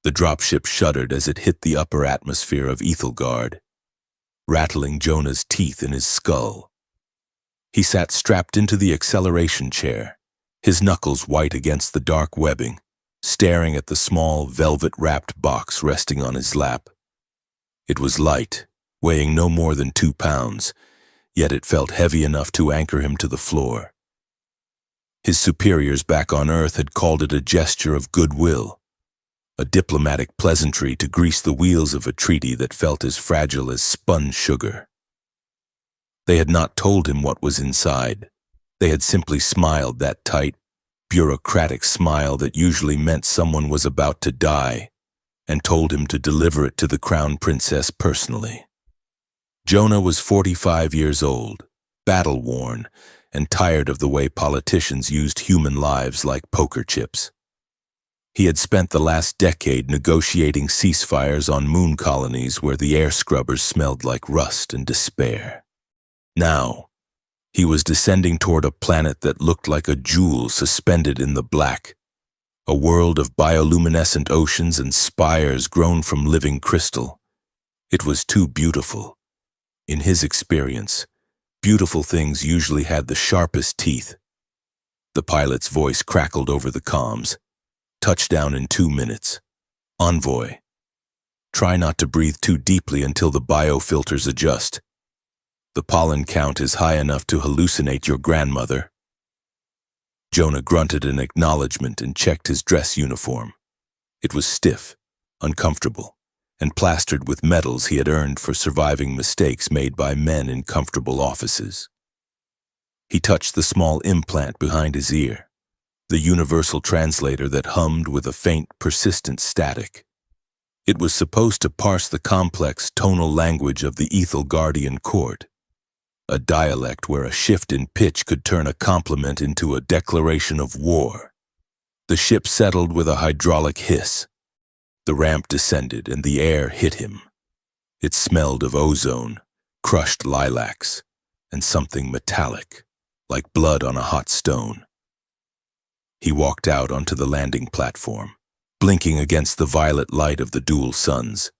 The dropship shuddered as it hit the upper atmosphere of Ethelgard, rattling Jonah's teeth in his skull. He sat strapped into the acceleration chair, his knuckles white against the dark webbing, staring at the small, velvet-wrapped box resting on his lap. It was light, weighing no more than 2 pounds, yet it felt heavy enough to anchor him to the floor. His superiors back on Earth had called it a gesture of goodwill, a diplomatic pleasantry to grease the wheels of a treaty that felt as fragile as spun sugar. They had not told him what was inside. They had simply smiled that tight, bureaucratic smile that usually meant someone was about to die, and told him to deliver it to the crown princess personally. Jonah was 45 years old, battle-worn, and tired of the way politicians used human lives like poker chips. He had spent the last decade negotiating ceasefires on moon colonies where the air scrubbers smelled like rust and despair. Now, he was descending toward a planet that looked like a jewel suspended in the black, a world of bioluminescent oceans and spires grown from living crystal. It was too beautiful. In his experience, beautiful things usually had the sharpest teeth. The pilot's voice crackled over the comms. Touchdown in 2 minutes. Envoy. Try not to breathe too deeply until the biofilters adjust. The pollen count is high enough to hallucinate your grandmother. Jonah grunted an acknowledgement and checked his dress uniform. It was stiff, uncomfortable, and plastered with medals he had earned for surviving mistakes made by men in comfortable offices. He touched the small implant behind his ear, the universal translator that hummed with a faint, persistent static. It was supposed to parse the complex tonal language of the Ethelgardian court, a dialect where a shift in pitch could turn a compliment into a declaration of war. The ship settled with a hydraulic hiss. The ramp descended and the air hit him. It smelled of ozone, crushed lilacs, and something metallic, like blood on a hot stone. He walked out onto the landing platform, blinking against the violet light of the dual suns.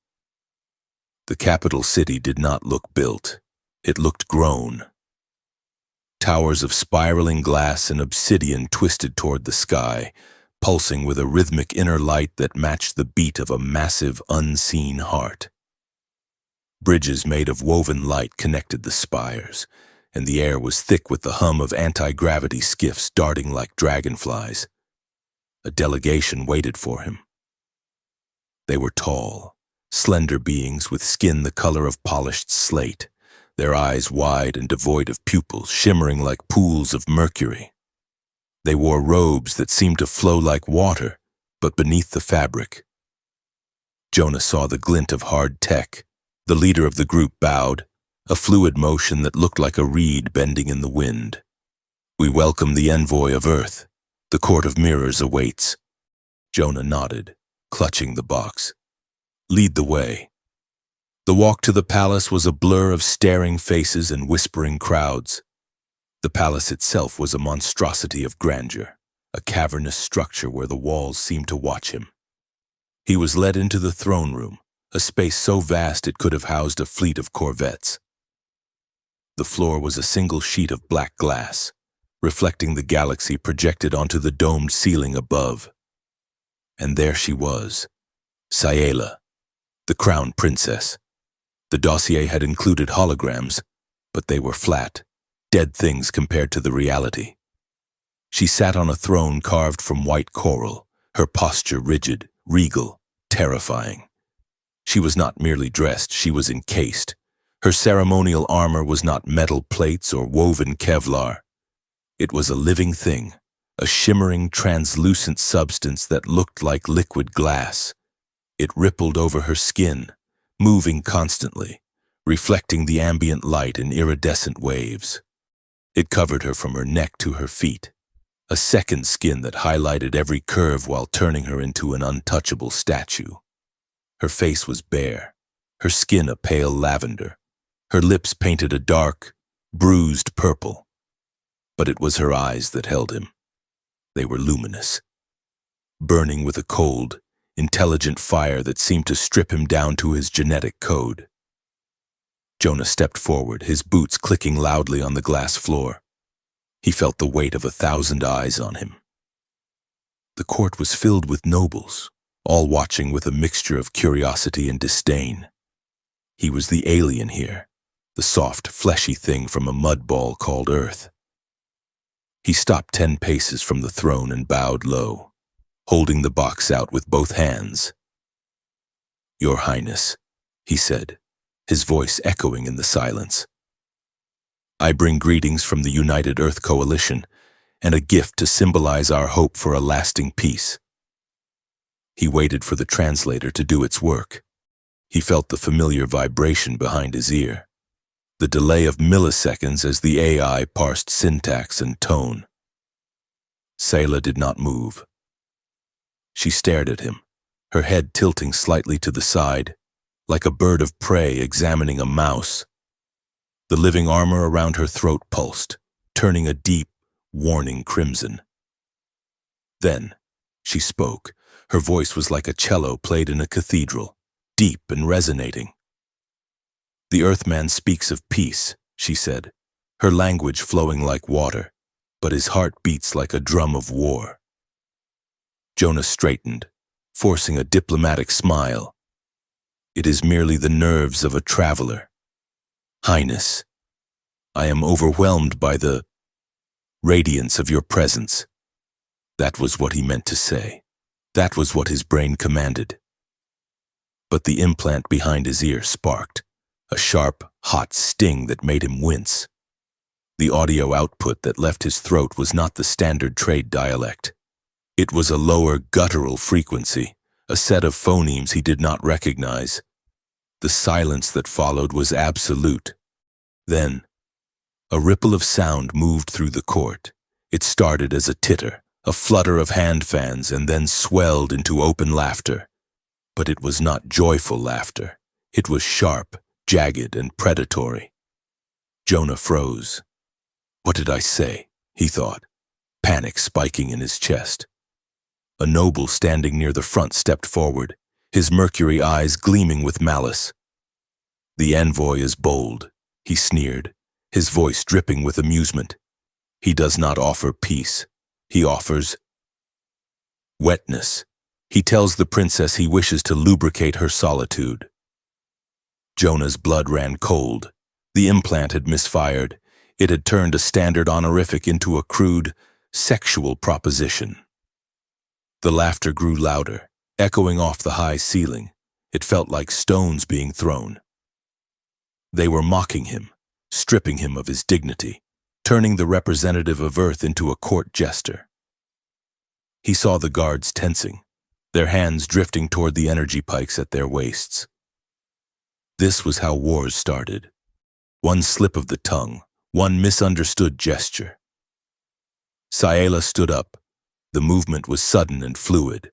The capital city did not look built. It looked grown. Towers of spiraling glass and obsidian twisted toward the sky, pulsing with a rhythmic inner light that matched the beat of a massive, unseen heart. Bridges made of woven light connected the spires, and the air was thick with the hum of anti-gravity skiffs darting like dragonflies. A delegation waited for him. They were tall, slender beings with skin the color of polished slate, their eyes wide and devoid of pupils, shimmering like pools of mercury. They wore robes that seemed to flow like water, but beneath the fabric. Jonah saw the glint of hard tech. The leader of the group bowed, a fluid motion that looked like a reed bending in the wind. "We welcome the envoy of Earth. The court of mirrors awaits." Jonah nodded, clutching the box. "Lead the way." The walk to the palace was a blur of staring faces and whispering crowds. The palace itself was a monstrosity of grandeur, a cavernous structure where the walls seemed to watch him. He was led into the throne room, a space so vast it could have housed a fleet of corvettes. The floor was a single sheet of black glass, reflecting the galaxy projected onto the domed ceiling above. And there she was, Saela, the crown princess. The dossier had included holograms, but they were flat, dead things compared to the reality. She sat on a throne carved from white coral, her posture rigid, regal, terrifying. She was not merely dressed, she was encased. Her ceremonial armor was not metal plates or woven Kevlar. It was a living thing, a shimmering, translucent substance that looked like liquid glass. It rippled over her skin, moving constantly, reflecting the ambient light in iridescent waves. It covered her from her neck to her feet, a second skin that highlighted every curve while turning her into an untouchable statue. Her face was bare, her skin a pale lavender, her lips painted a dark, bruised purple. But it was her eyes that held him. They were luminous, burning with a cold, intelligent fire that seemed to strip him down to his genetic code. Jonah stepped forward, his boots clicking loudly on the glass floor. He felt the weight of 1,000 eyes on him. The court was filled with nobles, all watching with a mixture of curiosity and disdain. He was the alien here, the soft, fleshy thing from a mud ball called Earth. He stopped 10 paces from the throne and bowed low, holding the box out with both hands. "Your Highness," he said, his voice echoing in the silence. "I bring greetings from the United Earth Coalition and a gift to symbolize our hope for a lasting peace." He waited for the translator to do its work. He felt the familiar vibration behind his ear, the delay of milliseconds as the AI parsed syntax and tone. Sayla did not move. She stared at him, her head tilting slightly to the side, like a bird of prey examining a mouse. The living armor around her throat pulsed, turning a deep, warning crimson. Then she spoke. Her voice was like a cello played in a cathedral, deep and resonating. "The Earthman speaks of peace," she said, her language flowing like water, but his heart beats like a drum of war. Jonah straightened, forcing a diplomatic smile. "It is merely the nerves of a traveler. Highness, I am overwhelmed by the radiance of your presence." That was what he meant to say. That was what his brain commanded. But the implant behind his ear sparked, a sharp, hot sting that made him wince. The audio output that left his throat was not the standard trade dialect. It was a lower, guttural frequency, a set of phonemes he did not recognize. The silence that followed was absolute. Then, a ripple of sound moved through the court. It started as a titter, a flutter of hand fans, and then swelled into open laughter. But it was not joyful laughter. It was sharp, jagged, and predatory. Jonah froze. "What did I say?" he thought, panic spiking in his chest. A noble standing near the front stepped forward, his mercury eyes gleaming with malice. "The envoy is bold," he sneered, his voice dripping with amusement. "He does not offer peace. He offers wetness. He tells the princess he wishes to lubricate her solitude." Jonah's blood ran cold. The implant had misfired. It had turned a standard honorific into a crude, sexual proposition. The laughter grew louder, echoing off the high ceiling. It felt like stones being thrown. They were mocking him, stripping him of his dignity, turning the representative of Earth into a court jester. He saw the guards tensing, their hands drifting toward the energy pikes at their waists. This was how wars started. One slip of the tongue, one misunderstood gesture. Sayla stood up. The movement was sudden and fluid.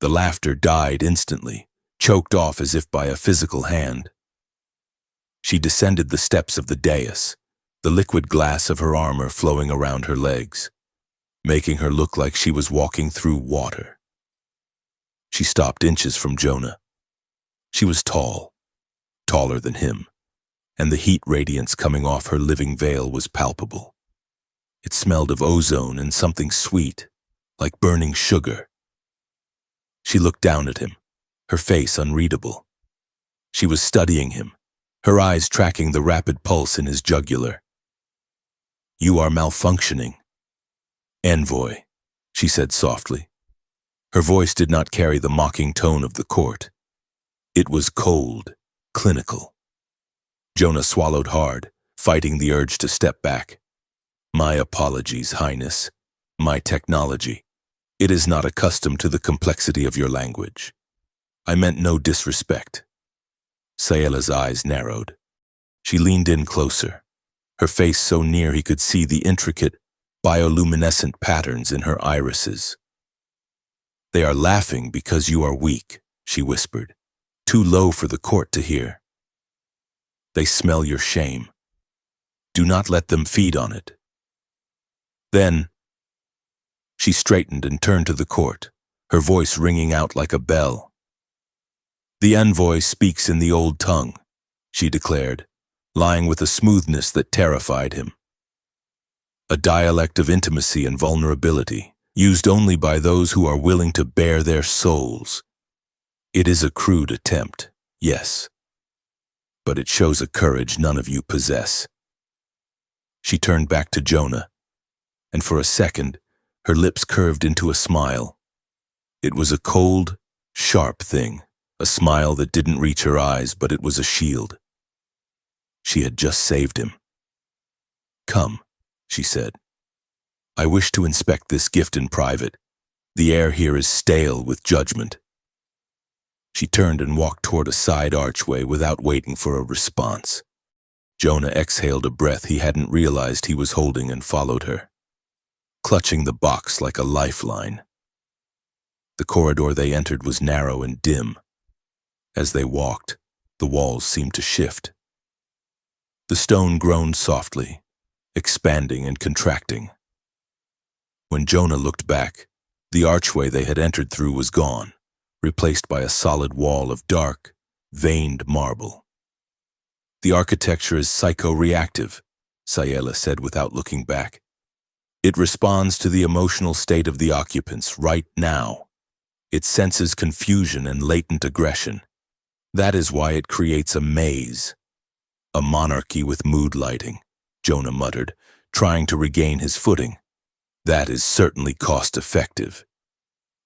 The laughter died instantly, choked off as if by a physical hand. She descended the steps of the dais, the liquid glass of her armor flowing around her legs, making her look like she was walking through water. She stopped inches from Jonah. She was tall, taller than him, and the heat radiance coming off her living veil was palpable. It smelled of ozone and something sweet, like burning sugar. She looked down at him, her face unreadable. She was studying him, her eyes tracking the rapid pulse in his jugular. "You are malfunctioning." "Envoy," she said softly. Her voice did not carry the mocking tone of the court. It was cold, clinical. Jonah swallowed hard, fighting the urge to step back. "My apologies, Highness. My technology. It is not accustomed to the complexity of your language. I meant no disrespect." Sayela's eyes narrowed. She leaned in closer, her face so near he could see the intricate, bioluminescent patterns in her irises. "They are laughing because you are weak," she whispered, too low for the court to hear. "They smell your shame. Do not let them feed on it." Then, she straightened and turned to the court, her voice ringing out like a bell. "The envoy speaks in the old tongue," she declared, lying with a smoothness that terrified him. "A dialect of intimacy and vulnerability, used only by those who are willing to bare their souls. It is a crude attempt, yes, but it shows a courage none of you possess." She turned back to Jonah, and for a second, her lips curved into a smile. It was a cold, sharp thing, a smile that didn't reach her eyes, but it was a shield. She had just saved him. "Come," she said. "I wish to inspect this gift in private. The air here is stale with judgment." She turned and walked toward a side archway without waiting for a response. Jonah exhaled a breath he hadn't realized he was holding and followed her, clutching the box like a lifeline. The corridor they entered was narrow and dim. As they walked, the walls seemed to shift. The stone groaned softly, expanding and contracting. When Jonah looked back, the archway they had entered through was gone, replaced by a solid wall of dark, veined marble. "The architecture is psychoreactive," Sayela said without looking back. "It responds to the emotional state of the occupants right now. It senses confusion and latent aggression. That is why it creates a maze." "A monarchy with mood lighting," Jonah muttered, trying to regain his footing. "That is certainly cost-effective."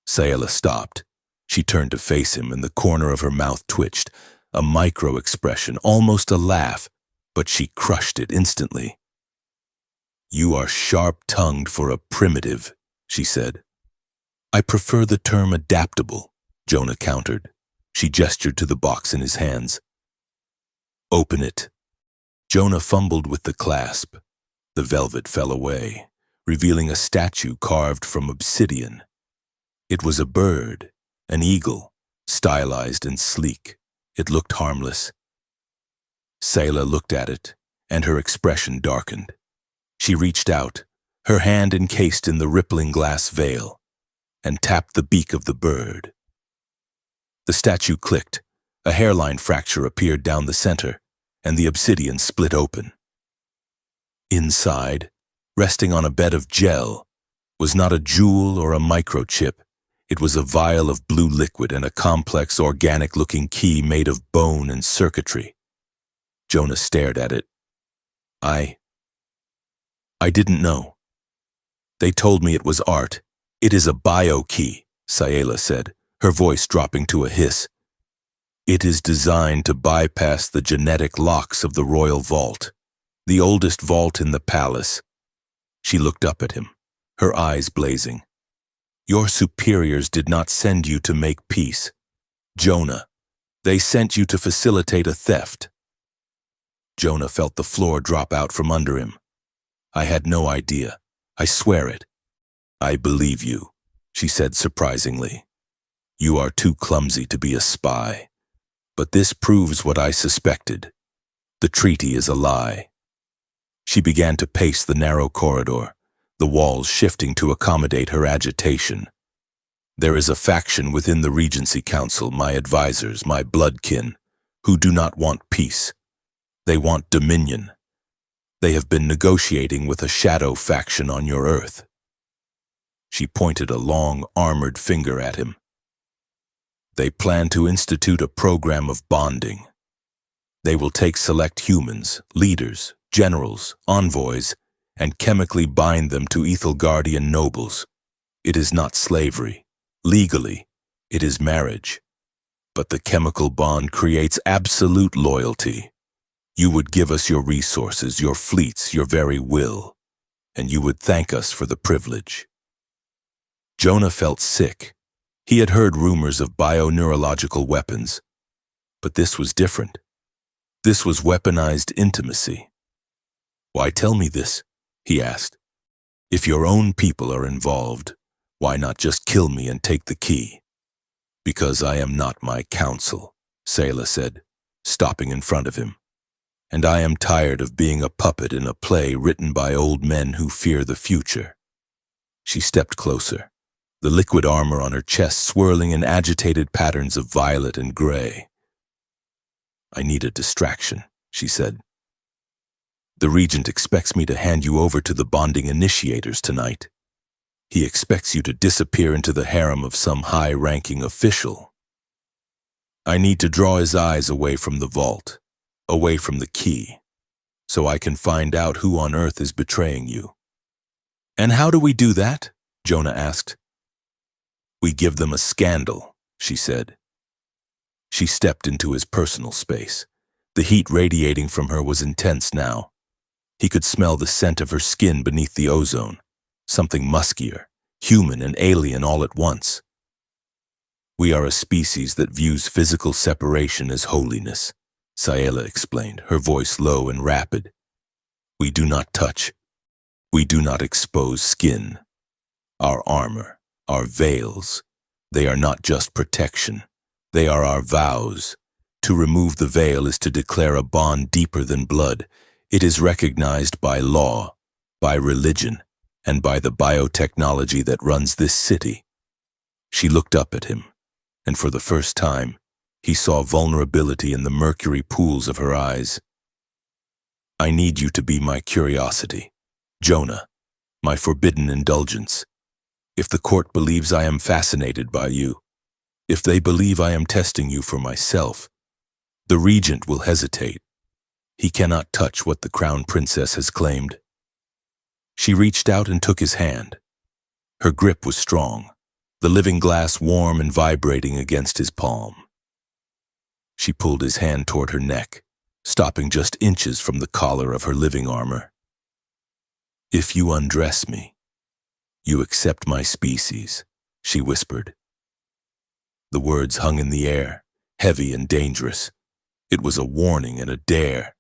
Sayela stopped. She turned to face him, and the corner of her mouth twitched, a micro-expression, almost a laugh, but she crushed it instantly. "You are sharp-tongued for a primitive," she said. "I prefer the term adaptable," Jonah countered. She gestured to the box in his hands. "Open it." Jonah fumbled with the clasp. The velvet fell away, revealing a statue carved from obsidian. It was a bird, an eagle, stylized and sleek. It looked harmless. Sayla looked at it, and her expression darkened. She reached out, her hand encased in the rippling glass veil, and tapped the beak of the bird. The statue clicked. A hairline fracture appeared down the center, and the obsidian split open. Inside, resting on a bed of gel, was not a jewel or a microchip. It was a vial of blue liquid and a complex, organic-looking key made of bone and circuitry. Jonah stared at it. I didn't know. They told me it was art. "It is a bio-key," Sayela said, her voice dropping to a hiss. "It is designed to bypass the genetic locks of the royal vault, the oldest vault in the palace." She looked up at him, her eyes blazing. "Your superiors did not send you to make peace, Jonah. They sent you to facilitate a theft." Jonah felt the floor drop out from under him. "I had no idea. I swear it." "I believe you," she said surprisingly. "You are too clumsy to be a spy. But this proves what I suspected. The treaty is a lie." She began to pace the narrow corridor, the walls shifting to accommodate her agitation. "There is a faction within the Regency Council, my advisors, my bloodkin, who do not want peace. They want dominion. They have been negotiating with a shadow faction on your Earth." She pointed a long, armored finger at him. "They plan to institute a program of bonding. They will take select humans, leaders, generals, envoys, and chemically bind them to Ethelgardian nobles. It is not slavery. Legally, it is marriage. But the chemical bond creates absolute loyalty. You would give us your resources, your fleets, your very will, and you would thank us for the privilege." Jonah felt sick. He had heard rumors of bioneurological weapons, but this was different. This was weaponized intimacy. "Why tell me this?" he asked. "If your own people are involved, why not just kill me and take the key?" "Because I am not my counsel," Sayla said, stopping in front of him. "And I am tired of being a puppet in a play written by old men who fear the future." She stepped closer, the liquid armor on her chest swirling in agitated patterns of violet and gray. "I need a distraction," she said. "The Regent expects me to hand you over to the bonding initiators tonight. He expects you to disappear into the harem of some high-ranking official. I need to draw his eyes away from the vault, away from the key, so I can find out who on earth is betraying you." "And how do we do that?" Jonah asked. "We give them a scandal," she said. She stepped into his personal space. The heat radiating from her was intense now. He could smell the scent of her skin beneath the ozone, something muskier, human and alien all at once. "We are a species that views physical separation as holiness," Sayela explained, her voice low and rapid. "We do not touch. We do not expose skin. Our armor, our veils, they are not just protection. They are our vows. To remove the veil is to declare a bond deeper than blood. It is recognized by law, by religion, and by the biotechnology that runs this city." She looked up at him, and for the first time, he saw vulnerability in the mercury pools of her eyes. "I need you to be my curiosity, Jonah, my forbidden indulgence. If the court believes I am fascinated by you, if they believe I am testing you for myself, the Regent will hesitate. He cannot touch what the Crown Princess has claimed." She reached out and took his hand. Her grip was strong, the living glass warm and vibrating against his palm. She pulled his hand toward her neck, stopping just inches from the collar of her living armor. "If you undress me, you accept my species," she whispered. The words hung in the air, heavy and dangerous. It was a warning and a dare.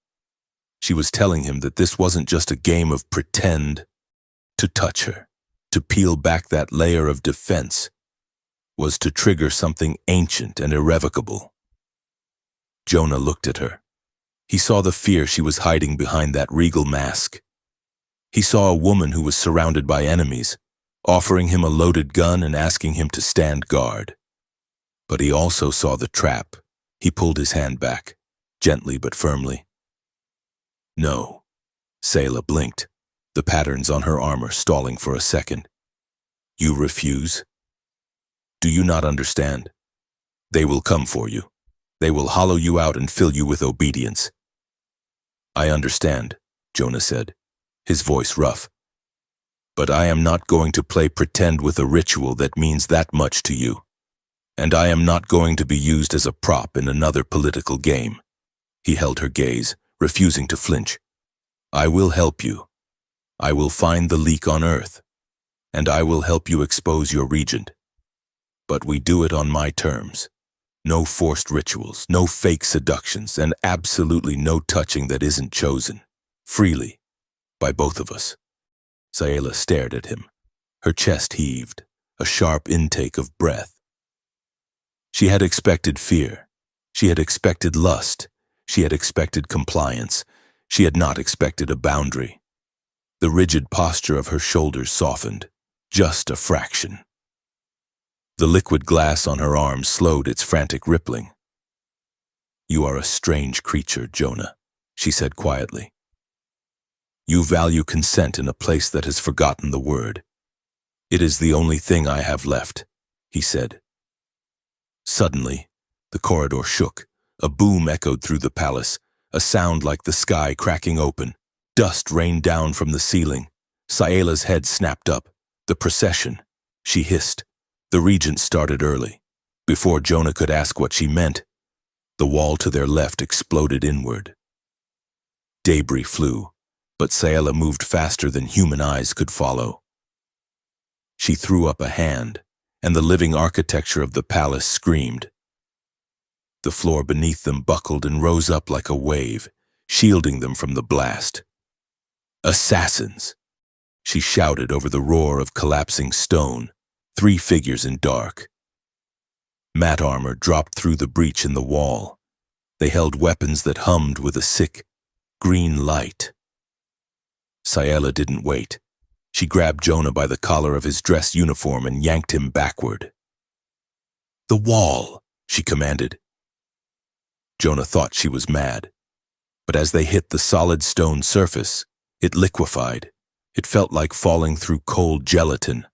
She was telling him that this wasn't just a game of pretend. To touch her, to peel back that layer of defense, was to trigger something ancient and irrevocable. Jonah looked at her. He saw the fear she was hiding behind that regal mask. He saw a woman who was surrounded by enemies, offering him a loaded gun and asking him to stand guard. But he also saw the trap. He pulled his hand back, gently but firmly. "No." Sayla blinked, the patterns on her armor stalling for a second. "You refuse? Do you not understand? They will come for you. They will hollow you out and fill you with obedience." "I understand," Jonah said, his voice rough. "But I am not going to play pretend with a ritual that means that much to you. And I am not going to be used as a prop in another political game." He held her gaze, refusing to flinch. "I will help you. I will find the leak on Earth, and I will help you expose your Regent. But we do it on my terms. No forced rituals, no fake seductions, and absolutely no touching that isn't chosen. Freely. By both of us." Sayela stared at him. Her chest heaved, a sharp intake of breath. She had expected fear. She had expected lust. She had expected compliance. She had not expected a boundary. The rigid posture of her shoulders softened, just a fraction. The liquid glass on her arm slowed its frantic rippling. "You are a strange creature, Jonah," she said quietly. "You value consent in a place that has forgotten the word. It is the only thing I have left," he said. Suddenly, the corridor shook. A boom echoed through the palace, a sound like the sky cracking open. Dust rained down from the ceiling. Sayela's head snapped up. "The procession," she hissed. The Regent started early. Before Jonah could ask what she meant, the wall to their left exploded inward. Debris flew, but Sayela moved faster than human eyes could follow. She threw up a hand, and the living architecture of the palace screamed. The floor beneath them buckled and rose up like a wave, shielding them from the blast. "Assassins!" she shouted over the roar of collapsing stone, 3 figures in dark. Matte armor dropped through the breach in the wall. They held weapons that hummed with a sick, green light. Sayela didn't wait. She grabbed Jonah by the collar of his dress uniform and yanked him backward. "The wall," she commanded. Jonah thought she was mad, but as they hit the solid stone surface, it liquefied. It felt like falling through cold gelatin.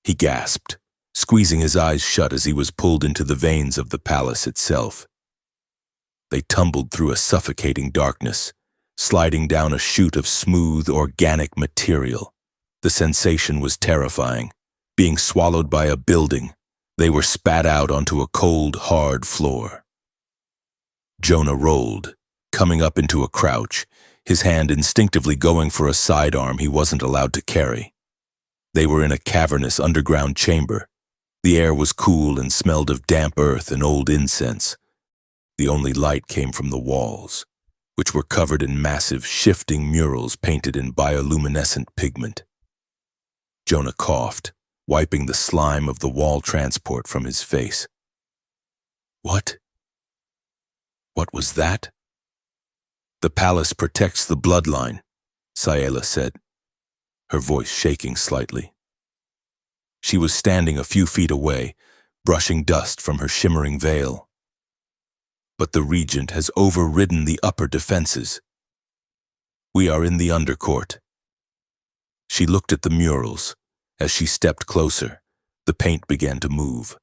He gasped, squeezing his eyes shut as he was pulled into the veins of the palace itself. They tumbled through a suffocating darkness, sliding down a chute of smooth, organic material. The sensation was terrifying. Being swallowed by a building, they were spat out onto a cold, hard floor. Jonah rolled, coming up into a crouch, his hand instinctively going for a sidearm he wasn't allowed to carry. They were in a cavernous underground chamber. The air was cool and smelled of damp earth and old incense. The only light came from the walls, which were covered in massive, shifting murals painted in bioluminescent pigment. Jonah coughed, wiping the slime of the wall transport from his face. What? What was that? "The palace protects the bloodline," Sayela said, her voice shaking slightly. She was standing a few feet away, brushing dust from her shimmering veil. "But the regent has overridden the upper defenses. We are in the undercourt." She looked at the murals. As she stepped closer, the paint began to move.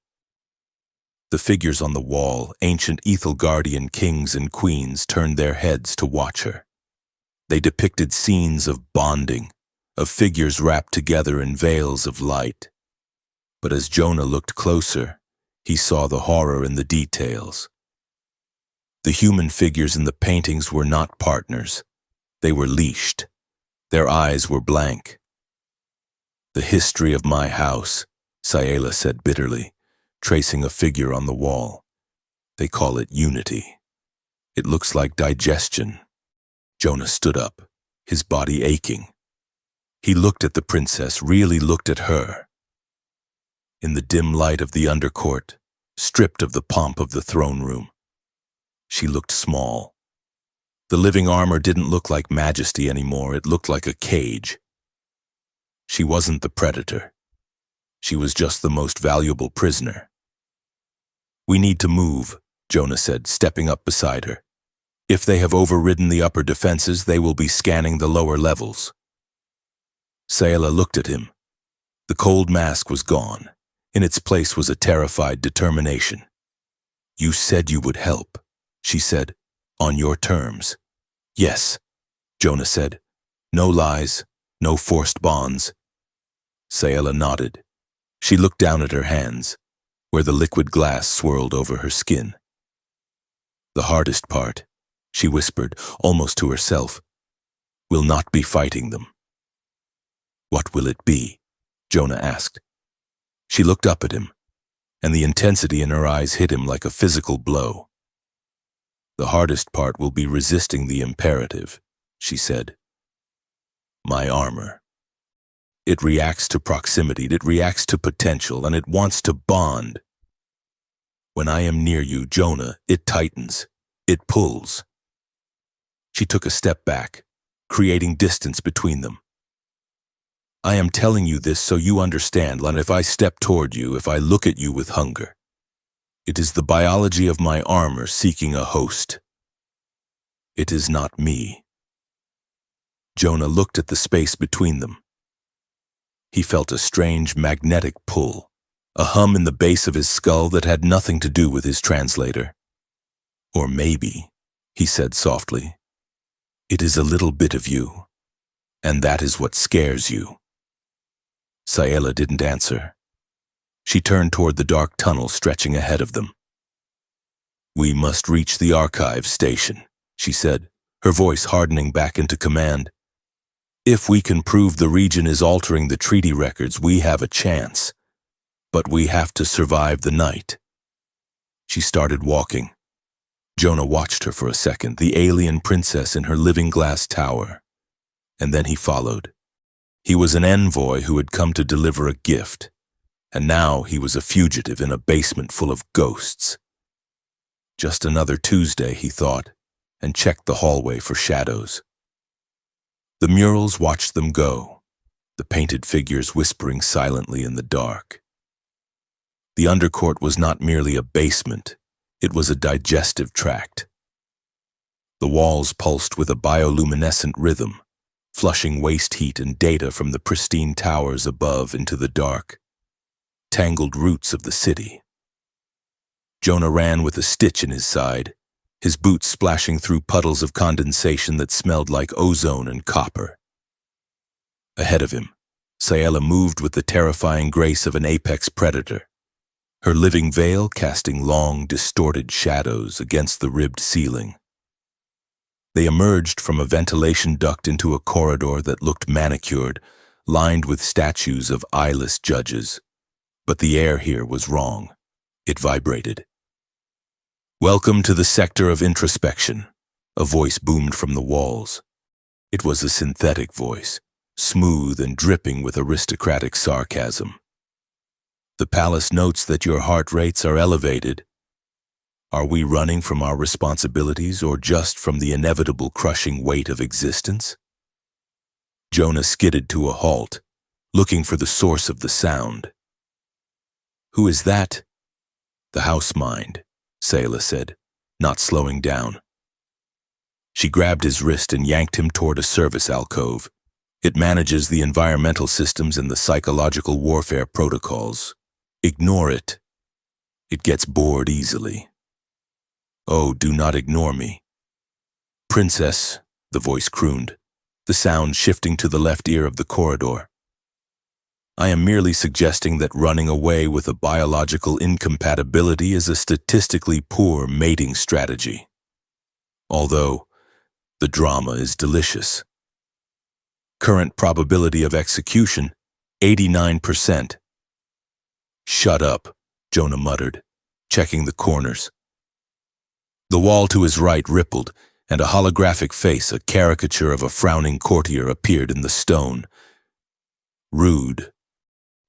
The figures on the wall, ancient Ethelgardian kings and queens, turned their heads to watch her. They depicted scenes of bonding, of figures wrapped together in veils of light. But as Jonah looked closer, he saw the horror in the details. The human figures in the paintings were not partners. They were leashed. Their eyes were blank. "The history of my house," Sayela said bitterly, tracing a figure on the wall. "They call it unity. It looks like digestion." Jonah stood up, his body aching. He looked at the princess, really looked at her. In the dim light of the undercourt, stripped of the pomp of the throne room, she looked small. The living armor didn't look like majesty anymore, it looked like a cage. She wasn't the predator. She was just the most valuable prisoner. "We need to move," Jonah said, stepping up beside her. "If they have overridden the upper defenses, they will be scanning the lower levels." Sayela looked at him. The cold mask was gone. In its place was a terrified determination. "You said you would help," she said, "on your terms." "Yes," Jonah said. "No lies, no forced bonds." Sayela nodded. She looked down at her hands, where the liquid glass swirled over her skin. "The hardest part," she whispered, almost to herself, "will not be fighting them." "What will it be?" Jonah asked. She looked up at him, and the intensity in her eyes hit him like a physical blow. "The hardest part will be resisting the imperative," she said. "My armor. It reacts to proximity, it reacts to potential, and it wants to bond. When I am near you, Jonah, it tightens, it pulls." She took a step back, creating distance between them. "I am telling you this so you understand, Lana. If I step toward you, if I look at you with hunger, it is the biology of my armor seeking a host. It is not me." Jonah looked at the space between them. He felt a strange magnetic pull, a hum in the base of his skull that had nothing to do with his translator. "Or maybe," he said softly, "it is a little bit of you, and that is what scares you." Sayela didn't answer. She turned toward the dark tunnel stretching ahead of them. "We must reach the archive station," she said, her voice hardening back into command. "If we can prove the region is altering the treaty records, we have a chance. But we have to survive the night." She started walking. Jonah watched her for a second, the alien princess in her living glass tower, and then he followed. He was an envoy who had come to deliver a gift, and now he was a fugitive in a basement full of ghosts. Just another Tuesday, he thought, and checked the hallway for shadows. The murals watched them go, the painted figures whispering silently in the dark. The undercourt was not merely a basement, it was a digestive tract. The walls pulsed with a bioluminescent rhythm, flushing waste heat and data from the pristine towers above into the dark, tangled roots of the city. Jonah ran with a stitch in his side, his boots splashing through puddles of condensation that smelled like ozone and copper. Ahead of him, Sayela moved with the terrifying grace of an apex predator, her living veil casting long, distorted shadows against the ribbed ceiling. They emerged from a ventilation duct into a corridor that looked manicured, lined with statues of eyeless judges. But the air here was wrong. It vibrated. "Welcome to the sector of introspection," a voice boomed from the walls. It was a synthetic voice, smooth and dripping with aristocratic sarcasm. "The palace notes that your heart rates are elevated. Are we running from our responsibilities or just from the inevitable crushing weight of existence?" Jonah skidded to a halt, looking for the source of the sound. "Who is that?" "The house mind," Sayela said, not slowing down. She grabbed his wrist and yanked him toward a service alcove. "It manages the environmental systems and the psychological warfare protocols. Ignore it. It gets bored easily." "Oh, do not ignore me." "Princess," the voice crooned, the sound shifting to the left ear of the corridor. "I am merely suggesting that running away with a biological incompatibility is a statistically poor mating strategy. Although, the drama is delicious. Current probability of execution, 89%. "Shut up," Jonah muttered, checking the corners. The wall to his right rippled, and a holographic face, a caricature of a frowning courtier, appeared in the stone. "Rude.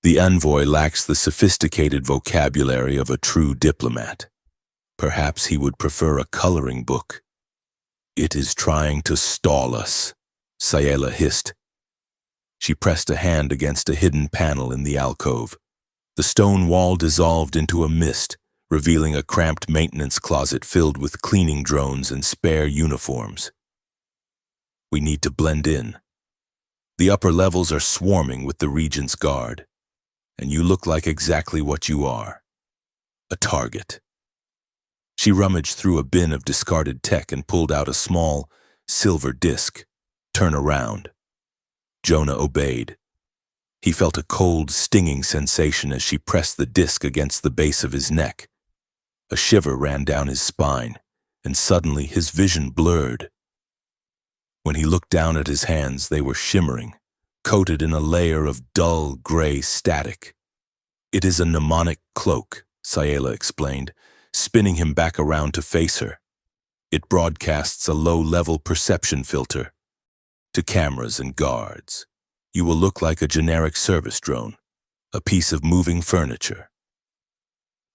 The envoy lacks the sophisticated vocabulary of a true diplomat. Perhaps he would prefer a coloring book." "It is trying to stall us," Sayela hissed. She pressed a hand against a hidden panel in the alcove. The stone wall dissolved into a mist, revealing a cramped maintenance closet filled with cleaning drones and spare uniforms. "We need to blend in. The upper levels are swarming with the Regent's Guard, and you look like exactly what you are, a target." She rummaged through a bin of discarded tech and pulled out a small, silver disc. "Turn around." Jonah obeyed. He felt a cold, stinging sensation as she pressed the disc against the base of his neck. A shiver ran down his spine, and suddenly his vision blurred. When he looked down at his hands, they were shimmering, coated in a layer of dull, gray static. "It is a mnemonic cloak," Sayela explained, spinning him back around to face her. "It broadcasts a low-level perception filter. To cameras and guards, you will look like a generic service drone, a piece of moving furniture."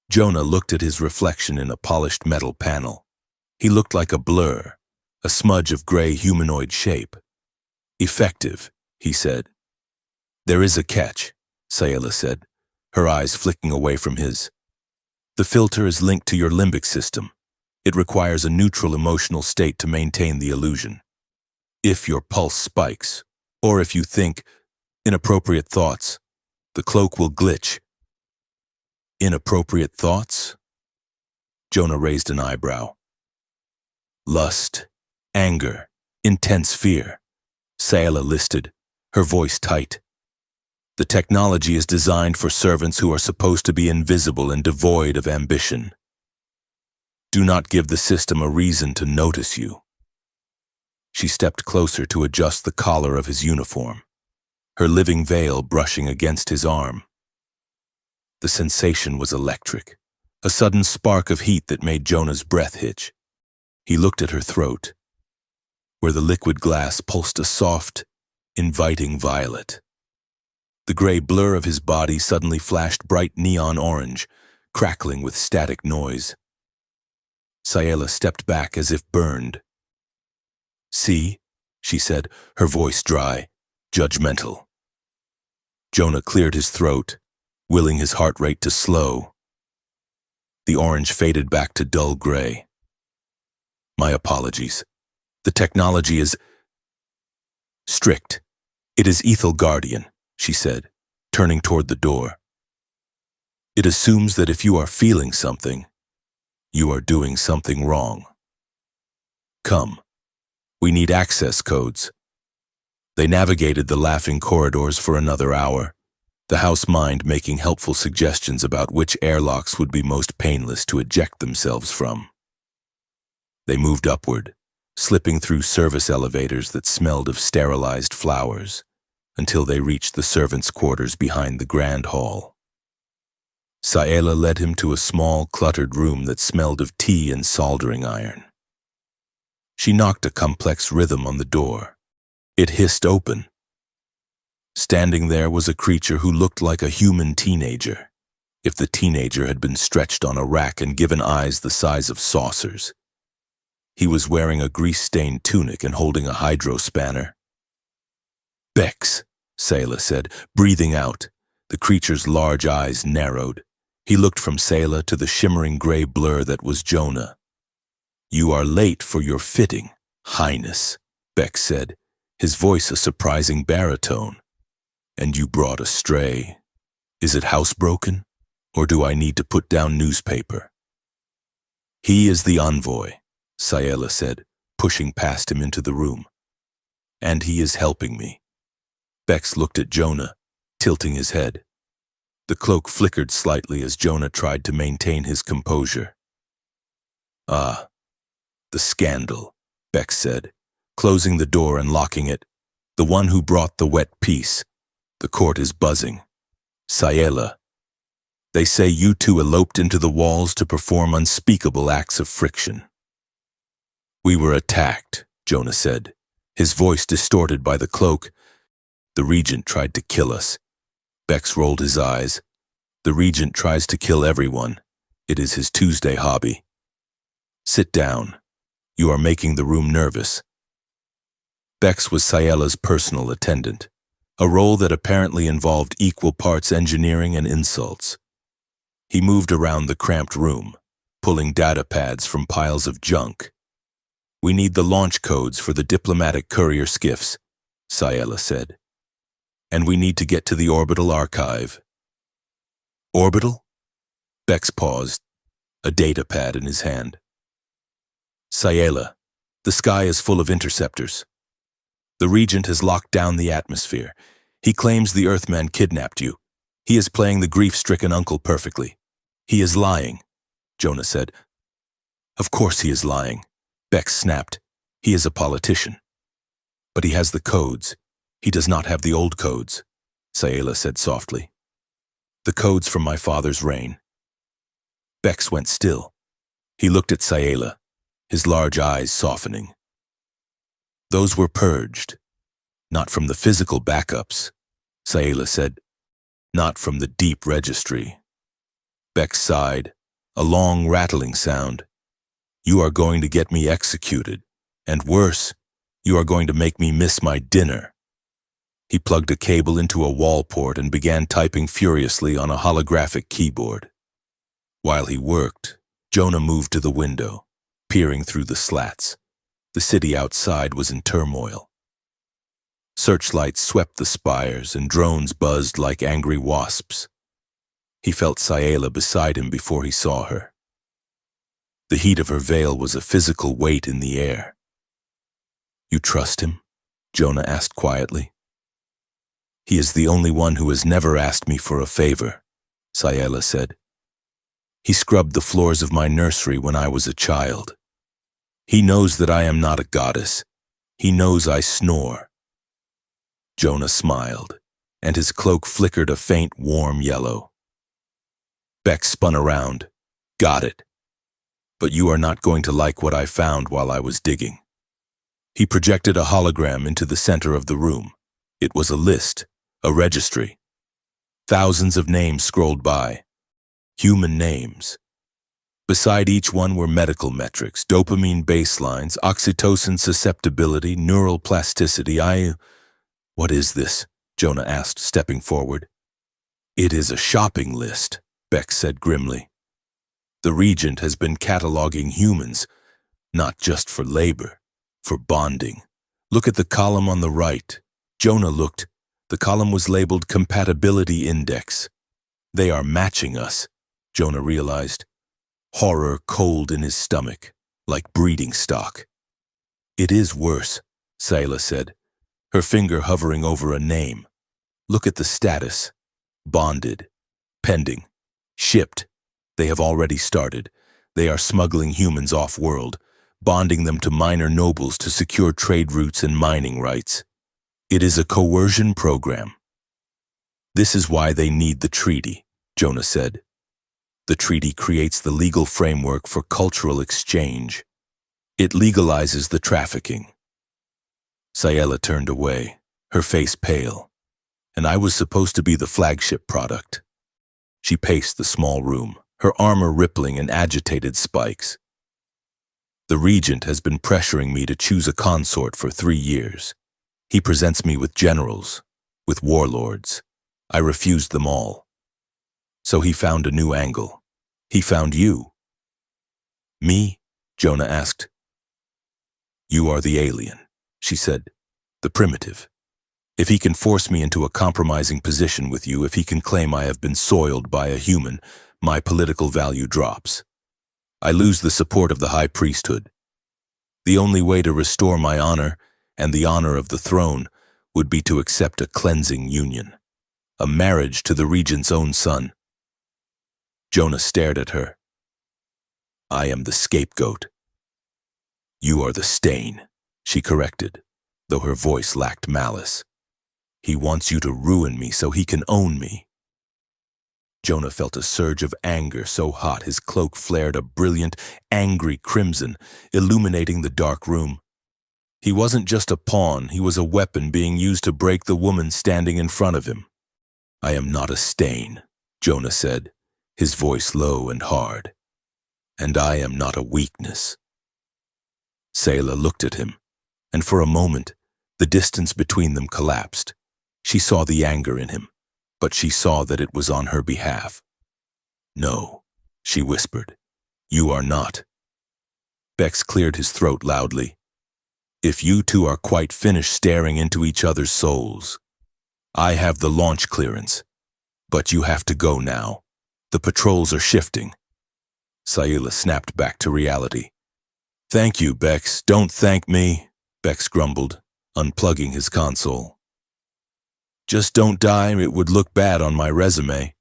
Jonah looked at his reflection in a polished metal panel. He looked like a blur, a smudge of gray humanoid shape. "Effective," he said. "There is a catch," Sayela said, her eyes flicking away from his. "The filter is linked to your limbic system. It requires a neutral emotional state to maintain the illusion. If your pulse spikes, or if you think inappropriate thoughts, the cloak will glitch." "Inappropriate thoughts?" Jonah raised an eyebrow. "Lust, anger, intense fear," Sayela listed, her voice tight. "The technology is designed for servants who are supposed to be invisible and devoid of ambition. Do not give the system a reason to notice you." She stepped closer to adjust the collar of his uniform, her living veil brushing against his arm. The sensation was electric, a sudden spark of heat that made Jonah's breath hitch. He looked at her throat, where the liquid glass pulsed a soft, inviting violet. The gray blur of his body suddenly flashed bright neon orange, crackling with static noise. Sayela stepped back as if burned. "See?" she said, her voice dry, judgmental. Jonah cleared his throat, willing his heart rate to slow. The orange faded back to dull gray. My apologies. The technology is strict. It is Ethel Guardian, she said, turning toward the door. It assumes that if you are feeling something, you are doing something wrong. Come. We need access codes. They navigated the laughing corridors for another hour, the house mind making helpful suggestions about which airlocks would be most painless to eject themselves from. They moved upward, slipping through service elevators that smelled of sterilized flowers, until they reached the servants' quarters behind the grand hall. Saela led him to a small, cluttered room that smelled of tea and soldering iron. She knocked a complex rhythm on the door. It hissed open. Standing there was a creature who looked like a human teenager, if the teenager had been stretched on a rack and given eyes the size of saucers. He was wearing a grease-stained tunic and holding a hydro spanner. "Bex," Saela said, breathing out. The creature's large eyes narrowed. He looked from Saela to the shimmering gray blur that was Jonah. "You are late for your fitting, Highness," Bex said, his voice a surprising baritone. "And you brought a stray. Is it housebroken, or do I need to put down newspaper?" "He is the envoy," Saela said, pushing past him into the room. "And he is helping me." Bex looked at Jonah, tilting his head. The cloak flickered slightly as Jonah tried to maintain his composure. "Ah, the scandal," Bex said, closing the door and locking it. "The one who brought the wet piece. The court is buzzing. Saela. They say you two eloped into the walls to perform unspeakable acts of friction." "We were attacked," Jonah said, his voice distorted by the cloak. "The regent tried to kill us." Bex rolled his eyes. "The regent tries to kill everyone. It is his Tuesday hobby. Sit down. You are making the room nervous." Bex was Saela's personal attendant, a role that apparently involved equal parts engineering and insults. He moved around the cramped room, pulling data pads from piles of junk. "We need the launch codes for the diplomatic courier skiffs," Saela said. "And we need to get to the orbital archive." "Orbital?" Bex paused, a data pad in his hand. "Saela, the sky is full of interceptors. The regent has locked down the atmosphere. He claims the Earthman kidnapped you. He is playing the grief-stricken uncle perfectly. He is lying," Jonah said. "Of course he is lying," Bex snapped. "He is a politician." "But he has the codes. He does not have the old codes," Saela said softly. "The codes from my father's reign." Bex went still. He looked at Saela, his large eyes softening. "Those were purged. Not from the physical backups," Saela said. "Not from the deep registry." Bex sighed, a long rattling sound. "You are going to get me executed. And worse, you are going to make me miss my dinner." He plugged a cable into a wall port and began typing furiously on a holographic keyboard. While he worked, Jonah moved to the window, peering through the slats. The city outside was in turmoil. Searchlights swept the spires and drones buzzed like angry wasps. He felt Saela beside him before he saw her. The heat of her veil was a physical weight in the air. "You trust him?" Jonah asked quietly. "He is the only one who has never asked me for a favor," Saela said. "He scrubbed the floors of my nursery when I was a child. He knows that I am not a goddess. He knows I snore." Jonah smiled, and his cloak flickered a faint, warm yellow. Beck spun around. "Got it. But you are not going to like what I found while I was digging." He projected a hologram into the center of the room. It was a list, a registry. Thousands of names scrolled by. Human names. Beside each one were medical metrics, dopamine baselines, oxytocin susceptibility, neural plasticity. What is this?" Jonah asked, stepping forward. It is a shopping list, Bex said grimly. The Regent has been cataloging humans, not just for labor, for bonding. Look at the column on the right. Jonah looked. The column was labeled Compatibility Index. They are matching us, Jonah realized. Horror cold in his stomach, like breeding stock. It is worse, Sayla said, her finger hovering over a name. Look at the status. Bonded. Pending. Shipped. They have already started. They are smuggling humans off-world, bonding them to minor nobles to secure trade routes and mining rights. It is a coercion program. This is why they need the treaty, Jonah said. The treaty creates the legal framework for cultural exchange. It legalizes the trafficking. Sayela turned away, her face pale. And I was supposed to be the flagship product. She paced the small room, her armor rippling in agitated spikes. The Regent has been pressuring me to choose a consort for 3 years. He presents me with generals, with warlords. I refused them all. So he found a new angle. He found you. Me? Jonah asked. You are the alien, she said, the primitive. If he can force me into a compromising position with you, if he can claim I have been soiled by a human, my political value drops. I lose the support of the high priesthood. The only way to restore my honor and the honor of the throne would be to accept a cleansing union, a marriage to the regent's own son. Jonah stared at her. I am the scapegoat. You are the stain, she corrected, though her voice lacked malice. He wants you to ruin me so he can own me. Jonah felt a surge of anger so hot his cloak flared a brilliant, angry crimson, illuminating the dark room. He wasn't just a pawn, he was a weapon being used to break the woman standing in front of him. I am not a stain, Jonah said, his voice low and hard. And I am not a weakness. Sayla looked at him, and for a moment, the distance between them collapsed. She saw the anger in him, but she saw that it was on her behalf. No, she whispered. You are not. Bex cleared his throat loudly. If you two are quite finished staring into each other's souls, I have the launch clearance, but you have to go now. The patrols are shifting. Sayla snapped back to reality. Thank you, Bex. Don't thank me, Bex grumbled, unplugging his console. Just don't die, it would look bad on my resume.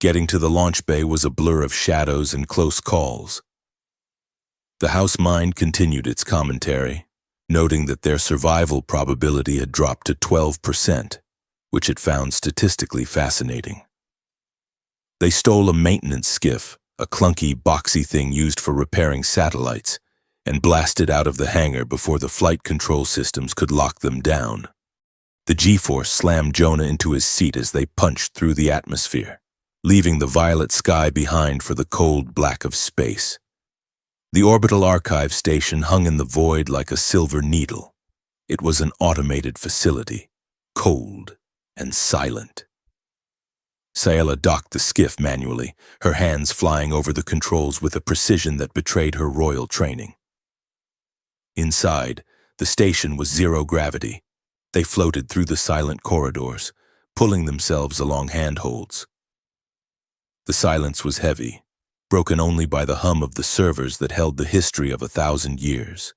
Getting to the launch bay was a blur of shadows and close calls. The house mind continued its commentary, noting that their survival probability had dropped to 12%, which it found statistically fascinating. They stole a maintenance skiff, a clunky, boxy thing used for repairing satellites, and blasted out of the hangar before the flight control systems could lock them down. The G-force slammed Jonah into his seat as they punched through the atmosphere, leaving the violet sky behind for the cold black of space. The orbital archive station hung in the void like a silver needle. It was an automated facility, cold and silent. Sayla docked the skiff manually, her hands flying over the controls with a precision that betrayed her royal training. Inside, the station was zero gravity. They floated through the silent corridors, pulling themselves along handholds. The silence was heavy, broken only by the hum of the servers that held the history of 1,000 years.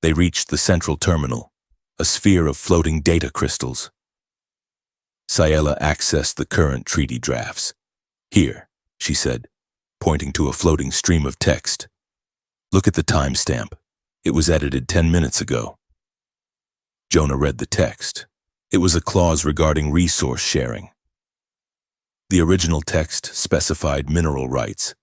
They reached the central terminal, a sphere of floating data crystals. Sayela accessed the current treaty drafts. Here, she said, pointing to a floating stream of text. Look at the timestamp. It was edited 10 minutes ago. Jonah read the text. It was a clause regarding resource sharing. The original text specified mineral rights.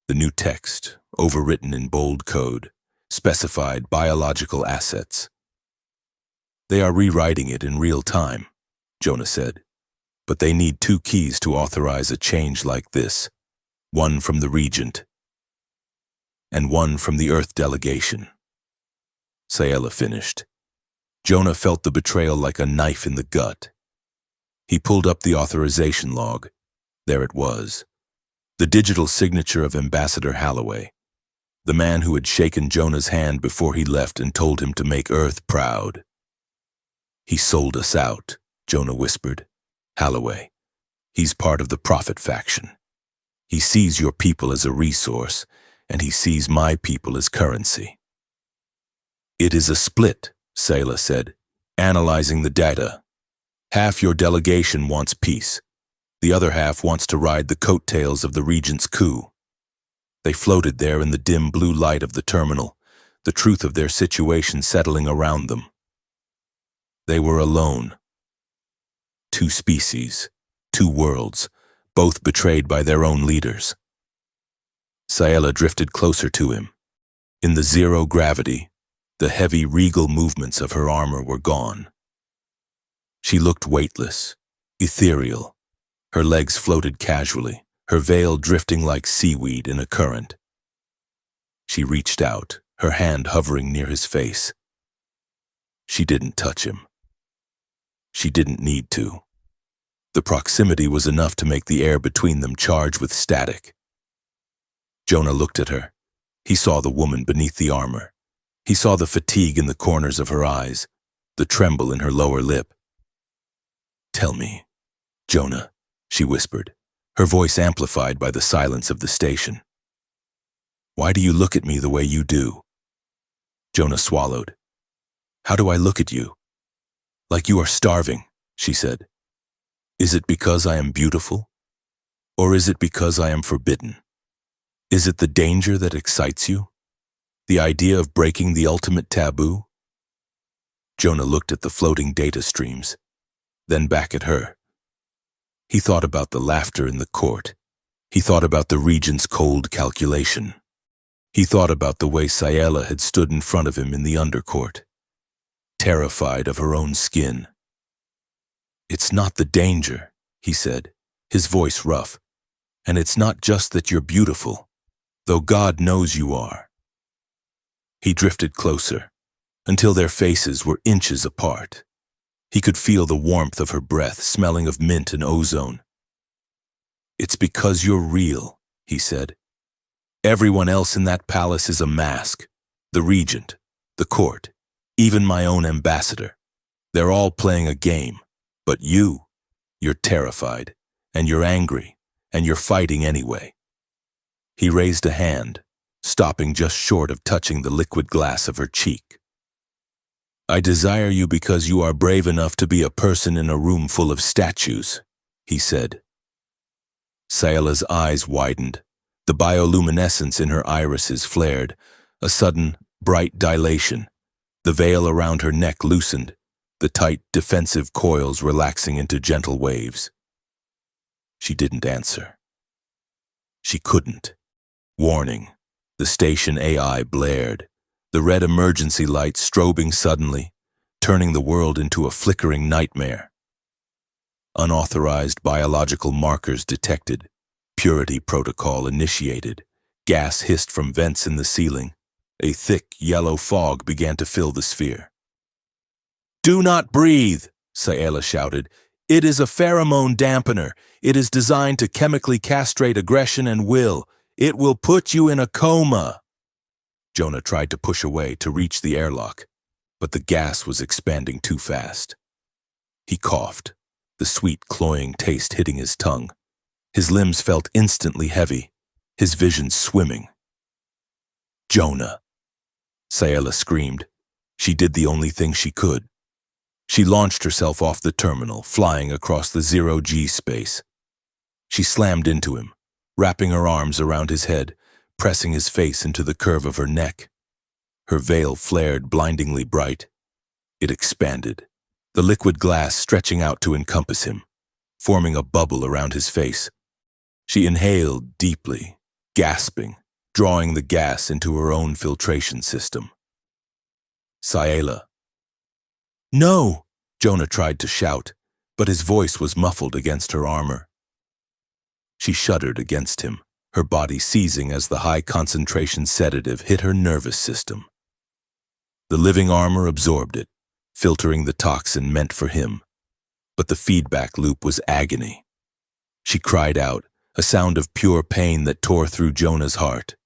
The new text, overwritten in bold code, specified biological assets. They are rewriting it in real time, Jonah said, but they need 2 keys to authorize a change like this, one from the Regent and one from the Earth delegation. Sayela finished. Jonah felt the betrayal like a knife in the gut. He pulled up the authorization log. There it was. The digital signature of Ambassador Halloway, the man who had shaken Jonah's hand before he left and told him to make Earth proud. "He sold us out," Jonah whispered. "Halloway. He's part of the Prophet faction. He sees your people as a resource, and he sees my people as currency." "It is a split," Sayla said, analyzing the data. "Half your delegation wants peace. The other half wants to ride the coattails of the regent's coup." They floated there in the dim blue light of the terminal, the truth of their situation settling around them. They were alone. Two species, two worlds, both betrayed by their own leaders. Sayla drifted closer to him. In the zero gravity, the heavy, regal movements of her armor were gone. She looked weightless, ethereal. Her legs floated casually, her veil drifting like seaweed in a current. She reached out, her hand hovering near his face. She didn't touch him. She didn't need to. The proximity was enough to make the air between them charge with static. Jonah looked at her. He saw the woman beneath the armor. He saw the fatigue in the corners of her eyes, the tremble in her lower lip. "Tell me, Jonah," she whispered, her voice amplified by the silence of the station. "Why do you look at me the way you do?" Jonah swallowed. "How do I look at you?" "Like you are starving," she said. "Is it because I am beautiful? Or is it because I am forbidden? Is it the danger that excites you? The idea of breaking the ultimate taboo?" Jonah looked at the floating data streams, then back at her. He thought about the laughter in the court. He thought about the regent's cold calculation. He thought about the way Sayla had stood in front of him in the undercourt, terrified of her own skin. "It's not the danger," he said, his voice rough. "And it's not just that you're beautiful, though God knows you are." He drifted closer, until their faces were inches apart. He could feel the warmth of her breath, smelling of mint and ozone. "It's because you're real," he said. "Everyone else in that palace is a mask. The regent, the court, even my own ambassador. They're all playing a game. But you're terrified, and you're angry, and you're fighting anyway." He raised a hand, stopping just short of touching the liquid glass of her cheek. "I desire you because you are brave enough to be a person in a room full of statues," he said. Sayla's eyes widened. The bioluminescence in her irises flared, a sudden, bright dilation. The veil around her neck loosened, the tight, defensive coils relaxing into gentle waves. She didn't answer. She couldn't. Warning. The station AI blared, the red emergency light strobing suddenly, turning the world into a flickering nightmare. Unauthorized biological markers detected, purity protocol initiated, gas hissed from vents in the ceiling. A thick, yellow fog began to fill the sphere. "Do not breathe," Sayla shouted. "It is a pheromone dampener. It is designed to chemically castrate aggression and will. It will put you in a coma." Jonah tried to push away to reach the airlock, but the gas was expanding too fast. He coughed, the sweet, cloying taste hitting his tongue. His limbs felt instantly heavy, his vision swimming. "Jonah!" Sayla screamed. She did the only thing she could. She launched herself off the terminal, flying across the zero-G space. She slammed into him, wrapping her arms around his head, pressing his face into the curve of her neck. Her veil flared blindingly bright. It expanded, the liquid glass stretching out to encompass him, forming a bubble around his face. She inhaled deeply, gasping, drawing the gas into her own filtration system. "Sayla." "No!" Jonah tried to shout, but his voice was muffled against her armor. She shuddered against him, her body seizing as the high-concentration sedative hit her nervous system. The living armor absorbed it, filtering the toxin meant for him. But the feedback loop was agony. She cried out, a sound of pure pain that tore through Jonah's heart.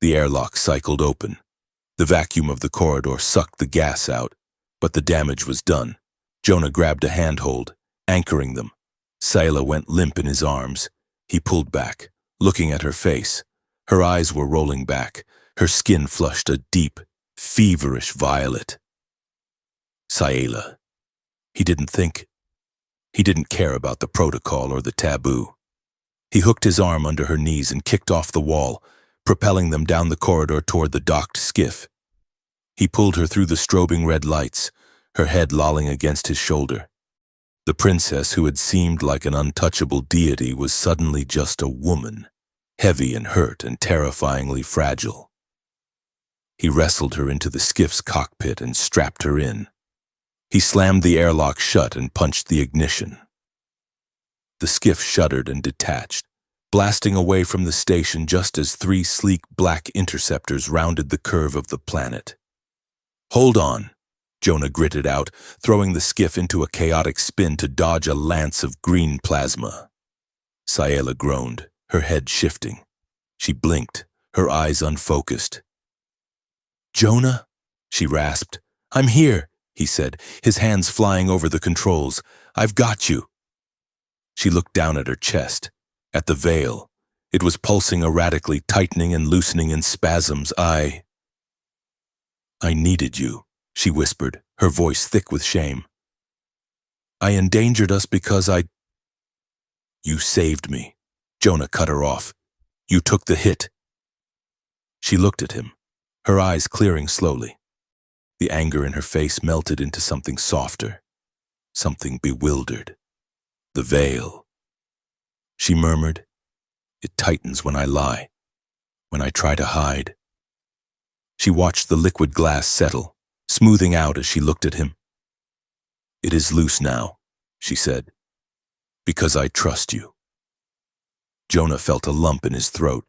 The airlock cycled open. The vacuum of the corridor sucked the gas out, but the damage was done. Jonah grabbed a handhold, anchoring them. Sayla went limp in his arms. He pulled back, looking at her face. Her eyes were rolling back. Her skin flushed a deep, feverish violet. Sayla. He didn't care about the protocol or the taboo. He hooked his arm under her knees and kicked off the wall, propelling them down the corridor toward the docked skiff. He pulled her through the strobing red lights, her head lolling against his shoulder. The princess who had seemed like an untouchable deity was suddenly just a woman, heavy and hurt and terrifyingly fragile. He wrestled her into the skiff's cockpit and strapped her in. He slammed the airlock shut and punched the ignition. The skiff shuddered and detached, blasting away from the station just as 3 sleek black interceptors rounded the curve of the planet. "Hold on," Jonah gritted out, throwing the skiff into a chaotic spin to dodge a lance of green plasma. Sayla groaned, her head shifting. She blinked, her eyes unfocused. "Jonah?" she rasped. "I'm here," he said, his hands flying over the controls. "I've got you." She looked down at her chest, at the veil. It was pulsing erratically, tightening and loosening in spasms. I needed you," she whispered, her voice thick with shame. "I endangered us because You saved me." Jonah cut her off. "You took the hit." She looked at him, her eyes clearing slowly. The anger in her face melted into something softer, something bewildered. "The veil," she murmured. "It tightens when I lie, when I try to hide." She watched the liquid glass settle, smoothing out as she looked at him. "It is loose now," she said, "because I trust you." Jonah felt a lump in his throat.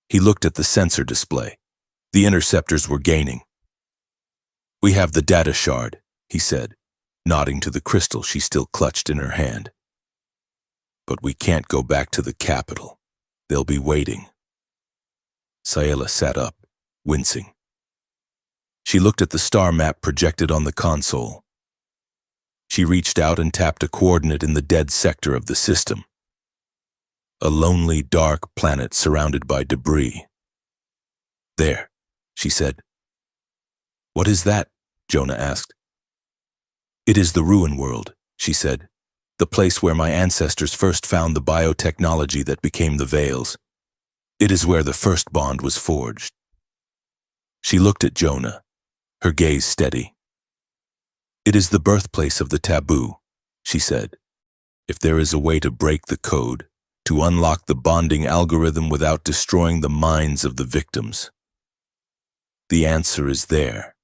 He looked at the sensor display. The interceptors were gaining. "We have the data shard," he said, nodding to the crystal she still clutched in her hand. "But we can't go back to the capital. They'll be waiting." Sayla sat up, wincing. She looked at the star map projected on the console. She reached out and tapped a coordinate in the dead sector of the system. A lonely, dark planet surrounded by debris. "There," she said. "What is that?" Jonah asked. "It is the ruin world," she said, "the place where my ancestors first found the biotechnology that became the veils. It is where the first bond was forged." She looked at Jonah, her gaze steady. "It is the birthplace of the taboo," she said. "If there is a way to break the code, to unlock the bonding algorithm without destroying the minds of the victims, the answer is there."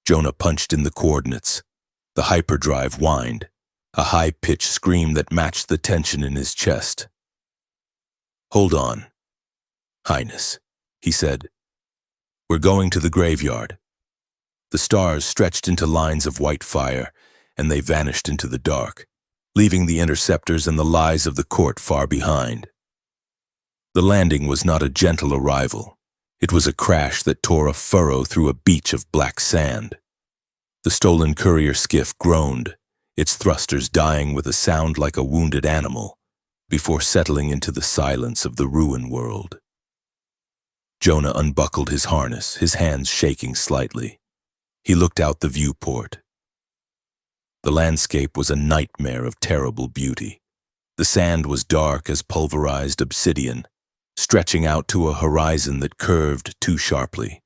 Jonah punched in the coordinates. The hyperdrive whined, a high-pitched scream that matched the tension in his chest. "Hold on, Highness," he said. "We're going to the graveyard." The stars stretched into lines of white fire, and they vanished into the dark, leaving the interceptors and the lies of the court far behind. The landing was not a gentle arrival. It was a crash that tore a furrow through a beach of black sand. The stolen courier skiff groaned, its thrusters dying with a sound like a wounded animal, before settling into the silence of the ruin world. Jonah unbuckled his harness, his hands shaking slightly. He looked out the viewport. The landscape was a nightmare of terrible beauty. The sand was dark as pulverized obsidian, stretching out to a horizon that curved too sharply.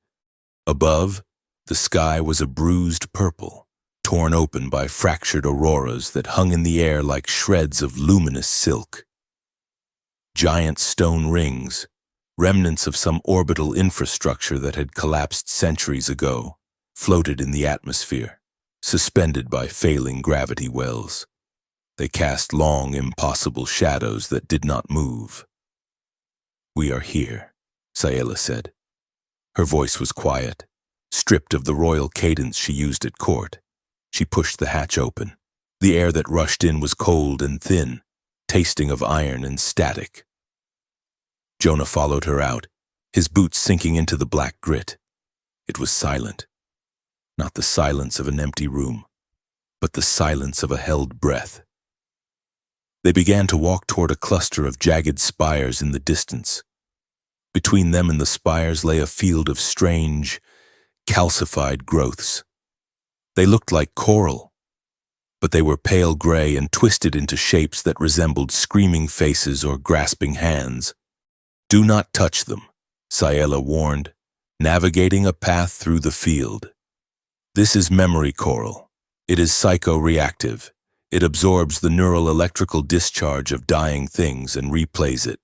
Above, the sky was a bruised purple, torn open by fractured auroras that hung in the air like shreds of luminous silk. Giant stone rings, remnants of some orbital infrastructure that had collapsed centuries ago, floated in the atmosphere, suspended by failing gravity wells. They cast long, impossible shadows that did not move. "We are here," Sayla said. Her voice was quiet, Stripped of the royal cadence she used at court, she pushed the hatch open. The air that rushed in was cold and thin, tasting of iron and static. Jonah followed her out, his boots sinking into the black grit. It was silent. Not the silence of an empty room, but the silence of a held breath. They began to walk toward a cluster of jagged spires in the distance. Between them and the spires lay a field of strange, calcified growths. They looked like coral, but they were pale gray and twisted into shapes that resembled screaming faces or grasping hands. "Do not touch them," Sayela warned, navigating a path through the field. "This is memory coral. It is psycho-reactive. It absorbs the neural electrical discharge of dying things and replays it."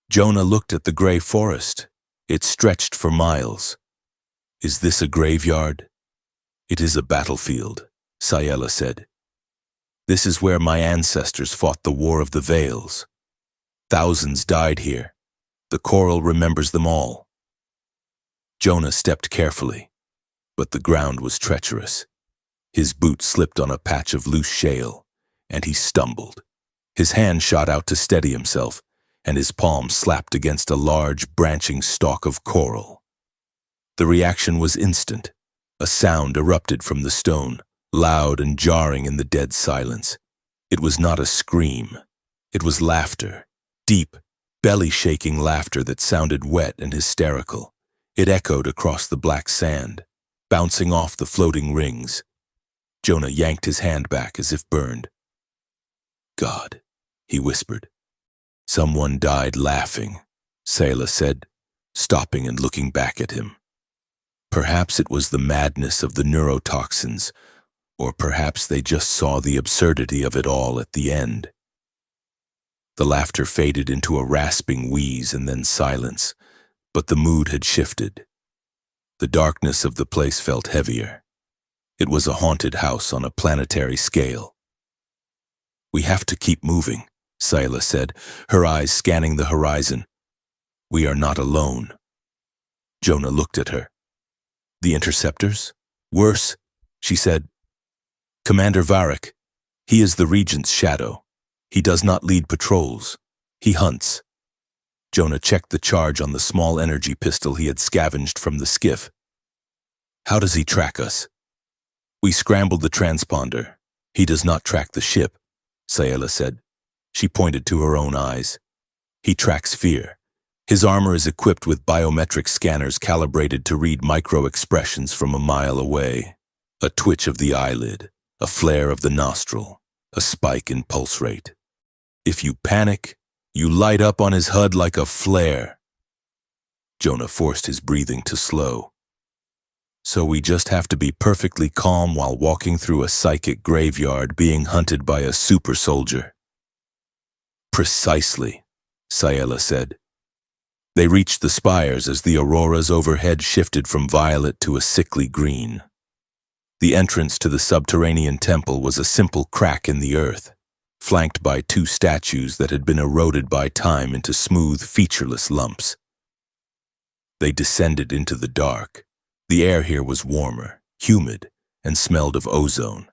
Jonah looked at the gray forest. It stretched for miles. "Is this a graveyard?" "It is a battlefield," Sayela said. "This is where my ancestors fought the War of the Veils. Thousands died here. The coral remembers them all." Jonah stepped carefully, but the ground was treacherous. His boot slipped on a patch of loose shale, and he stumbled. His hand shot out to steady himself, and his palm slapped against a large, branching stalk of coral. The reaction was instant. A sound erupted from the stone, loud and jarring in the dead silence. It was not a scream. It was laughter, deep, belly-shaking laughter that sounded wet and hysterical. It echoed across the black sand, bouncing off the floating rings. Jonah yanked his hand back as if burned. "God," he whispered. "Someone died laughing," Sayela said, stopping and looking back at him. Perhaps it was the madness of the neurotoxins, or perhaps they just saw the absurdity of it all at the end. The laughter faded into a rasping wheeze and then silence, but the mood had shifted. The darkness of the place felt heavier. It was a haunted house on a planetary scale. "We have to keep moving," Sayela said, her eyes scanning the horizon. "We are not alone." Jonah looked at her. "The interceptors? Worse," she said. "Commander Varric. He is the Regent's shadow. He does not lead patrols. He hunts." Jonah checked the charge on the small energy pistol he had scavenged from the skiff. "How does he track us?" "We scrambled the transponder. He does not track the ship," Sayela said. She pointed to her own eyes. "He tracks fear. His armor is equipped with biometric scanners calibrated to read micro-expressions from a mile away. A twitch of the eyelid, a flare of the nostril, a spike in pulse rate. If you panic, you light up on his HUD like a flare." Jonah forced his breathing to slow. "So we just have to be perfectly calm while walking through a psychic graveyard being hunted by a super soldier." "Precisely," Sayela said. They reached the spires as the auroras overhead shifted from violet to a sickly green. The entrance to the subterranean temple was a simple crack in the earth, flanked by two statues that had been eroded by time into smooth, featureless lumps. They descended into the dark. The air here was warmer, humid, and smelled of ozone.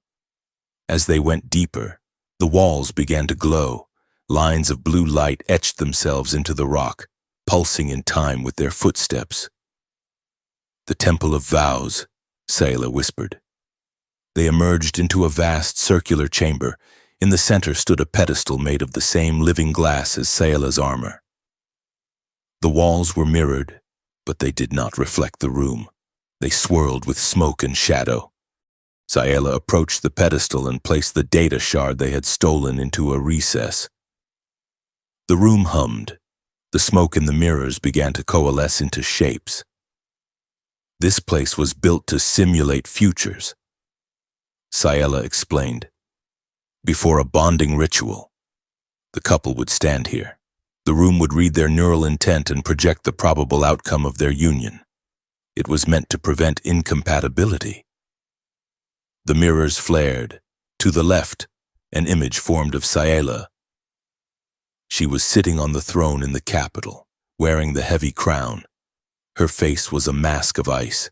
As they went deeper, the walls began to glow. Lines of blue light etched themselves into the rock, pulsing in time with their footsteps. "The Temple of Vows," Sayela whispered. They emerged into a vast circular chamber. In the center stood a pedestal made of the same living glass as Sayela's armor. The walls were mirrored, but they did not reflect the room. They swirled with smoke and shadow. Sayela approached the pedestal and placed the data shard they had stolen into a recess. The room hummed. The smoke in the mirrors began to coalesce into shapes. This place was built to simulate futures, Sayela explained. Before a bonding ritual, the couple would stand here. The room would read their neural intent and project the probable outcome of their union. It was meant to prevent incompatibility. The mirrors flared. To the left, an image formed of Sayela. She was sitting on the throne in the capital, wearing the heavy crown. Her face was a mask of ice.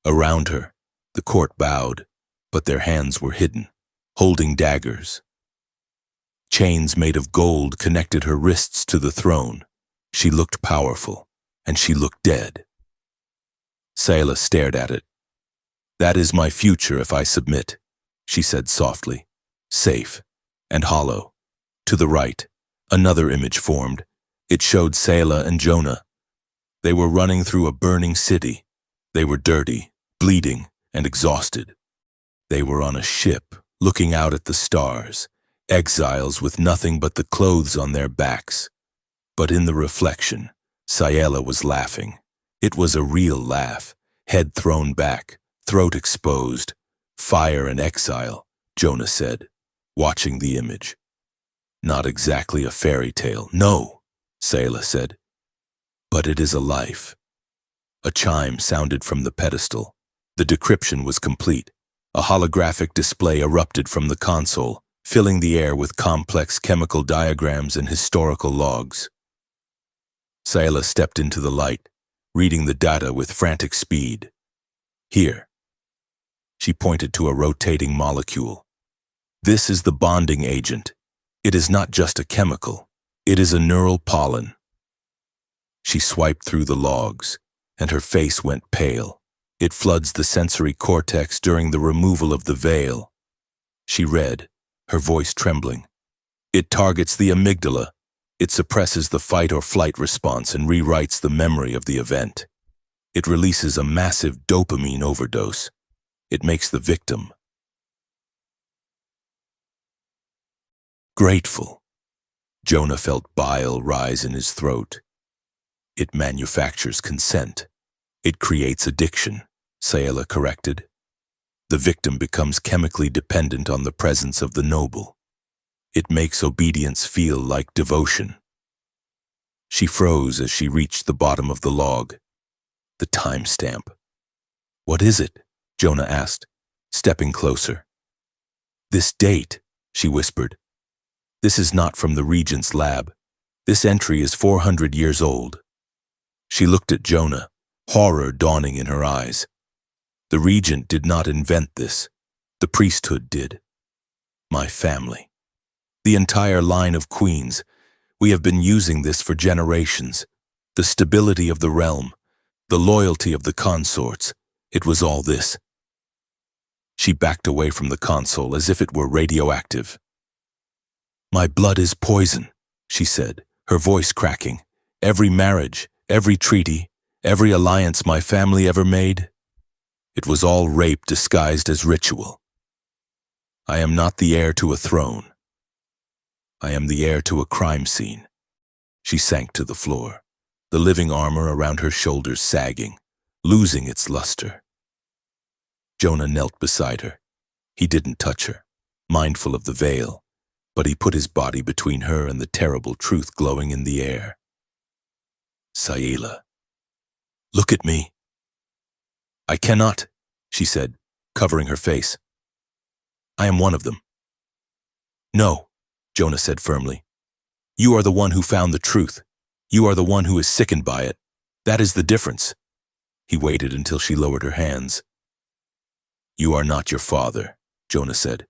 Around her, the court bowed, but their hands were hidden, holding daggers. Chains made of gold connected her wrists to the throne. She looked powerful, and she looked dead. Sayla stared at it. "That is my future if I submit," she said softly, safe and hollow. To the right, another image formed. It showed Sayla and Jonah. They were running through a burning city. They were dirty, bleeding, and exhausted. They were on a ship, looking out at the stars, exiles with nothing but the clothes on their backs. But in the reflection, Sayla was laughing. It was a real laugh, head thrown back, throat exposed. "Fire and exile," Jonah said, watching the image. "Not exactly a fairy tale." "No," Sayla said, "but it is a life." A chime sounded from the pedestal. The decryption was complete. A holographic display erupted from the console, filling the air with complex chemical diagrams and historical logs. Sayla stepped into the light, reading the data with frantic speed. "Here." She pointed to a rotating molecule. "This is the bonding agent. It is not just a chemical. It is a neural pollen." She swiped through the logs, and her face went pale. "It floods the sensory cortex during the removal of the veil." She read, her voice trembling. "It targets the amygdala. It suppresses the fight or flight response and rewrites the memory of the event. It releases a massive dopamine overdose. It makes the victim grateful." Jonah felt bile rise in his throat. "It manufactures consent. It creates addiction," Sayla corrected. "The victim becomes chemically dependent on the presence of the noble. It makes obedience feel like devotion." She froze as she reached the bottom of the log. The timestamp. "What is it?" Jonah asked, stepping closer. "This date," she whispered. "This is not from the Regent's lab. This entry is 400 years old." She looked at Jonah, horror dawning in her eyes. "The Regent did not invent this. The priesthood did. My family. The entire line of queens. We have been using this for generations. The stability of the realm, the loyalty of the consorts. It was all this." She backed away from the console as if it were radioactive. "My blood is poison," she said, her voice cracking. "Every marriage, every treaty, every alliance my family ever made, it was all rape disguised as ritual. I am not the heir to a throne. I am the heir to a crime scene." She sank to the floor, the living armor around her shoulders sagging, losing its luster. Jonah knelt beside her. He didn't touch her, mindful of the veil, but he put his body between her and the terrible truth glowing in the air. "Sayla, look at me." "I cannot," she said, covering her face. "I am one of them." "No," Jonah said firmly. "You are the one who found the truth. You are the one who is sickened by it. That is the difference." He waited until she lowered her hands. "You are not your father," Jonah said,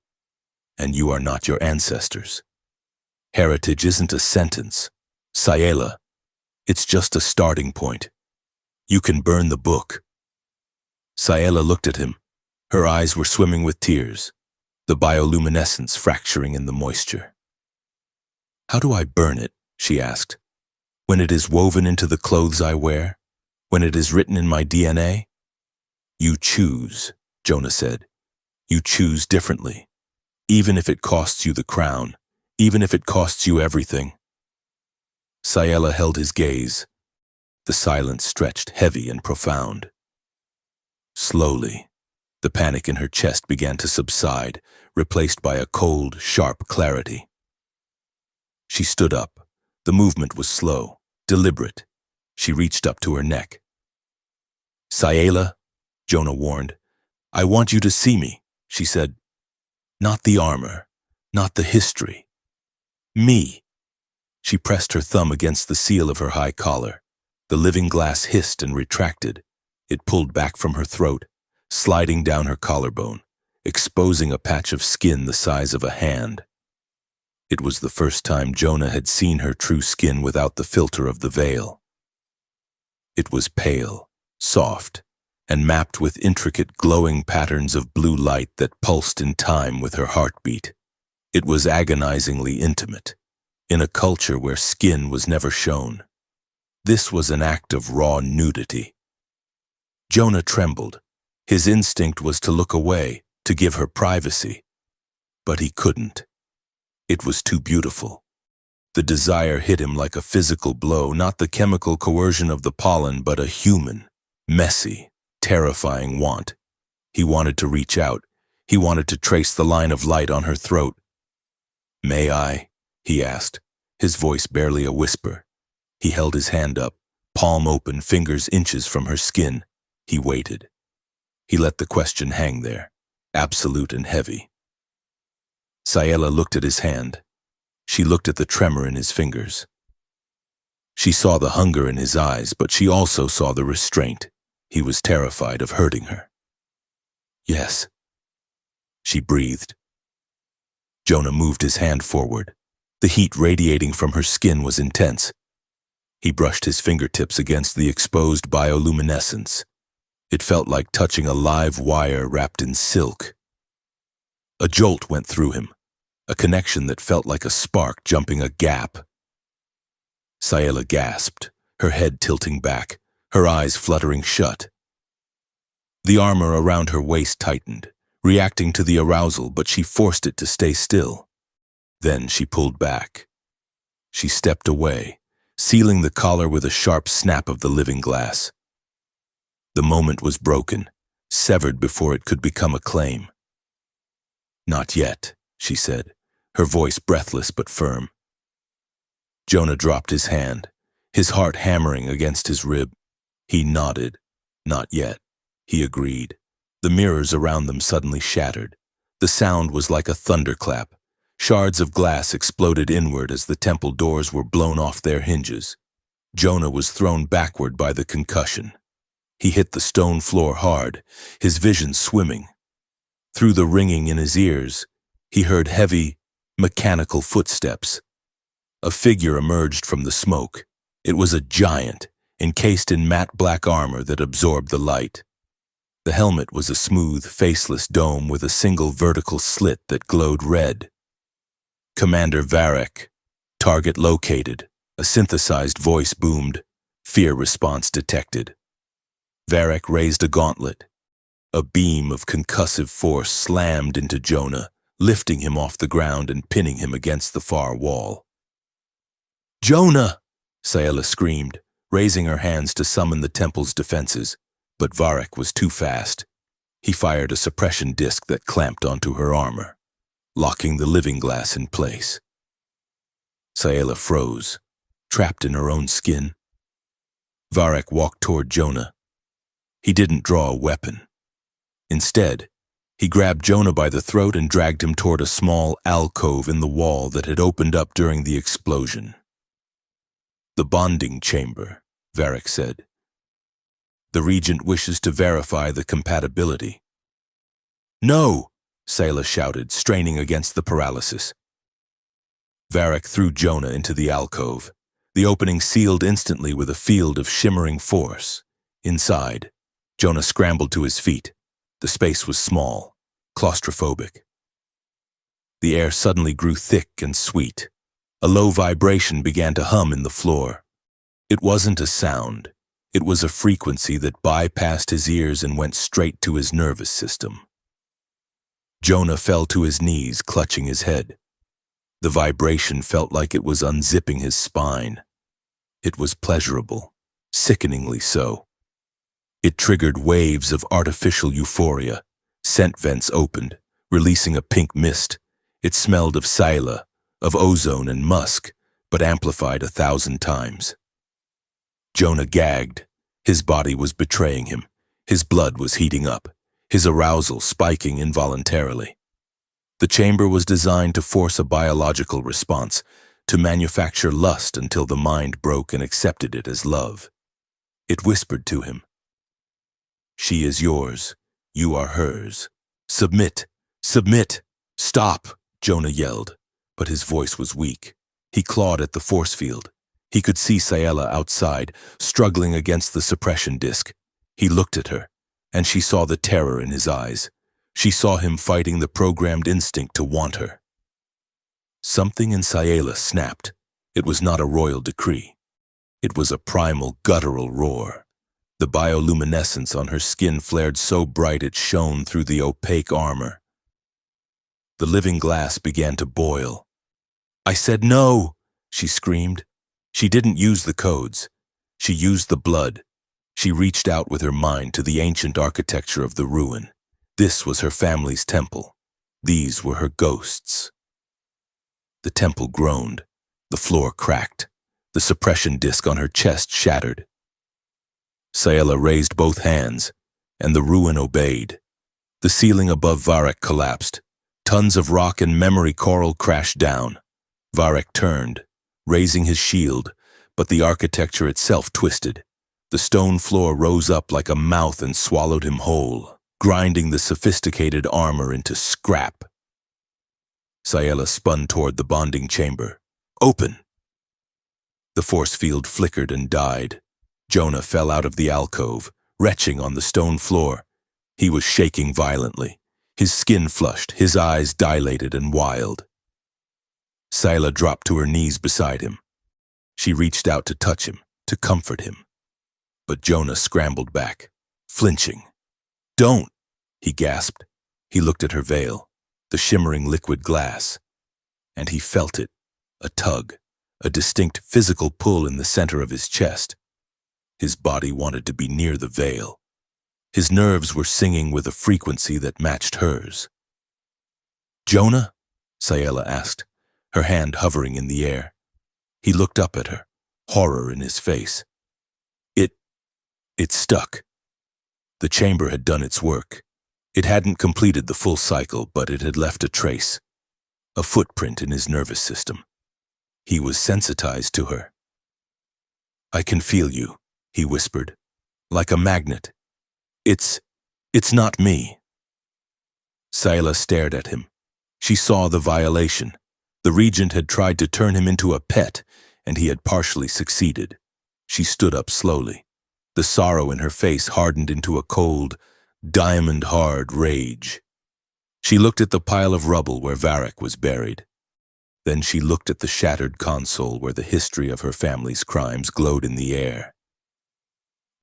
"and you are not your ancestors. Heritage isn't a sentence, Sayla. It's just a starting point. You can burn the book." Sayla looked at him. Her eyes were swimming with tears, the bioluminescence fracturing in the moisture. "How do I burn it?" she asked. "When it is woven into the clothes I wear? When it is written in my DNA?" "You choose," Jonah said. "You choose differently, even if it costs you the crown, even if it costs you everything." Sayla held his gaze. The silence stretched heavy and profound. Slowly, the panic in her chest began to subside, replaced by a cold, sharp clarity. She stood up. The movement was slow, deliberate. She reached up to her neck. "Sayla," Jonah warned, "I want you to see me," she said. "Not the armor, not the history. Me." She pressed her thumb against the seal of her high collar. The living glass hissed and retracted. It pulled back from her throat, sliding down her collarbone, exposing a patch of skin the size of a hand. It was the first time Jonah had seen her true skin without the filter of the veil. It was pale, soft, and mapped with intricate glowing patterns of blue light that pulsed in time with her heartbeat. It was agonizingly intimate, in a culture where skin was never shown. This was an act of raw nudity. Jonah trembled. His instinct was to look away, to give her privacy. But he couldn't. It was too beautiful. The desire hit him like a physical blow, not the chemical coercion of the pollen, but a human, messy, terrifying want. He wanted to reach out. He wanted to trace the line of light on her throat. "May I?" he asked, his voice barely a whisper. He held his hand up, palm open, fingers inches from her skin. He waited. He let the question hang there, absolute and heavy. Sayela looked at his hand. She looked at the tremor in his fingers. She saw the hunger in his eyes, but she also saw the restraint. He was terrified of hurting her. "Yes," she breathed. Jonah moved his hand forward. The heat radiating from her skin was intense. He brushed his fingertips against the exposed bioluminescence. It felt like touching a live wire wrapped in silk. A jolt went through him, a connection that felt like a spark jumping a gap. Sayela gasped, her head tilting back, her eyes fluttering shut. The armor around her waist tightened, reacting to the arousal, but she forced it to stay still. Then she pulled back. She stepped away, sealing the collar with a sharp snap of the living glass. The moment was broken, severed before it could become a claim. "Not yet," she said, her voice breathless but firm. Jonah dropped his hand, his heart hammering against his rib. He nodded. "Not yet," he agreed. The mirrors around them suddenly shattered. The sound was like a thunderclap. Shards of glass exploded inward as the temple doors were blown off their hinges. Jonah was thrown backward by the concussion. He hit the stone floor hard, his vision swimming. Through the ringing in his ears, he heard heavy, mechanical footsteps. A figure emerged from the smoke. It was a giant, encased in matte black armor that absorbed the light. The helmet was a smooth, faceless dome with a single vertical slit that glowed red. "Commander Varek, target located," a synthesized voice boomed. Fear response detected. Varek raised a gauntlet. A beam of concussive force slammed into Jonah, lifting him off the ground and pinning him against the far wall. "Jonah!" Sayela screamed, raising her hands to summon the temple's defenses, but Varek was too fast. He fired a suppression disc that clamped onto her armor, locking the living glass in place. Sayela froze, trapped in her own skin. Varek walked toward Jonah. He didn't draw a weapon. Instead, he grabbed Jonah by the throat and dragged him toward a small alcove in the wall that had opened up during the explosion. "The bonding chamber," Varek said. "The Regent wishes to verify the compatibility." "No!" Sayela shouted, straining against the paralysis. Varek threw Jonah into the alcove. The opening sealed instantly with a field of shimmering force. Inside, Jonah scrambled to his feet. The space was small, claustrophobic. The air suddenly grew thick and sweet. A low vibration began to hum in the floor. It wasn't a sound. It was a frequency that bypassed his ears and went straight to his nervous system. Jonah fell to his knees, clutching his head. The vibration felt like it was unzipping his spine. It was pleasurable, sickeningly so. It triggered waves of artificial euphoria. Scent vents opened, releasing a pink mist. It smelled of Sayela, of ozone and musk, but amplified 1,000 times. Jonah gagged. His body was betraying him. His blood was heating up, his arousal spiking involuntarily. The chamber was designed to force a biological response, to manufacture lust until the mind broke and accepted it as love. It whispered to him, "She is yours. You are hers. Submit! Submit! Stop!" Jonah yelled, but his voice was weak. He clawed at the force field. He could see Sayela outside, struggling against the suppression disc. He looked at her, and she saw the terror in his eyes. She saw him fighting the programmed instinct to want her. Something in Sayela snapped. It was not a royal decree. It was a primal, guttural roar. The bioluminescence on her skin flared so bright it shone through the opaque armor. The living glass began to boil. "I said no!" she screamed. She didn't use the codes. She used the blood. She reached out with her mind to the ancient architecture of the ruin. This was her family's temple. These were her ghosts. The temple groaned. The floor cracked. The suppression disc on her chest shattered. Sayela raised both hands, and the ruin obeyed. The ceiling above Varek collapsed. Tons of rock and memory coral crashed down. Varek turned, raising his shield, but the architecture itself twisted. The stone floor rose up like a mouth and swallowed him whole, grinding the sophisticated armor into scrap. Sayela spun toward the bonding chamber. "Open!" The force field flickered and died. Jonah fell out of the alcove, retching on the stone floor. He was shaking violently. His skin flushed, his eyes dilated and wild. Sayela dropped to her knees beside him. She reached out to touch him, to comfort him. But Jonah scrambled back, flinching. "Don't!" he gasped. He looked at her veil, the shimmering liquid glass, and he felt it, a tug, a distinct physical pull in the center of his chest. His body wanted to be near the veil. His nerves were singing with a frequency that matched hers. "Jonah?" Sayela asked, her hand hovering in the air. He looked up at her, horror in his face. It stuck. The chamber had done its work. It hadn't completed the full cycle, but it had left a trace, a footprint in his nervous system. He was sensitized to her. "I can feel you," he whispered, "like a magnet. It's not me." Sayela stared at him. She saw the violation. The regent had tried to turn him into a pet, and he had partially succeeded. She stood up slowly. The sorrow in her face hardened into a cold, diamond-hard rage. She looked at the pile of rubble where Varek was buried. Then she looked at the shattered console where the history of her family's crimes glowed in the air.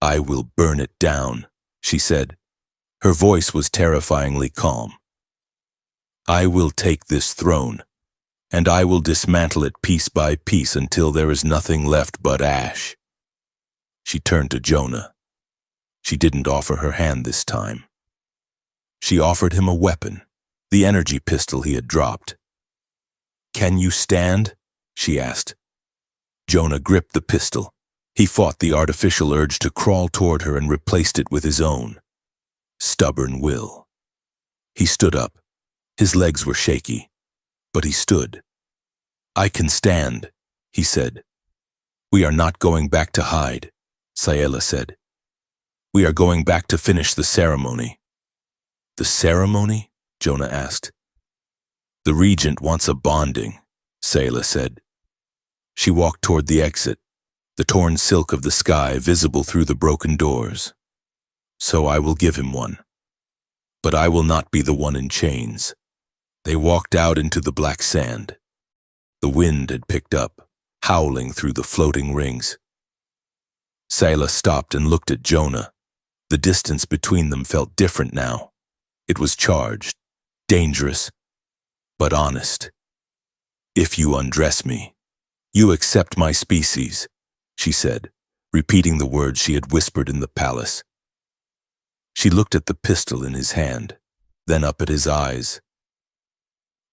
"I will burn it down," she said. Her voice was terrifyingly calm. "I will take this throne, and I will dismantle it piece by piece until there is nothing left but ash." She turned to Jonah. She didn't offer her hand this time. She offered him a weapon, the energy pistol he had dropped. "Can you stand?" she asked. Jonah gripped the pistol. He fought the artificial urge to crawl toward her and replaced it with his own. Stubborn will. He stood up. His legs were shaky, but he stood. "I can stand," he said. "We are not going back to hide," Sayela said. "We are going back to finish the ceremony." "The ceremony?" Jonah asked. "The regent wants a bonding," Sayela said. She walked toward the exit, the torn silk of the sky visible through the broken doors. "So I will give him one. But I will not be the one in chains." They walked out into the black sand. The wind had picked up, howling through the floating rings. Sayela stopped and looked at Jonah. The distance between them felt different now. It was charged, dangerous, but honest. "If you undress me, you accept my species," she said, repeating the words she had whispered in the palace. She looked at the pistol in his hand, then up at his eyes.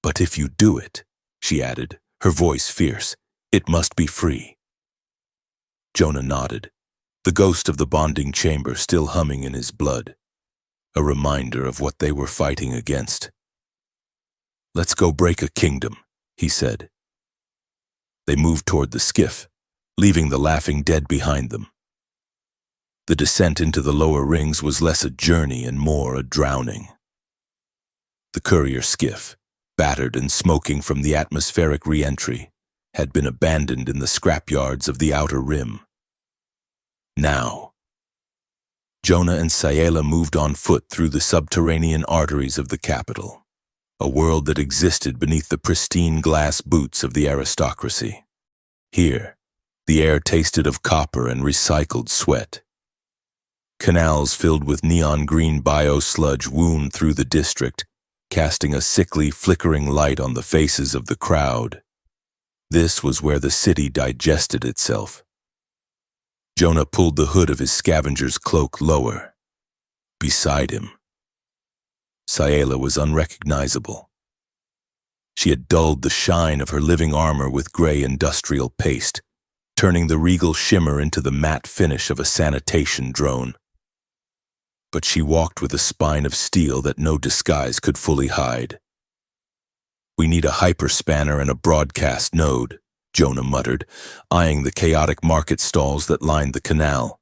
"But if you do it," she added, her voice fierce, "it must be free." Jonah nodded, the ghost of the bonding chamber still humming in his blood, a reminder of what they were fighting against. "Let's go break a kingdom," he said. They moved toward the skiff, leaving the laughing dead behind them. The descent into the lower rings was less a journey and more a drowning. The courier skiff, battered and smoking from the atmospheric re-entry, had been abandoned in the scrapyards of the outer rim. Now, Jonah and Sayela moved on foot through the subterranean arteries of the capital, a world that existed beneath the pristine glass boots of the aristocracy. Here, the air tasted of copper and recycled sweat. Canals filled with neon green bio-sludge wound through the district, casting a sickly, flickering light on the faces of the crowd. This was where the city digested itself. Jonah pulled the hood of his scavenger's cloak lower. Beside him, Sayela was unrecognizable. She had dulled the shine of her living armor with gray industrial paste, turning the regal shimmer into the matte finish of a sanitation drone. But she walked with a spine of steel that no disguise could fully hide. "We need a hyperspanner and a broadcast node," Jonah muttered, eyeing the chaotic market stalls that lined the canal.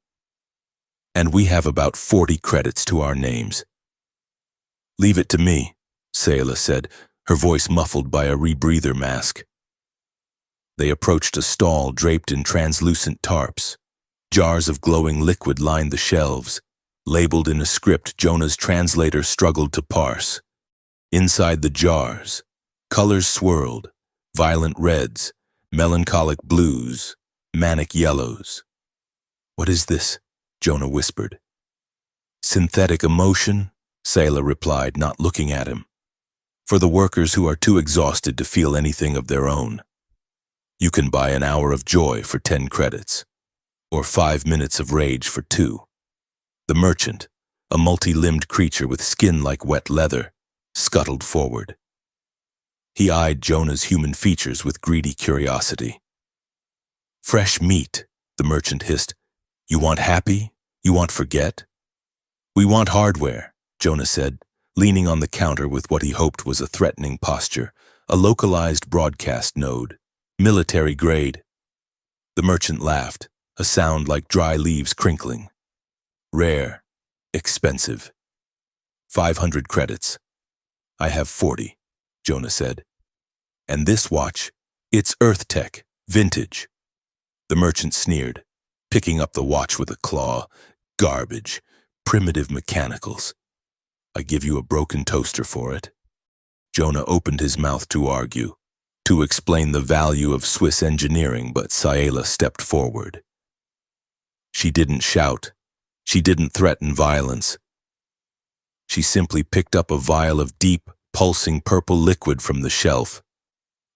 "And we have about 40 credits to our names." "Leave it to me," Sayela said, her voice muffled by a rebreather mask. They approached a stall draped in translucent tarps. Jars of glowing liquid lined the shelves, labeled in a script Jonah's translator struggled to parse. Inside the jars, colors swirled, violent reds, melancholic blues, manic yellows. "What is this?" Jonah whispered. "Synthetic emotion," Sayela replied, not looking at him. "For the workers who are too exhausted to feel anything of their own. You can buy an hour of joy for 10 credits, or 5 minutes of rage for 2. The merchant, a multi-limbed creature with skin like wet leather, scuttled forward. He eyed Jonah's human features with greedy curiosity. "Fresh meat," the merchant hissed. "You want happy? You want forget?" "We want hardware," Jonah said, leaning on the counter with what he hoped was a threatening posture, a localized broadcast node, military grade. The merchant laughed, a sound like dry leaves crinkling. "Rare, expensive. 500 credits. I have 40, Jonah said. "And this watch, it's Earth Tech, vintage." The merchant sneered, picking up the watch with a claw. "Garbage, primitive mechanicals. I give you a broken toaster for it." Jonah opened his mouth to argue, to explain the value of Swiss engineering, but Sayela stepped forward. She didn't shout. She didn't threaten violence. She simply picked up a vial of deep, pulsing purple liquid from the shelf.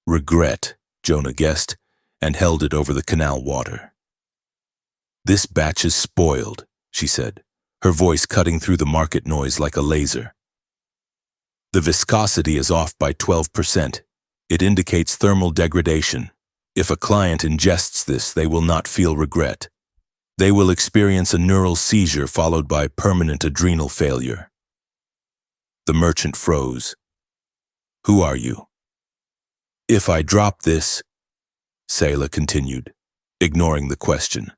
"Regret," Jonah guessed, and held it over the canal water. "This batch is spoiled," she said, her voice cutting through the market noise like a laser. "The viscosity is off by 12%. It indicates thermal degradation. If a client ingests this, they will not feel regret. They will experience a neural seizure followed by permanent adrenal failure." The merchant froze. "Who are you?" "If I drop this," Sayela continued, ignoring the question,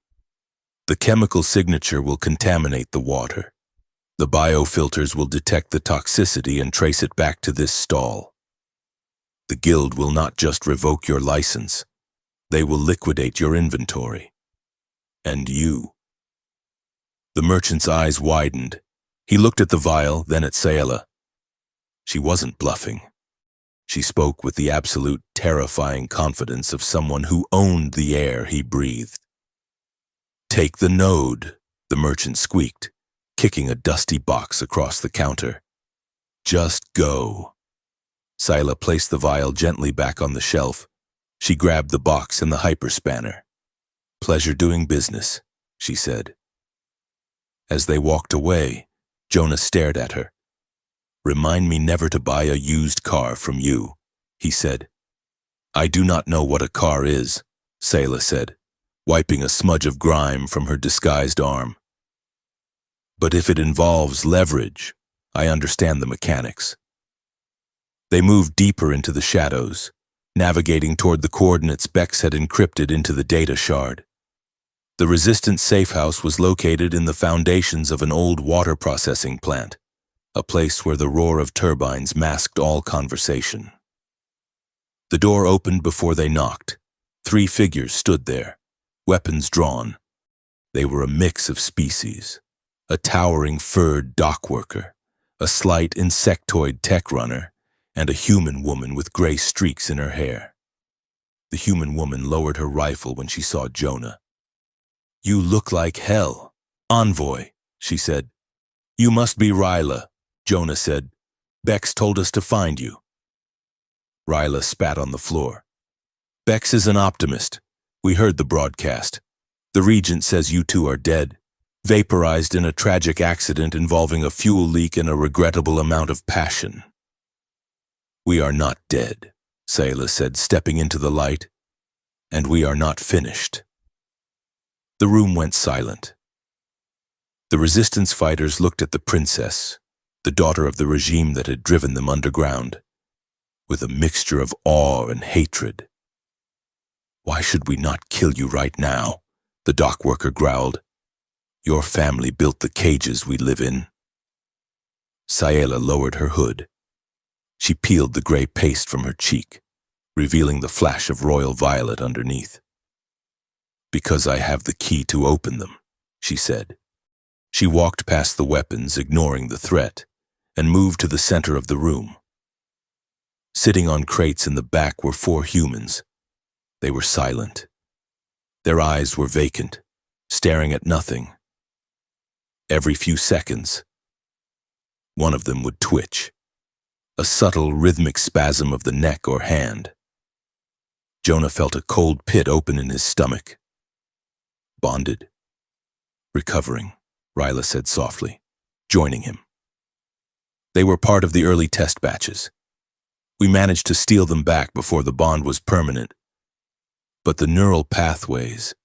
"the chemical signature will contaminate the water. The biofilters will detect the toxicity and trace it back to this stall. The guild will not just revoke your license. They will liquidate your inventory. And you." The merchant's eyes widened. He looked at the vial, then at Sayela. She wasn't bluffing. She spoke with the absolute, terrifying confidence of someone who owned the air he breathed. "Take the node," the merchant squeaked, kicking a dusty box across the counter. "Just go." Sayela placed the vial gently back on the shelf. She grabbed the box and the hyperspanner. "Pleasure doing business," she said. As they walked away, Jonah stared at her. "Remind me never to buy a used car from you," he said. "I do not know what a car is," Sayela said, wiping a smudge of grime from her disguised arm. "But if it involves leverage, I understand the mechanics." They moved deeper into the shadows, navigating toward the coordinates Bex had encrypted into the data shard. The Resistance safe house was located in the foundations of an old water processing plant, a place where the roar of turbines masked all conversation. The door opened before they knocked. 3 figures stood there, weapons drawn. They were a mix of species: a towering furred dock worker, a slight insectoid tech runner, and a human woman with gray streaks in her hair. The human woman lowered her rifle when she saw Jonah. "You look like hell. Envoy," she said. "You must be Ryla," Jonah said. "Bex told us to find you." Ryla spat on the floor. "Bex is an optimist. We heard the broadcast. The Regent says you two are dead, vaporized in a tragic accident involving a fuel leak and a regrettable amount of passion." "We are not dead," Sayla said, stepping into the light. "And we are not finished." The room went silent. The Resistance fighters looked at the princess, the daughter of the regime that had driven them underground, with a mixture of awe and hatred. "Why should we not kill you right now?" the dock worker growled. "Your family built the cages we live in." Sayla lowered her hood. She peeled the gray paste from her cheek, revealing the flash of royal violet underneath. "Because I have the key to open them," she said. She walked past the weapons, ignoring the threat, and moved to the center of the room. Sitting on crates in the back were 4 humans. They were silent. Their eyes were vacant, staring at nothing. Every few seconds, one of them would twitch, a subtle rhythmic spasm of the neck or hand. Jonah felt a cold pit open in his stomach. "Bonded. Recovering," Ryla said softly, joining him. "They were part of the early test batches. We managed to steal them back before the bond was permanent. But the neural pathways,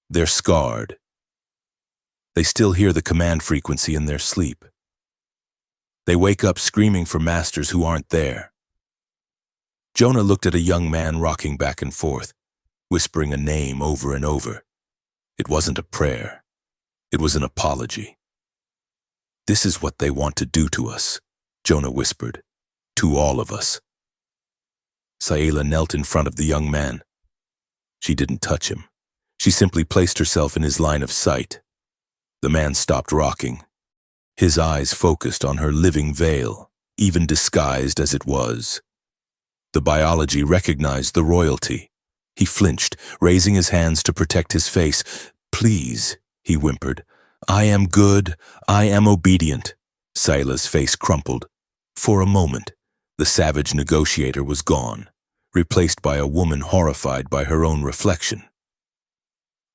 they're scarred. They still hear the command frequency in their sleep. They wake up screaming for masters who aren't there." Jonah looked at a young man rocking back and forth, whispering a name over and over. It wasn't a prayer. It was an apology. "This is what they want to do to us," Jonah whispered. "To all of us." Sayla knelt in front of the young man. She didn't touch him. She simply placed herself in his line of sight. The man stopped rocking. His eyes focused on her living veil, even disguised as it was. The biology recognized the royalty. He flinched, raising his hands to protect his face. "Please," he whimpered. "I am good. I am obedient." Sayla's face crumpled. For a moment, the savage negotiator was gone, replaced by a woman horrified by her own reflection.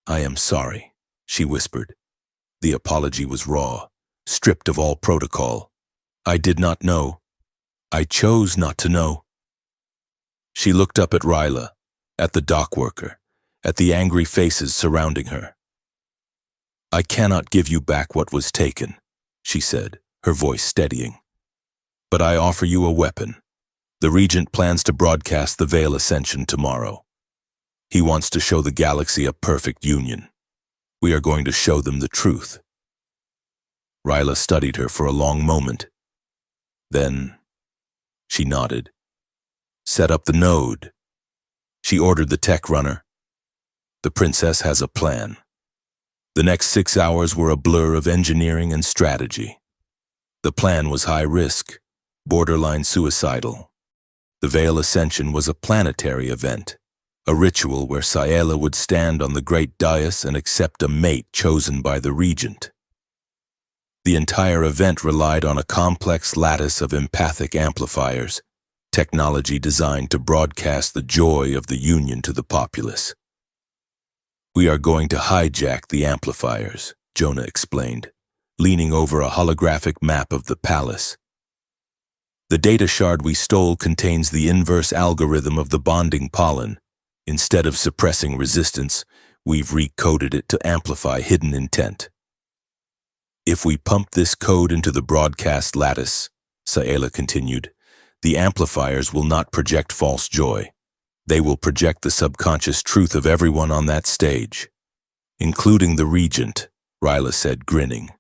"I am sorry," she whispered. The apology was raw, stripped of all protocol. "I did not know. I chose not to know." She looked up at Ryla, at the dock worker, at the angry faces surrounding her. "I cannot give you back what was taken," she said, her voice steadying. "But I offer you a weapon. The Regent plans to broadcast the Veil Ascension tomorrow. He wants to show the galaxy a perfect union. We are going to show them the truth." Ryla studied her for a long moment. Then she nodded. "Set up the node." She ordered the tech runner. "The princess has a plan." The next 6 hours were a blur of engineering and strategy. The plan was high risk, borderline suicidal. The Veil Ascension was a planetary event, a ritual where Sayla would stand on the great dais and accept a mate chosen by the Regent. The entire event relied on a complex lattice of empathic amplifiers, technology designed to broadcast the joy of the Union to the populace. "We are going to hijack the amplifiers," Jonah explained, leaning over a holographic map of the palace. "The data shard we stole contains the inverse algorithm of the bonding pollen. Instead of suppressing resistance, we've recoded it to amplify hidden intent. If we pump this code into the broadcast lattice," Sayla continued, "the amplifiers will not project false joy. They will project the subconscious truth of everyone on that stage. Including the regent, Ryla said, grinning.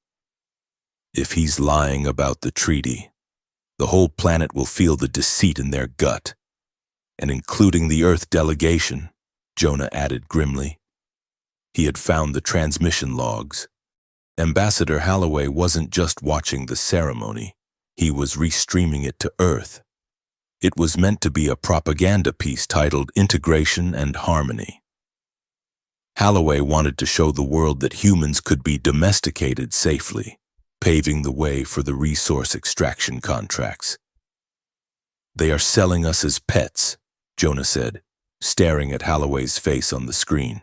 If he's lying about the treaty, the whole planet will feel the deceit in their gut. And including the Earth delegation, Jonah added grimly. He had found the transmission logs. Ambassador Halloway wasn't just watching the ceremony, he was restreaming it to Earth. It was meant to be a propaganda piece titled Integration and Harmony. Halloway wanted to show the world that humans could be domesticated safely, paving the way for the resource extraction contracts. They are selling us as pets, Jonah said, staring at Halloway's face on the screen.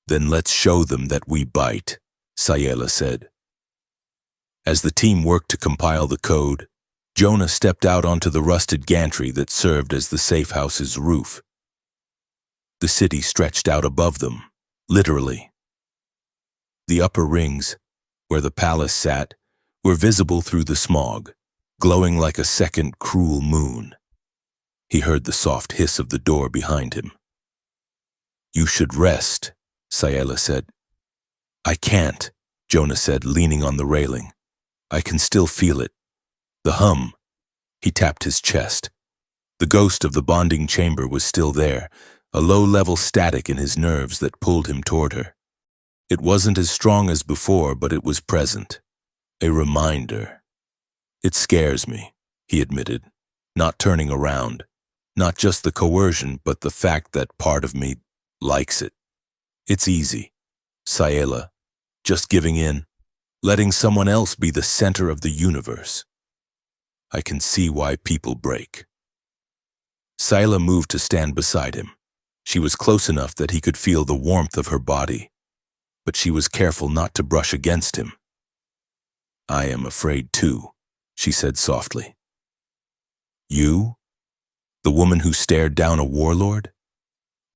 Then let's show them that we bite, Sayela said. As the team worked to compile the code, Jonah stepped out onto the rusted gantry that served as the safe house's roof. The city stretched out above them, literally. The upper rings, where the palace sat, were visible through the smog, glowing like a second cruel moon. He heard the soft hiss of the door behind him. You should rest, Sayela said. I can't, Jonah said, leaning on the railing. I can still feel it. The hum. He tapped his chest. The ghost of the bonding chamber was still there, a low-level static in his nerves that pulled him toward her. It wasn't as strong as before, but it was present. A reminder. It scares me, he admitted, not turning around. Not just the coercion, but the fact that part of me likes it. It's easy, Sayela, just giving in, letting someone else be the center of the universe. I can see why people break. Sayela moved to stand beside him. She was close enough that he could feel the warmth of her body, but she was careful not to brush against him. I am afraid too, she said softly. You? The woman who stared down a warlord?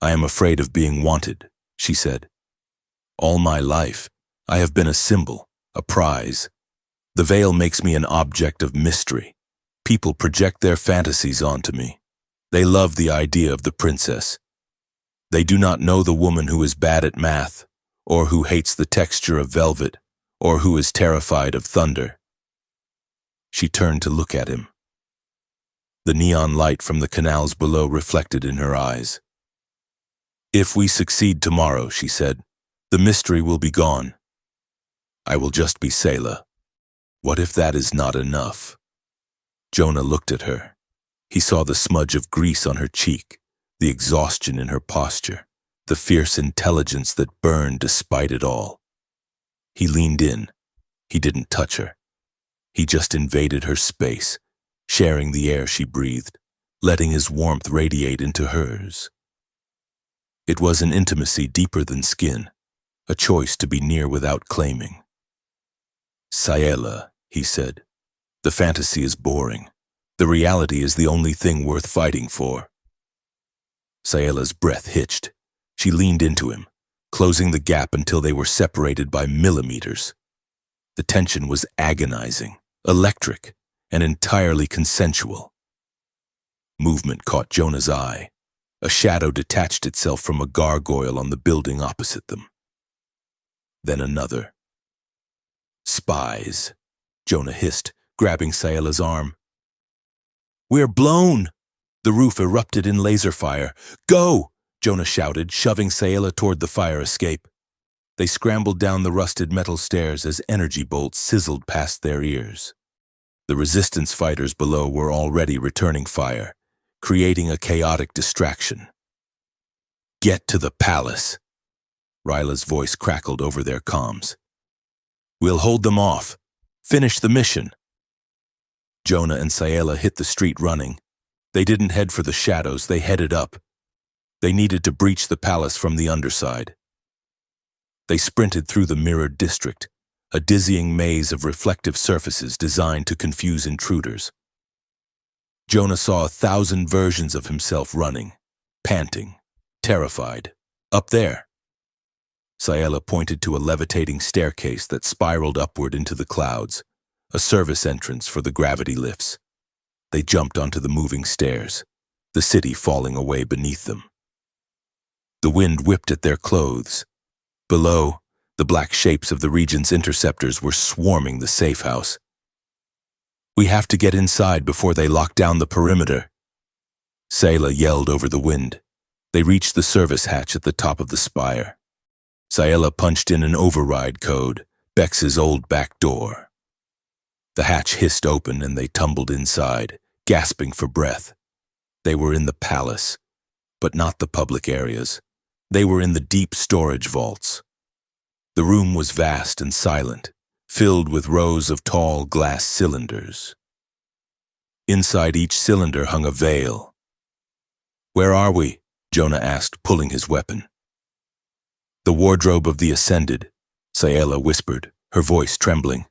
I am afraid of being wanted, she said. All my life, I have been a symbol, a prize. The veil makes me an object of mystery. People project their fantasies onto me. They love the idea of the princess. They do not know the woman who is bad at math, or who hates the texture of velvet, or who is terrified of thunder. She turned to look at him. The neon light from the canals below reflected in her eyes. If we succeed tomorrow, she said, the mystery will be gone. I will just be Sayla. What if that is not enough? Jonah looked at her. He saw the smudge of grease on her cheek, the exhaustion in her posture, the fierce intelligence that burned despite it all. He leaned in. He didn't touch her. He just invaded her space, sharing the air she breathed, letting his warmth radiate into hers. It was an intimacy deeper than skin, a choice to be near without claiming. Sayela, he said, the fantasy is boring. The reality is the only thing worth fighting for. Sayela's breath hitched. She leaned into him, closing the gap until they were separated by millimeters. The tension was agonizing, electric, and entirely consensual. Movement caught Jonah's eye. A shadow detached itself from a gargoyle on the building opposite them. Then another. Spies, Jonah hissed, grabbing Sayela's arm. We're blown! The roof erupted in laser fire. Go! Jonah shouted, shoving Sayela toward the fire escape. They scrambled down the rusted metal stairs as energy bolts sizzled past their ears. The resistance fighters below were already returning fire, creating a chaotic distraction. Get to the palace. Ryla's voice crackled over their comms. We'll hold them off. Finish the mission. Jonah and Sayela hit the street running. They didn't head for the shadows, they headed up. They needed to breach the palace from the underside. They sprinted through the mirrored district, a dizzying maze of reflective surfaces designed to confuse intruders. Jonah saw 1,000 versions of himself running, panting, terrified. Up there. Sayela pointed to a levitating staircase that spiraled upward into the clouds, a service entrance for the gravity lifts. They jumped onto the moving stairs, the city falling away beneath them. The wind whipped at their clothes. Below, the black shapes of the Regent's interceptors were swarming the safe house. "We have to get inside before they lock down the perimeter," Sayla yelled over the wind. They reached the service hatch at the top of the spire. Sayla punched in an override code, Bex's old back door. The hatch hissed open and they tumbled inside, gasping for breath. They were in the palace, but not the public areas. They were in the deep storage vaults. The room was vast and silent, filled with rows of tall glass cylinders. Inside each cylinder hung a veil. "Where are we?" Jonah asked, pulling his weapon. "The wardrobe of the Ascended," Sayla whispered, her voice trembling.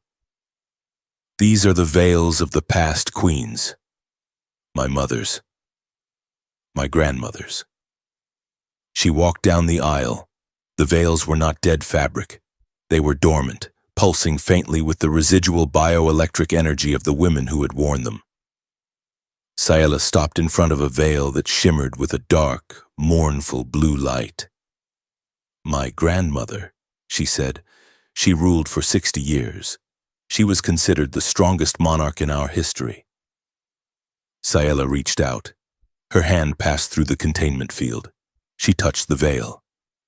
"These are the veils of the past queens. My mother's. My grandmother's." She walked down the aisle. The veils were not dead fabric. They were dormant, pulsing faintly with the residual bioelectric energy of the women who had worn them. Sayla stopped in front of a veil that shimmered with a dark, mournful blue light. "My grandmother," she said. "She ruled for 60 years. She was considered the strongest monarch in our history." Sayla reached out. Her hand passed through the containment field. She touched the veil.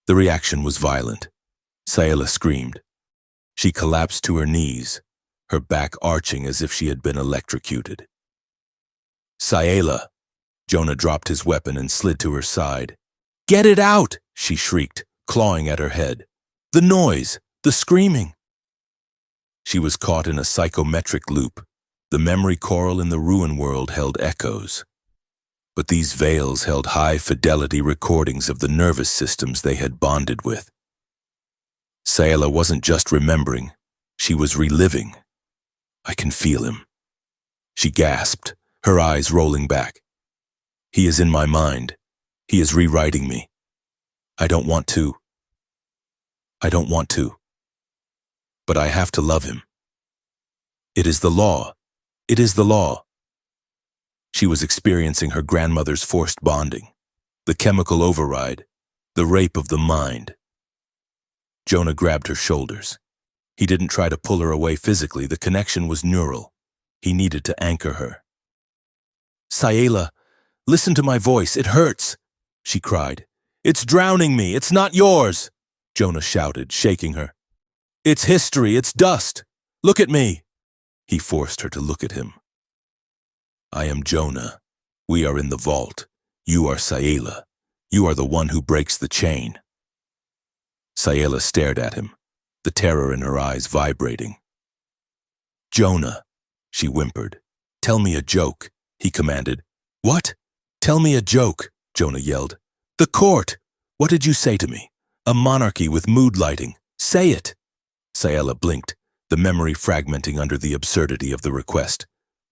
The reaction was violent. Sayla screamed. She collapsed to her knees, her back arching as if she had been electrocuted. "Sayla!" Jonah dropped his weapon and slid to her side. "Get it out!" she shrieked, clawing at her head. "The noise! The screaming!" She was caught in a psychometric loop. The memory coral in the ruin world held echoes. But these veils held high-fidelity recordings of the nervous systems they had bonded with. Sayla wasn't just remembering, she was reliving. "I can feel him." She gasped, her eyes rolling back. "He is in my mind. He is rewriting me. I don't want to. But I have to love him. It is the law. It is the law." She was experiencing her grandmother's forced bonding, the chemical override, the rape of the mind. Jonah grabbed her shoulders. He didn't try to pull her away physically. The connection was neural. He needed to anchor her. "Sayla, listen to my voice. It hurts," she cried. "It's drowning me. It's not yours," Jonah shouted, shaking her. "It's history. It's dust. Look at me." He forced her to look at him. "I am Jonah. We are in the vault. You are Sayla. You are the one who breaks the chain." Sayla stared at him, the terror in her eyes vibrating. "Jonah," she whimpered. "Tell me a joke," he commanded. "What? Tell me a joke," Jonah yelled. "The court! What did you say to me? A monarchy with mood lighting. Say it." Sayla blinked, the memory fragmenting under the absurdity of the request.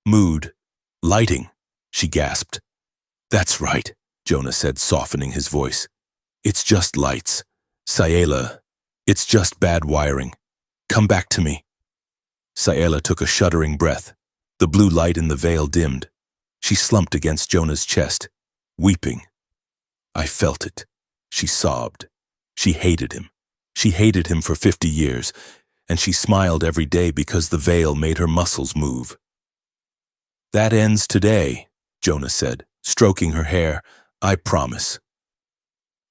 "Mood lighting," she gasped. "That's right," Jonah said, softening his voice. "It's just lights. Sayla, it's just bad wiring. Come back to me." Sayla took a shuddering breath. The blue light in the veil dimmed. She slumped against Jonah's chest, weeping. "I felt it," she sobbed. She hated him. She hated him for 50 years, and she smiled every day because the veil made her muscles move. "That ends today," Jonah said, stroking her hair. "I promise."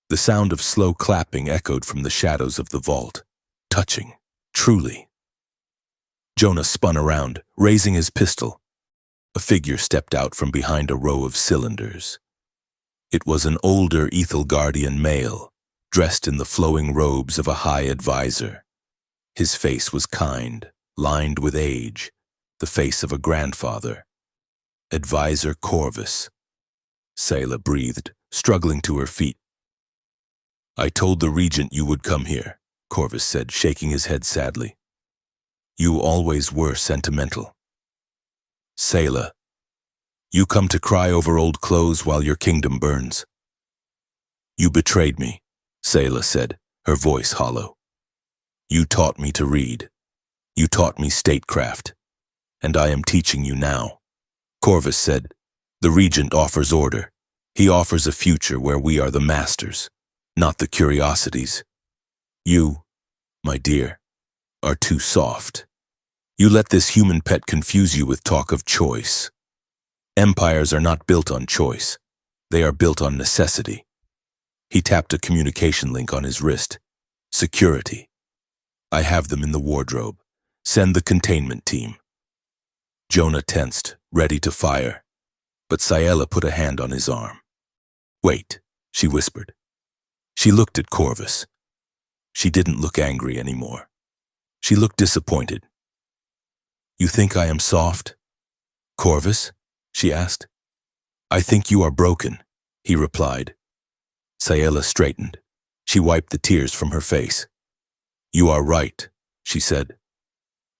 The sound of slow clapping echoed from the shadows of the vault. Touching, truly. Jonah spun around, raising his pistol. A figure stepped out from behind a row of cylinders. It was an older Ethelgardian male, dressed in the flowing robes of a high advisor. His face was kind, lined with age, the face of a grandfather. Advisor Corvus. Sayla breathed, struggling to her feet. "I told the regent you would come here," Corvus said, shaking his head sadly. "You always were sentimental. Sayla, you come to cry over old clothes while your kingdom burns." "You betrayed me," Sayla said, her voice hollow. "You taught me to read. You taught me statecraft. And I am teaching you now." Corvus said, "The regent offers order. He offers a future where we are the masters, not the curiosities. You, my dear, are too soft. You let this human pet confuse you with talk of choice. Empires are not built on choice. They are built on necessity. He tapped a communication link on his wrist. Security. I have them in the wardrobe. Send the containment team. Jonah tensed, ready to fire, but Ciela put a hand on his arm. Wait, she whispered. She looked at Corvus. She didn't look angry anymore. She looked disappointed. You think I am soft? Corvus? She asked. I think you are broken, he replied. Ciela straightened. She wiped the tears from her face. You are right, she said.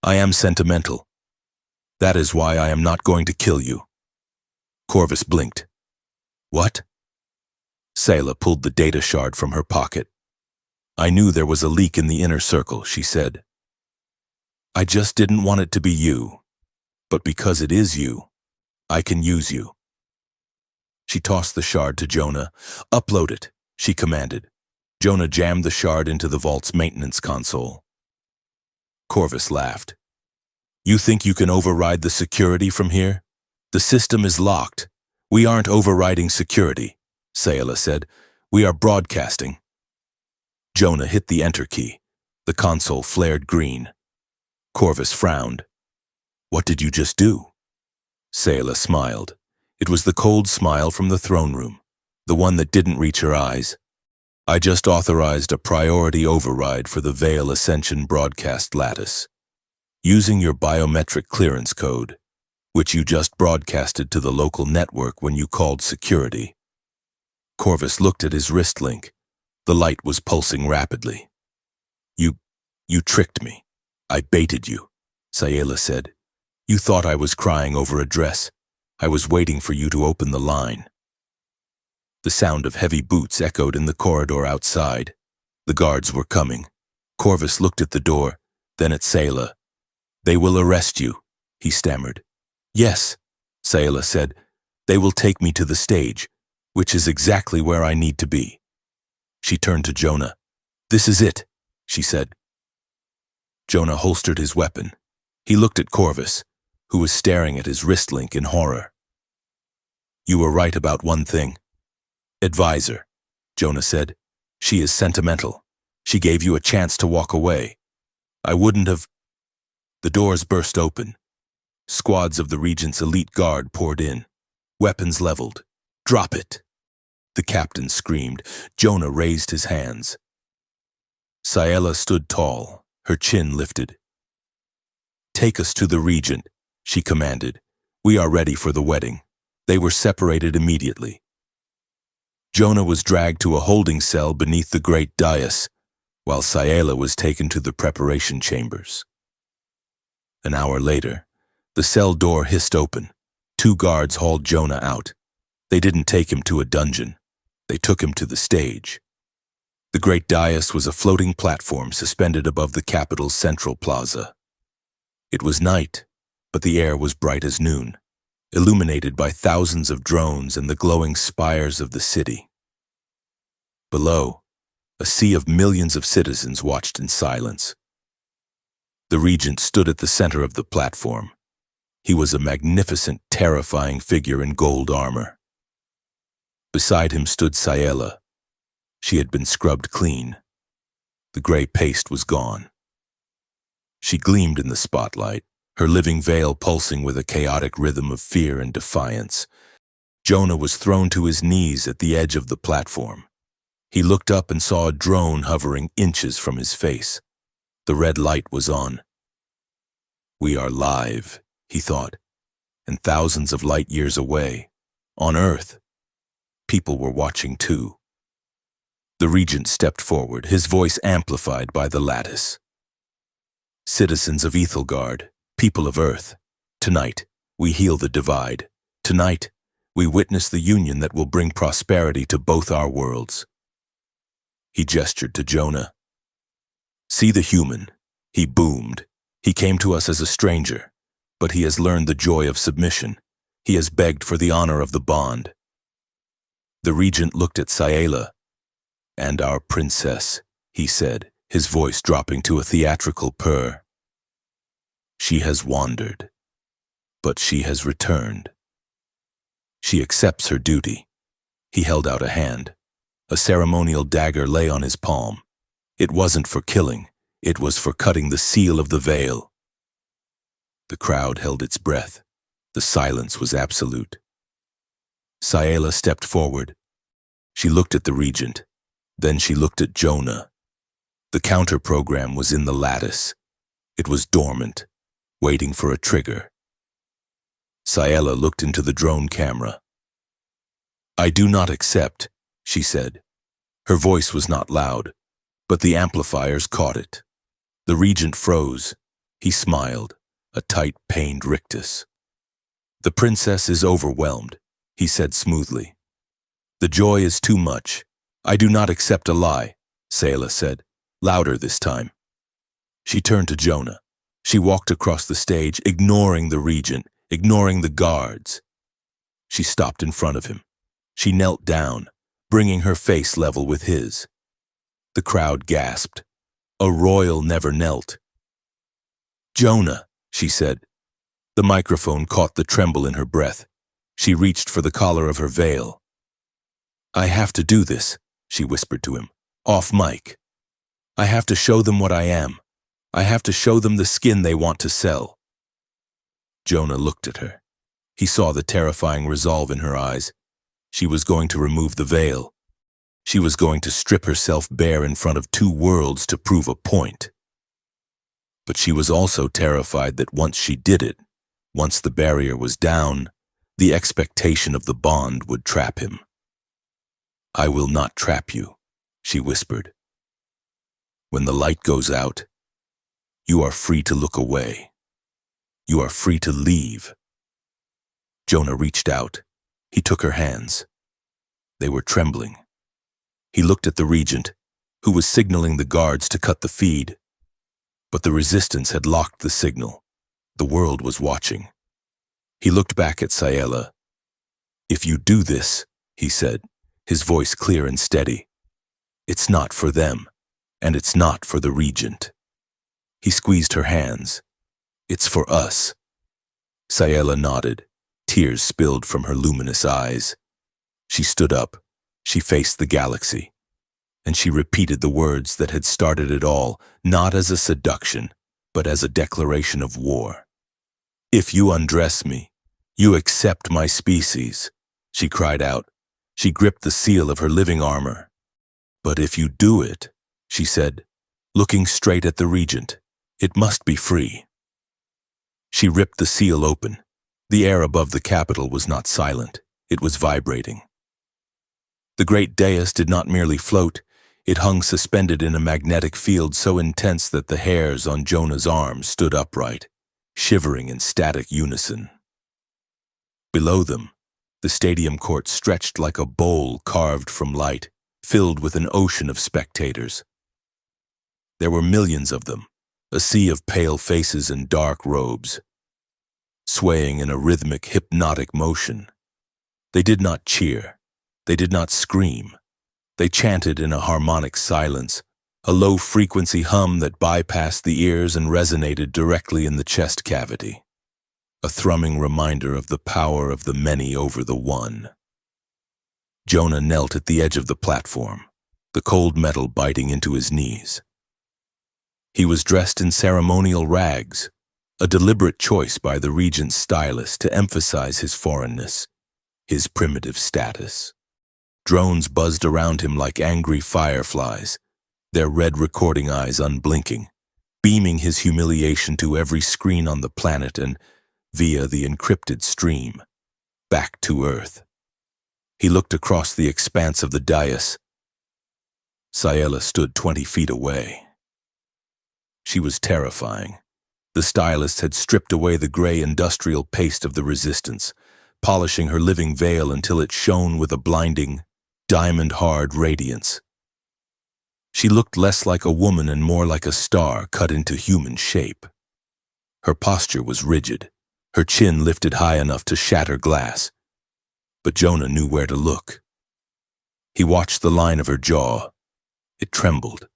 I am sentimental. That is why I am not going to kill you. Corvus blinked. What? Ciela pulled the data shard from her pocket. I knew there was a leak in the inner circle, she said. I just didn't want it to be you. But because it is you, I can use you. She tossed the shard to Jonah. Upload it, she commanded. Jonah jammed the shard into the vault's maintenance console. Corvus laughed. You think you can override the security from here? The system is locked. We aren't overriding security, Ciela said. We are broadcasting. Jonah hit the enter key. The console flared green. Corvus frowned. What did you just do? Ciela smiled. It was the cold smile from the throne room, the one that didn't reach her eyes. I just authorized a priority override for the Veil Ascension broadcast lattice. Using your biometric clearance code, which you just broadcasted to the local network when you called security. Corvus looked at his wrist link. The light was pulsing rapidly. You tricked me. I baited you, Ciela said. You thought I was crying over a dress. I was waiting for you to open the line. The sound of heavy boots echoed in the corridor outside. The guards were coming. Corvus looked at the door, then at Ciela. They will arrest you, he stammered. Yes, Ciela said. They will take me to the stage, which is exactly where I need to be. She turned to Jonah. This is it, she said. Jonah holstered his weapon. He looked at Corvus, who was staring at his wrist link in horror. You were right about one thing. Advisor, Jonah said. She is sentimental. She gave you a chance to walk away. I wouldn't have... The doors burst open. Squads of the Regent's elite guard poured in. Weapons leveled. Drop it! The captain screamed. Jonah raised his hands. Ciela stood tall, her chin lifted. Take us to the Regent, she commanded. We are ready for the wedding. They were separated immediately. Jonah was dragged to a holding cell beneath the great dais, while Ciela was taken to the preparation chambers. An hour later, the cell door hissed open. 2 guards hauled Jonah out. They didn't take him to a dungeon. They took him to the stage. The great dais was a floating platform suspended above the capital's central plaza. It was night, but the air was bright as noon, illuminated by thousands of drones and the glowing spires of the city. Below, a sea of millions of citizens watched in silence. The regent stood at the center of the platform. He was a magnificent, terrifying figure in gold armor. Beside him stood Ciela. She had been scrubbed clean. The gray paste was gone. She gleamed in the spotlight, her living veil pulsing with a chaotic rhythm of fear and defiance. Jonah was thrown to his knees at the edge of the platform. He looked up and saw a drone hovering inches from his face. The red light was on. We are live, he thought, and thousands of light years away, on Earth. People were watching too. The regent stepped forward, his voice amplified by the lattice. Citizens of Ethelgard, people of Earth, tonight we heal the divide. Tonight we witness the union that will bring prosperity to both our worlds. He gestured to Jonah. See the human, he boomed. He came to us as a stranger, but he has learned the joy of submission. He has begged for the honor of the bond. The regent looked at Ciela. And our princess, he said, his voice dropping to a theatrical purr. She has wandered, but she has returned. She accepts her duty. He held out a hand. A ceremonial dagger lay on his palm. It wasn't for killing, it was for cutting the seal of the veil. The crowd held its breath. The silence was absolute. Saela stepped forward. She looked at the regent. Then she looked at Jonah. The counter-program was in the lattice. It was dormant, waiting for a trigger. Saela looked into the drone camera. "I do not accept," she said. Her voice was not loud, but the amplifiers caught it. The regent froze. He smiled, a tight, pained rictus. "The princess is overwhelmed," he said smoothly. "The joy is too much. I do not accept a lie," Saela said, louder this time. She turned to Jonah. She walked across the stage, ignoring the regent, ignoring the guards. She stopped in front of him. She knelt down, bringing her face level with his. The crowd gasped. A royal never knelt. "Jonah," she said. The microphone caught the tremble in her breath. She reached for the collar of her veil. "I have to do this," she whispered to him, off mic. "I have to show them what I am. I have to show them the skin they want to sell." Jonah looked at her. He saw the terrifying resolve in her eyes. She was going to remove the veil. She was going to strip herself bare in front of two worlds to prove a point. But she was also terrified that once she did it, once the barrier was down, the expectation of the bond would trap him. "I will not trap you," she whispered. "When the light goes out, you are free to look away. You are free to leave." Jonah reached out. He took her hands. They were trembling. He looked at the regent, who was signaling the guards to cut the feed. But the resistance had locked the signal. The world was watching. He looked back at Saela. "If you do this," he said, his voice clear and steady, "it's not for them, and it's not for the regent." He squeezed her hands. "It's for us." Saela nodded. Tears spilled from her luminous eyes. She stood up. She faced the galaxy. And she repeated the words that had started it all, not as a seduction, but as a declaration of war. "If you undress me, you accept my species," she cried out. She gripped the seal of her living armor. "But if you do it," she said, looking straight at the regent, "it must be free." She ripped the seal open. The air above the capital was not silent. It was vibrating. The great dais did not merely float. It hung suspended in a magnetic field so intense that the hairs on Jonah's arms stood upright, shivering in static unison. Below them, the stadium court stretched like a bowl carved from light, filled with an ocean of spectators. There were millions of them, a sea of pale faces and dark robes, swaying in a rhythmic, hypnotic motion. They did not cheer. They did not scream. They chanted in a harmonic silence, a low-frequency hum that bypassed the ears and resonated directly in the chest cavity, a thrumming reminder of the power of the many over the one. Jonah knelt at the edge of the platform, the cold metal biting into his knees. He was dressed in ceremonial rags, a deliberate choice by the regent's stylist to emphasize his foreignness, his primitive status. Drones buzzed around him like angry fireflies, their red recording eyes unblinking, beaming his humiliation to every screen on the planet and, via the encrypted stream, back to Earth. He looked across the expanse of the dais. Saela stood 20 feet away. She was terrifying. The stylist had stripped away the gray industrial paste of the resistance, polishing her living veil until it shone with a blinding, diamond-hard radiance. She looked less like a woman and more like a star cut into human shape. Her posture was rigid, her chin lifted high enough to shatter glass. But Jonah knew where to look. He watched the line of her jaw. It trembled.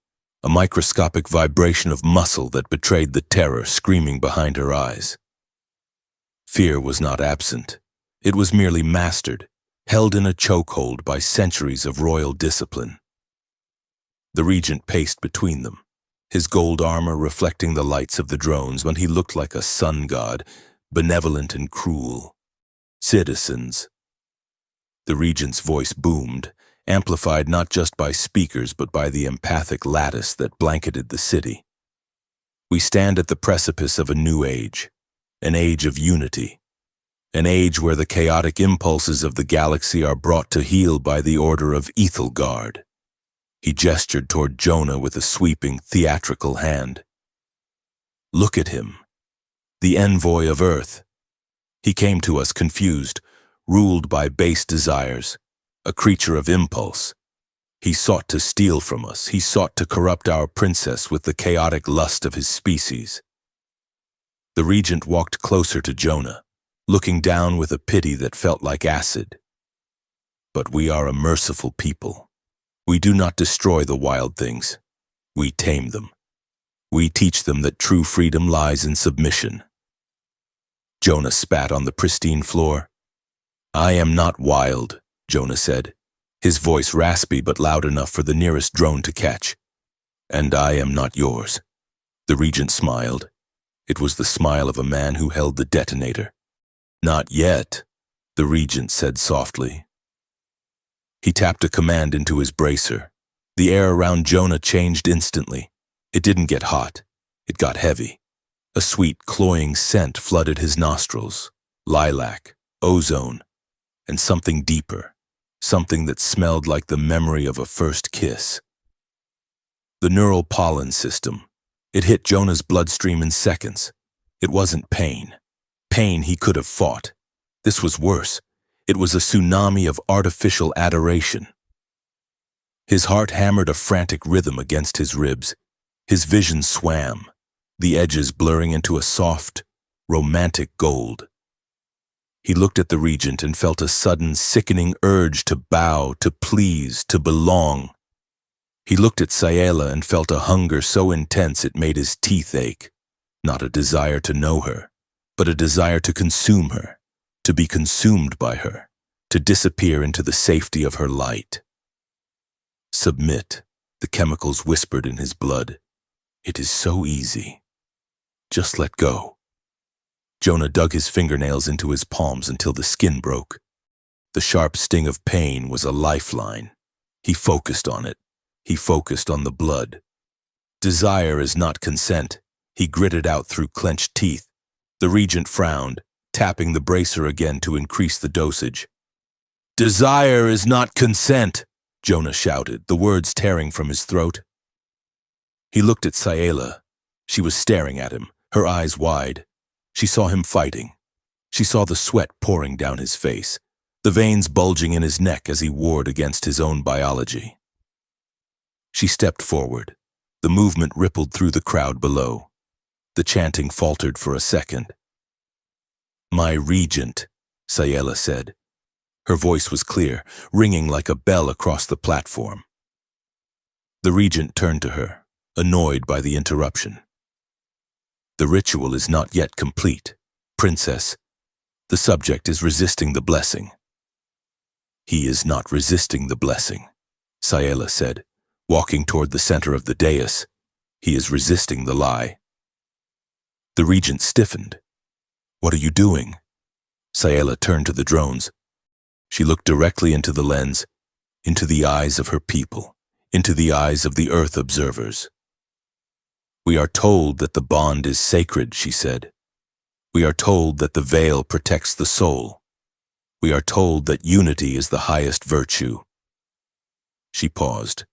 a microscopic vibration of muscle that betrayed the terror screaming behind her eyes. Fear was not absent. It was merely mastered, held in a chokehold by centuries of royal discipline. The regent paced between them, his gold armor reflecting the lights of the drones when he looked like a sun god, benevolent and cruel. Citizens. The regent's voice boomed, amplified not just by speakers but by the empathic lattice that blanketed the city. We stand at the precipice of a new age, an age of unity, an age where the chaotic impulses of the galaxy are brought to heel by the order of Ethelgard. He gestured toward Jonah with a sweeping, theatrical hand. Look at him, the envoy of Earth. He came to us confused, ruled by base desires, a creature of impulse. He sought to steal from us. He sought to corrupt our princess with the chaotic lust of his species. The regent walked closer to Jonah, looking down with a pity that felt like acid. But we are a merciful people. We do not destroy the wild things. We tame them. We teach them that true freedom lies in submission. Jonah spat on the pristine floor. I am not wild, Jonah said, his voice raspy but loud enough for the nearest drone to catch. And I am not yours. The regent smiled. It was the smile of a man who held the detonator. Not yet, the regent said softly. He tapped a command into his bracer. The air around Jonah changed instantly. It didn't get hot. It got heavy. A sweet, cloying scent flooded his nostrils. Lilac, ozone, and something deeper. Something that smelled like the memory of a first kiss. The neural pollen system. It hit Jonah's bloodstream in seconds. It wasn't pain. Pain he could have fought. This was worse. It was a tsunami of artificial adoration. His heart hammered a frantic rhythm against his ribs. His vision swam, the edges blurring into a soft, romantic gold. He looked at the regent and felt a sudden, sickening urge to bow, to please, to belong. He looked at Sayela and felt a hunger so intense it made his teeth ache. Not a desire to know her, but a desire to consume her, to be consumed by her, to disappear into the safety of her light. Submit, the chemicals whispered in his blood. It is so easy. Just let go. Jonah dug his fingernails into his palms until the skin broke. The sharp sting of pain was a lifeline. He focused on it. He focused on the blood. Desire is not consent, he gritted out through clenched teeth. The regent frowned, tapping the bracer again to increase the dosage. Desire is not consent, Jonah shouted, the words tearing from his throat. He looked at Sayela. She was staring at him, her eyes wide. She saw him fighting. She saw the sweat pouring down his face, the veins bulging in his neck as he warred against his own biology. She stepped forward. The movement rippled through the crowd below. The chanting faltered for a second. My regent, Sayela said. Her voice was clear, ringing like a bell across the platform. The regent turned to her, annoyed by the interruption. The ritual is not yet complete, princess. The subject is resisting the blessing. He is not resisting the blessing, Sayela said, walking toward the center of the dais. He is resisting the lie. The regent stiffened. What are you doing? Sayela turned to the drones. She looked directly into the lens, into the eyes of her people, into the eyes of the Earth observers. We are told that the bond is sacred, she said. We are told that the veil protects the soul. We are told that unity is the highest virtue. She paused.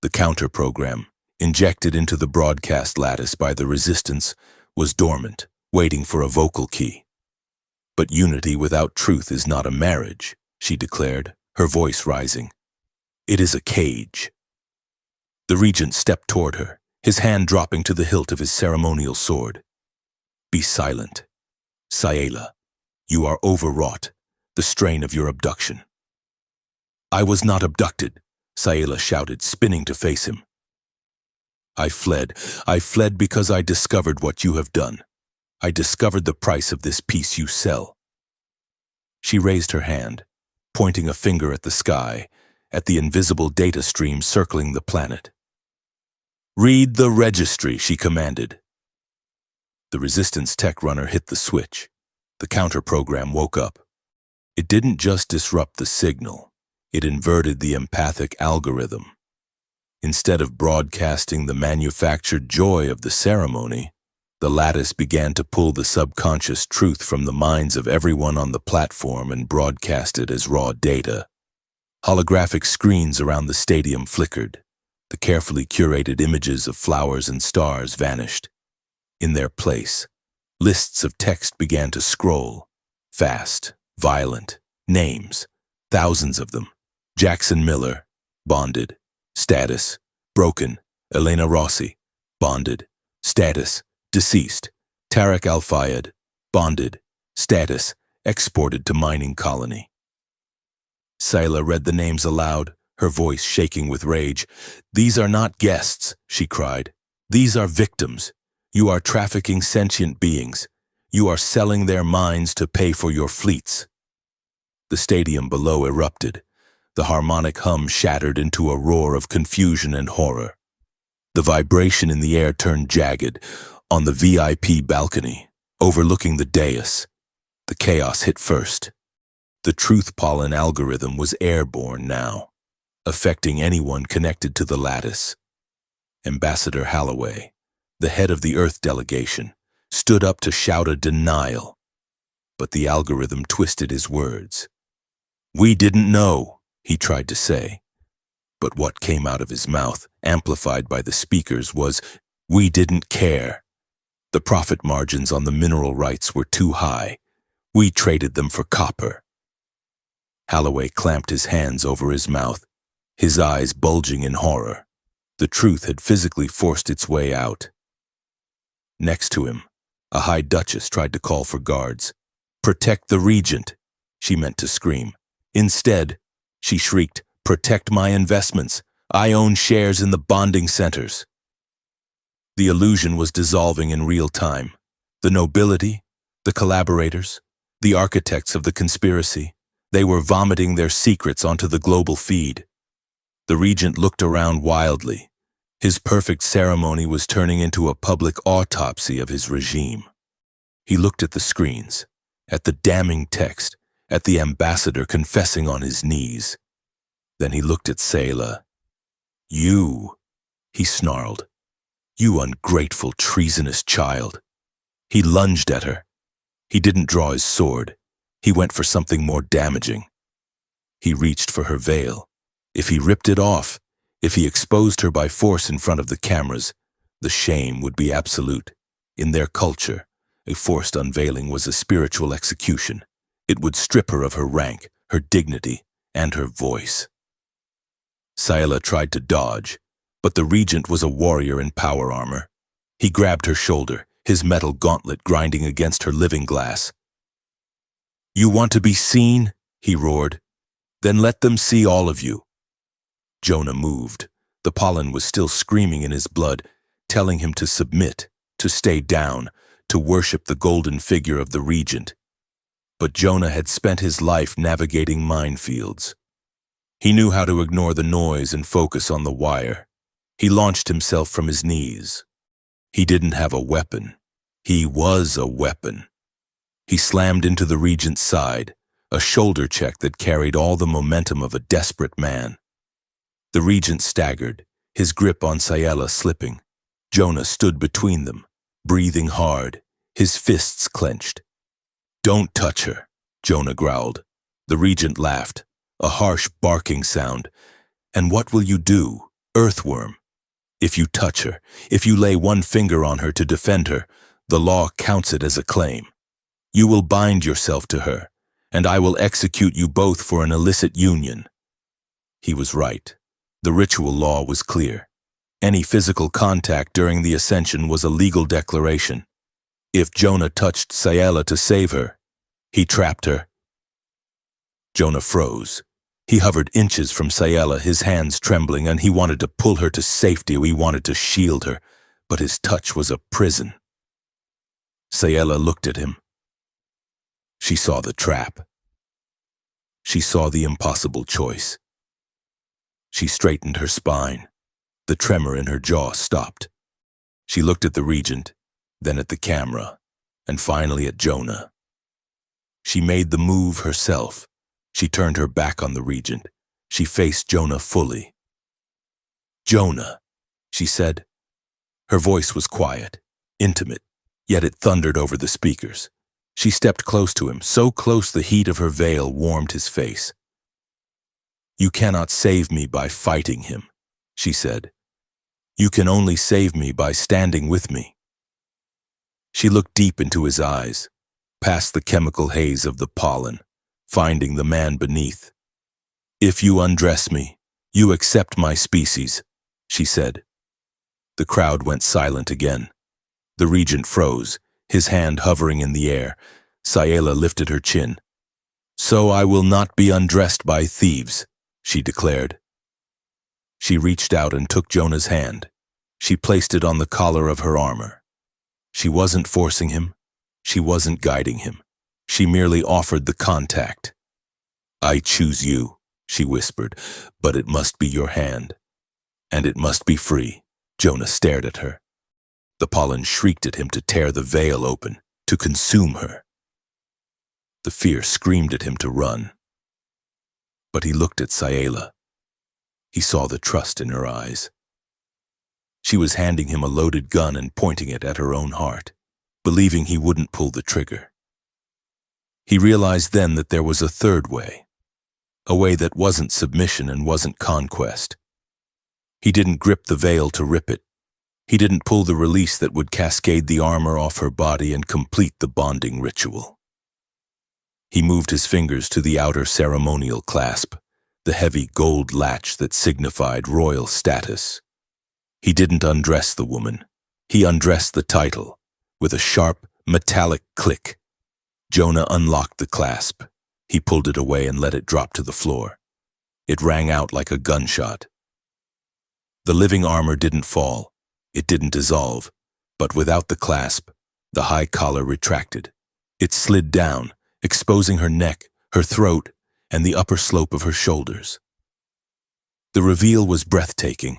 The counter-program, injected into the broadcast lattice by the resistance, was dormant, waiting for a vocal key. But unity without truth is not a marriage, she declared, her voice rising. It is a cage. The regent stepped toward her, his hand dropping to the hilt of his ceremonial sword. Be silent. Sayela, you are overwrought, the strain of your abduction. I was not abducted, Sayela shouted, spinning to face him. I fled. I fled because I discovered what you have done. I discovered the price of this piece you sell." She raised her hand, pointing a finger at the sky, at the invisible data stream circling the planet. "Read the registry," she commanded. The Resistance tech runner hit the switch. The counter program woke up. It didn't just disrupt the signal, it inverted the empathic algorithm. Instead of broadcasting the manufactured joy of the ceremony, the lattice began to pull the subconscious truth from the minds of everyone on the platform and broadcast it as raw data. Holographic screens around the stadium flickered. The carefully curated images of flowers and stars vanished. In their place, lists of text began to scroll. Fast, violent, names, thousands of them. Jackson Miller, bonded. Status, broken. Elena Rossi, bonded. Status, deceased. Tarek Al-Fayed, bonded. Status, exported to mining colony. Sayla read the names aloud, her voice shaking with rage. "These are not guests," she cried. "These are victims. You are trafficking sentient beings. You are selling their minds to pay for your fleets." The stadium below erupted. The harmonic hum shattered into a roar of confusion and horror. The vibration in the air turned jagged. On the VIP balcony, overlooking the dais, the chaos hit first. The truth pollen algorithm was airborne now, affecting anyone connected to the lattice. Ambassador Holloway, the head of the Earth delegation, stood up to shout a denial. But the algorithm twisted his words. "We didn't know," he tried to say. But what came out of his mouth, amplified by the speakers, was, "We didn't care. The profit margins on the mineral rights were too high. We traded them for copper." Holloway clamped his hands over his mouth, his eyes bulging in horror. The truth had physically forced its way out. Next to him, a High Duchess tried to call for guards. "Protect the Regent," she meant to scream. Instead, she shrieked, "Protect my investments. I own shares in the bonding centers." The illusion was dissolving in real time. The nobility, the collaborators, the architects of the conspiracy, they were vomiting their secrets onto the global feed. The Regent looked around wildly. His perfect ceremony was turning into a public autopsy of his regime. He looked at the screens, at the damning text, at the ambassador confessing on his knees. Then he looked at Sayla. "You," he snarled. "You ungrateful, treasonous child." He lunged at her. He didn't draw his sword. He went for something more damaging. He reached for her veil. If he ripped it off, if he exposed her by force in front of the cameras, the shame would be absolute. In their culture, a forced unveiling was a spiritual execution. It would strip her of her rank, her dignity, and her voice. Sayla tried to dodge, but the Regent was a warrior in power armor. He grabbed her shoulder, his metal gauntlet grinding against her living glass. "You want to be seen?" he roared. "Then let them see all of you." Jonah moved. The pollen was still screaming in his blood, telling him to submit, to stay down, to worship the golden figure of the Regent. But Jonah had spent his life navigating minefields. He knew how to ignore the noise and focus on the wire. He launched himself from his knees. He didn't have a weapon. He was a weapon. He slammed into the Regent's side, a shoulder check that carried all the momentum of a desperate man. The Regent staggered, his grip on Sayla slipping. Jonah stood between them, breathing hard, his fists clenched. "Don't touch her," Jonah growled. The Regent laughed, a harsh barking sound. "And what will you do, earthworm? If you touch her, if you lay one finger on her to defend her, the law counts it as a claim. You will bind yourself to her, and I will execute you both for an illicit union." He was right. The ritual law was clear. Any physical contact during the ascension was a legal declaration. If Jonah touched Sayla to save her, he trapped her. Jonah froze. He hovered inches from Sayela, his hands trembling, and he wanted to pull her to safety. He wanted to shield her, but his touch was a prison. Sayela looked at him. She saw the trap. She saw the impossible choice. She straightened her spine. The tremor in her jaw stopped. She looked at the regent, then at the camera, and finally at Jonah. She made the move herself. She turned her back on the regent. She faced Jonah fully. "Jonah," she said. Her voice was quiet, intimate, yet it thundered over the speakers. She stepped close to him, so close the heat of her veil warmed his face. "You cannot save me by fighting him," she said. "You can only save me by standing with me." She looked deep into his eyes, past the chemical haze of the pollen, finding the man beneath. "If you undress me, you accept my species," she said. The crowd went silent again. The regent froze, his hand hovering in the air. Sayela lifted her chin. "So I will not be undressed by thieves," she declared. She reached out and took Jonah's hand. She placed it on the collar of her armor. She wasn't forcing him. She wasn't guiding him. She merely offered the contact. "I choose you," she whispered, "but it must be your hand. And it must be free." Jonah stared at her. The pollen shrieked at him to tear the veil open, to consume her. The fear screamed at him to run. But he looked at Sayela. He saw the trust in her eyes. She was handing him a loaded gun and pointing it at her own heart, believing he wouldn't pull the trigger. He realized then that there was a third way, a way that wasn't submission and wasn't conquest. He didn't grip the veil to rip it. He didn't pull the release that would cascade the armor off her body and complete the bonding ritual. He moved his fingers to the outer ceremonial clasp, the heavy gold latch that signified royal status. He didn't undress the woman. He undressed the title. With a sharp, metallic click, Jonah unlocked the clasp. He pulled it away and let it drop to the floor. It rang out like a gunshot. The living armor didn't fall. It didn't dissolve. But without the clasp, the high collar retracted. It slid down, exposing her neck, her throat, and the upper slope of her shoulders. The reveal was breathtaking.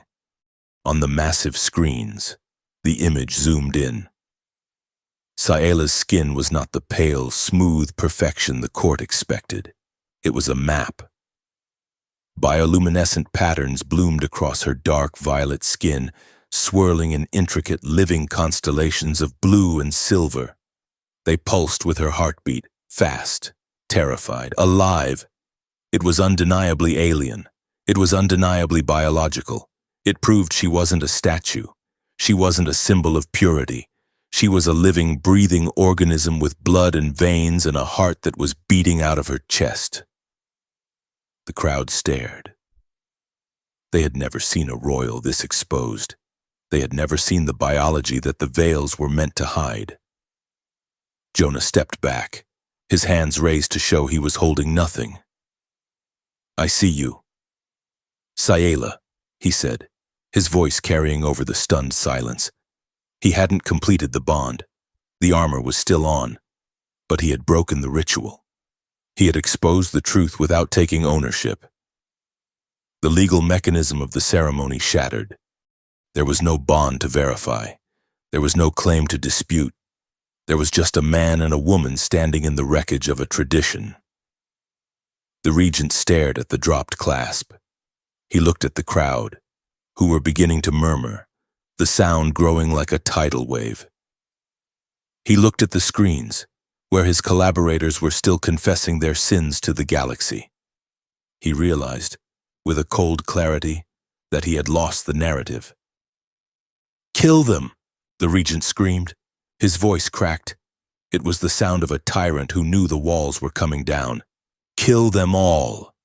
On the massive screens, the image zoomed in. Sayela's skin was not the pale, smooth perfection the court expected. It was a map. Bioluminescent patterns bloomed across her dark violet skin, swirling in intricate living constellations of blue and silver. They pulsed with her heartbeat, fast, terrified, alive. It was undeniably alien. It was undeniably biological. It proved she wasn't a statue. She wasn't a symbol of purity. She was a living, breathing organism with blood and veins and a heart that was beating out of her chest. The crowd stared. They had never seen a royal this exposed. They had never seen the biology that the veils were meant to hide. Jonah stepped back, his hands raised to show he was holding nothing. "I see you." "Sayela," he said, his voice carrying over the stunned silence. He hadn't completed the bond. The armor was still on, but he had broken the ritual. He had exposed the truth without taking ownership. The legal mechanism of the ceremony shattered. There was no bond to verify. There was no claim to dispute. There was just a man and a woman standing in the wreckage of a tradition. The regent stared at the dropped clasp. He looked at the crowd, who were beginning to murmur, the sound growing like a tidal wave. He looked at the screens, where his collaborators were still confessing their sins to the galaxy. He realized, with a cold clarity, that he had lost the narrative. "Kill them!" the regent screamed. His voice cracked. It was the sound of a tyrant who knew the walls were coming down. "Kill them all!"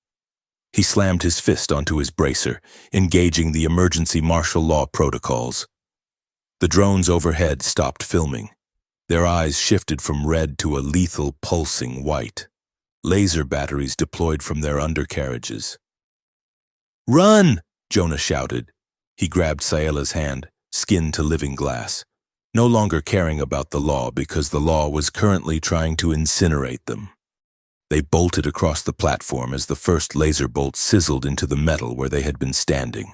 He slammed his fist onto his bracer, engaging the emergency martial law protocols. The drones overhead stopped filming. Their eyes shifted from red to a lethal, pulsing white. Laser batteries deployed from their undercarriages. "Run!" Jonah shouted. He grabbed Saela's hand, skin to living glass, no longer caring about the law because the law was currently trying to incinerate them. They bolted across the platform as the first laser bolt sizzled into the metal where they had been standing.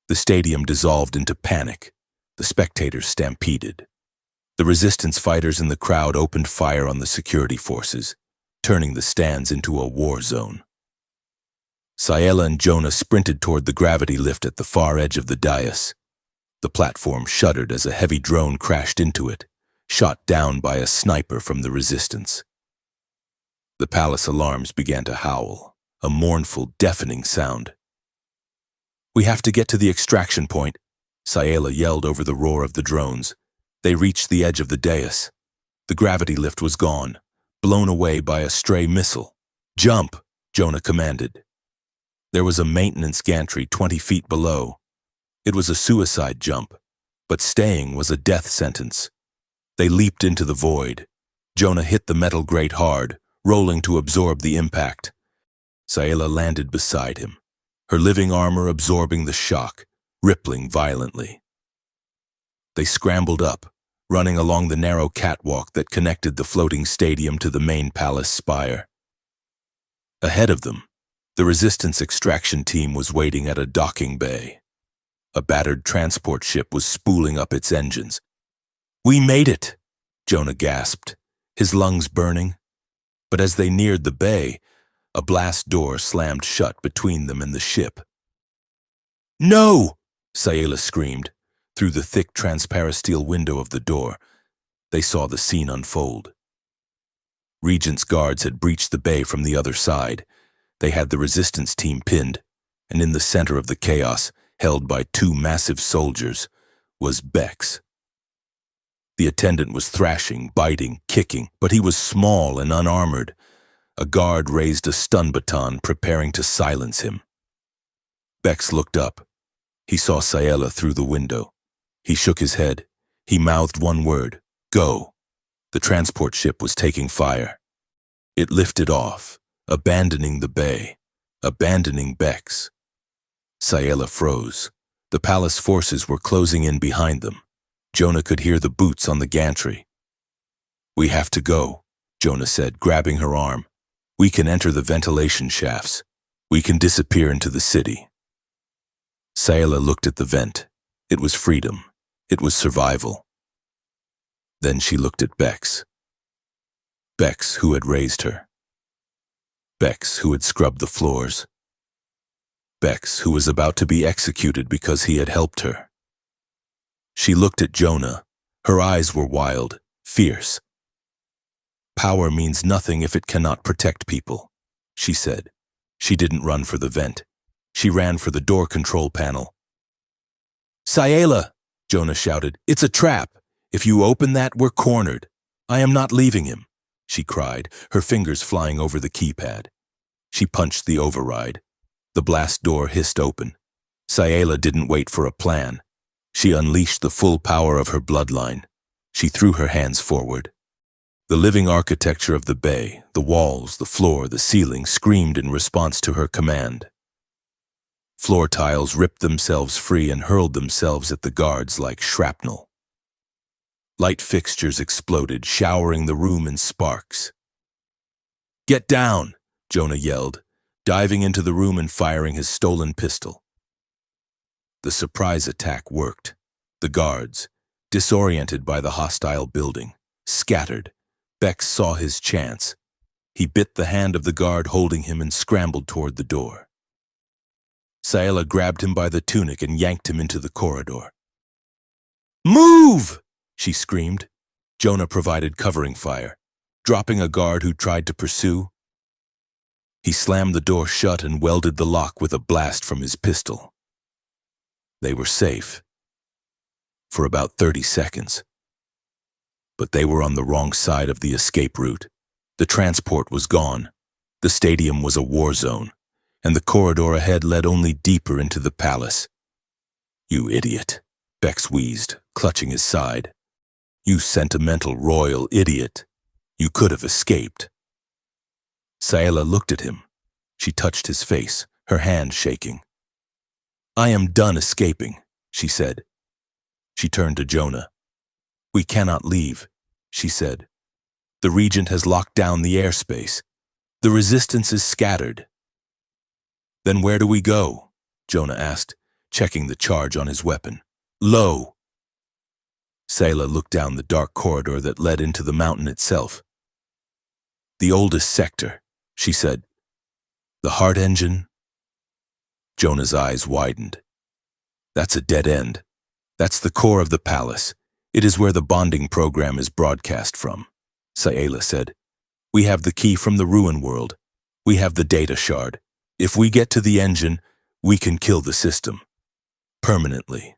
The stadium dissolved into panic. The spectators stampeded. The resistance fighters in the crowd opened fire on the security forces, turning the stands into a war zone. Saela and Jonah sprinted toward the gravity lift at the far edge of the dais. The platform shuddered as a heavy drone crashed into it, shot down by a sniper from the resistance. The palace alarms began to howl, a mournful, deafening sound. "We have to get to the extraction point," Saela yelled over the roar of the drones. They reached the edge of the dais. The gravity lift was gone, blown away by a stray missile. "Jump," Jonah commanded. There was a maintenance gantry 20 feet below. It was a suicide jump, but staying was a death sentence. They leaped into the void. Jonah hit the metal grate hard, rolling to absorb the impact. Saela landed beside him, her living armor absorbing the shock, rippling violently. They scrambled up, running along the narrow catwalk that connected the floating stadium to the main palace spire. Ahead of them, the resistance extraction team was waiting at a docking bay. A battered transport ship was spooling up its engines. "We made it," Jonah gasped, his lungs burning. But as they neared the bay, a blast door slammed shut between them and the ship. "No!" Saela screamed. Through the thick transparasteel window of the door, they saw the scene unfold. Regent's guards had breached the bay from the other side. They had the resistance team pinned, and in the center of the chaos, held by two massive soldiers, was Bex. The attendant was thrashing, biting, kicking, but he was small and unarmored. A guard raised a stun baton, preparing to silence him. Bex looked up. He saw Saela through the window. He shook his head. He mouthed one word, "Go." The transport ship was taking fire. It lifted off, abandoning the bay, abandoning Bex. Saela froze. The palace forces were closing in behind them. Jonah could hear the boots on the gantry. "We have to go," Jonah said, grabbing her arm. "We can enter the ventilation shafts. We can disappear into the city." Saela looked at the vent. It was freedom. It was survival. Then she looked at Bex. Bex, who had raised her. Bex, who had scrubbed the floors. Bex, who was about to be executed because he had helped her. She looked at Jonah. Her eyes were wild, fierce. "Power means nothing if it cannot protect people," she said. She didn't run for the vent. She ran for the door control panel. "Saela," Jonah shouted, "it's a trap. If you open that, we're cornered. I am not leaving him," she cried, her fingers flying over the keypad. She punched the override. The blast door hissed open. Saela didn't wait for a plan. She unleashed the full power of her bloodline. She threw her hands forward. The living architecture of the bay, the walls, the floor, the ceiling, screamed in response to her command. Floor tiles ripped themselves free and hurled themselves at the guards like shrapnel. Light fixtures exploded, showering the room in sparks. "Get down!" Jonah yelled, diving into the room and firing his stolen pistol. The surprise attack worked. The guards, disoriented by the hostile building, scattered. Bex saw his chance. He bit the hand of the guard holding him and scrambled toward the door. Saela grabbed him by the tunic and yanked him into the corridor. "Move!" she screamed. Jonah provided covering fire, dropping a guard who tried to pursue. He slammed the door shut and welded the lock with a blast from his pistol. They were safe. For about 30 seconds. But they were on the wrong side of the escape route. The transport was gone. The stadium was a war zone, and the corridor ahead led only deeper into the palace. "You idiot," Bex wheezed, clutching his side. "You sentimental royal idiot. You could have escaped." Saela looked at him. She touched his face, her hand shaking. "I am done escaping," she said. She turned to Jonah. "We cannot leave," she said. "The Regent has locked down the airspace. The resistance is scattered." "Then where do we go?" Jonah asked, checking the charge on his weapon. "Low." Saela looked down the dark corridor that led into the mountain itself. "The oldest sector," she said. "The heart engine?" Jonah's eyes widened. "That's a dead end. That's the core of the palace. It is where the bonding program is broadcast from," Saela said. "We have the key from the ruin world. We have the data shard. If we get to the engine, we can kill the system. Permanently."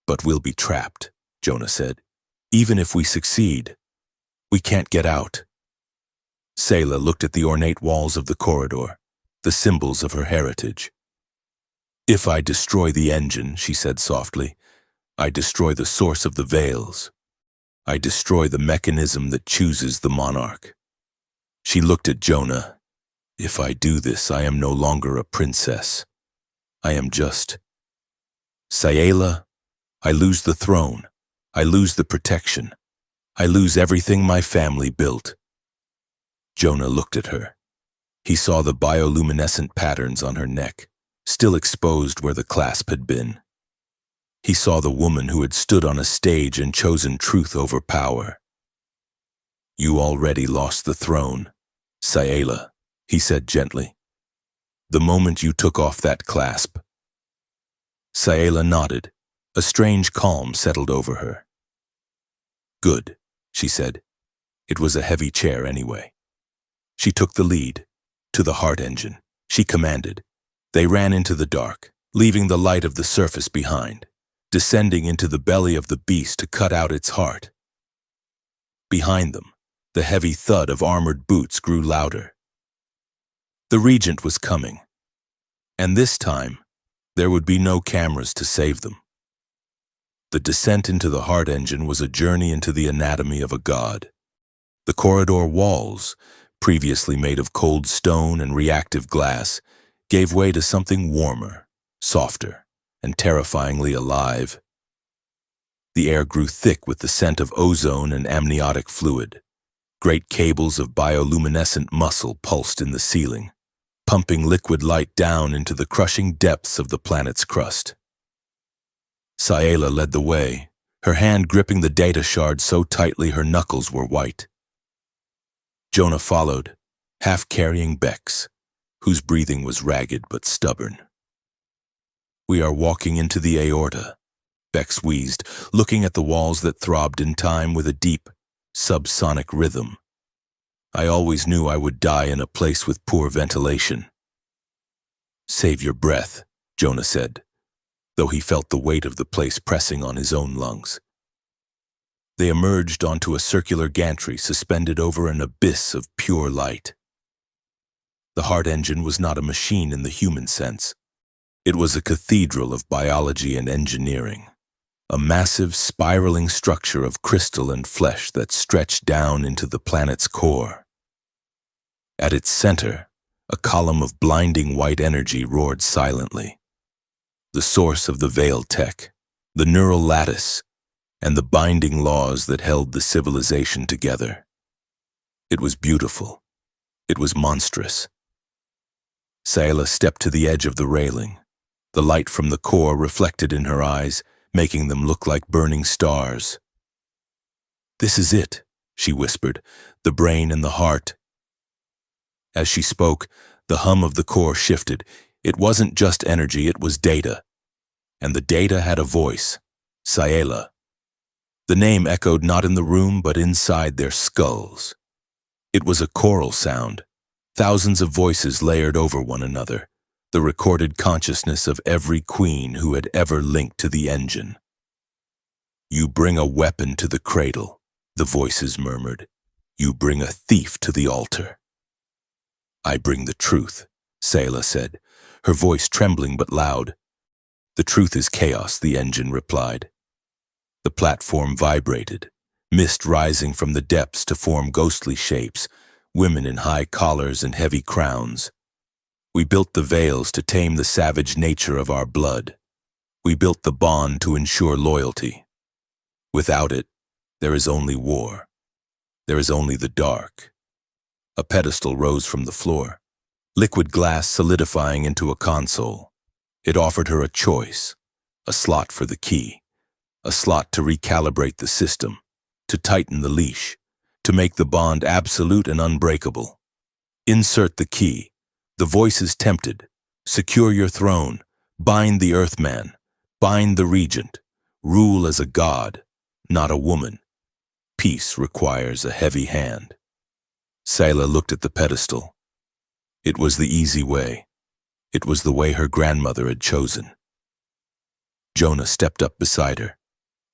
"But we'll be trapped," Jonah said. "Even if we succeed, we can't get out." Saela looked at the ornate walls of the corridor, the symbols of her heritage. "If I destroy the engine," she said softly, "I destroy the source of the veils. I destroy the mechanism that chooses the monarch." She looked at Jonah. "If I do this, I am no longer a princess. I am just Saela. I lose the throne. I lose the protection. I lose everything my family built." Jonah looked at her. He saw the bioluminescent patterns on her neck, still exposed where the clasp had been. He saw the woman who had stood on a stage and chosen truth over power. "You already lost the throne, Saela," he said gently. "The moment you took off that clasp." Saela nodded. A strange calm settled over her. "Good," she said. It was a heavy chair anyway. She took the lead. To the heart engine, she commanded. They ran into the dark, leaving the light of the surface behind, descending into the belly of the beast to cut out its heart. Behind them, the heavy thud of armored boots grew louder. The Regent was coming, and this time, there would be no cameras to save them. The descent into the heart engine was a journey into the anatomy of a god. The corridor walls, previously made of cold stone and reactive glass, gave way to something warmer, softer, and terrifyingly alive. The air grew thick with the scent of ozone and amniotic fluid. Great cables of bioluminescent muscle pulsed in the ceiling, pumping liquid light down into the crushing depths of the planet's crust. Saela led the way, her hand gripping the data shard so tightly her knuckles were white. Jonah followed, half carrying Bex, whose breathing was ragged but stubborn. "We are walking into the aorta," Bex wheezed, looking at the walls that throbbed in time with a deep, subsonic rhythm. "I always knew I would die in a place with poor ventilation." "Save your breath," Jonah said, though he felt the weight of the place pressing on his own lungs. They emerged onto a circular gantry suspended over an abyss of pure light. The heart engine was not a machine in the human sense. It was a cathedral of biology and engineering, a massive spiraling structure of crystal and flesh that stretched down into the planet's core. At its center, a column of blinding white energy roared silently. The source of the veil tech, the neural lattice, and the binding laws that held the civilization together. It was beautiful. It was monstrous. Saela stepped to the edge of the railing, the light from the core reflected in her eyes, making them look like burning stars. "This is it," she whispered, "the brain and the heart." As she spoke, the hum of the core shifted. It wasn't just energy, it was data. And the data had a voice, Saela. The name echoed not in the room, but inside their skulls. It was a choral sound, thousands of voices layered over one another, the recorded consciousness of every queen who had ever linked to the engine. "You bring a weapon to the cradle," the voices murmured. "You bring a thief to the altar." "I bring the truth," Saela said, her voice trembling but loud. "The truth is chaos," the engine replied. The platform vibrated, mist rising from the depths to form ghostly shapes, women in high collars and heavy crowns. We built the veils to tame the savage nature of our blood. We built the bond to ensure loyalty. Without it, there is only war. There is only the dark. A pedestal rose from the floor, liquid glass solidifying into a console. It offered her a choice, a slot for the key, a slot to recalibrate the system, to tighten the leash, to make the bond absolute and unbreakable. Insert the key. The voice is tempted. Secure your throne. Bind the Earthman. Bind the Regent. Rule as a god, not a woman. Peace requires a heavy hand. Sayla looked at the pedestal. It was the easy way. It was the way her grandmother had chosen. Jonah stepped up beside her.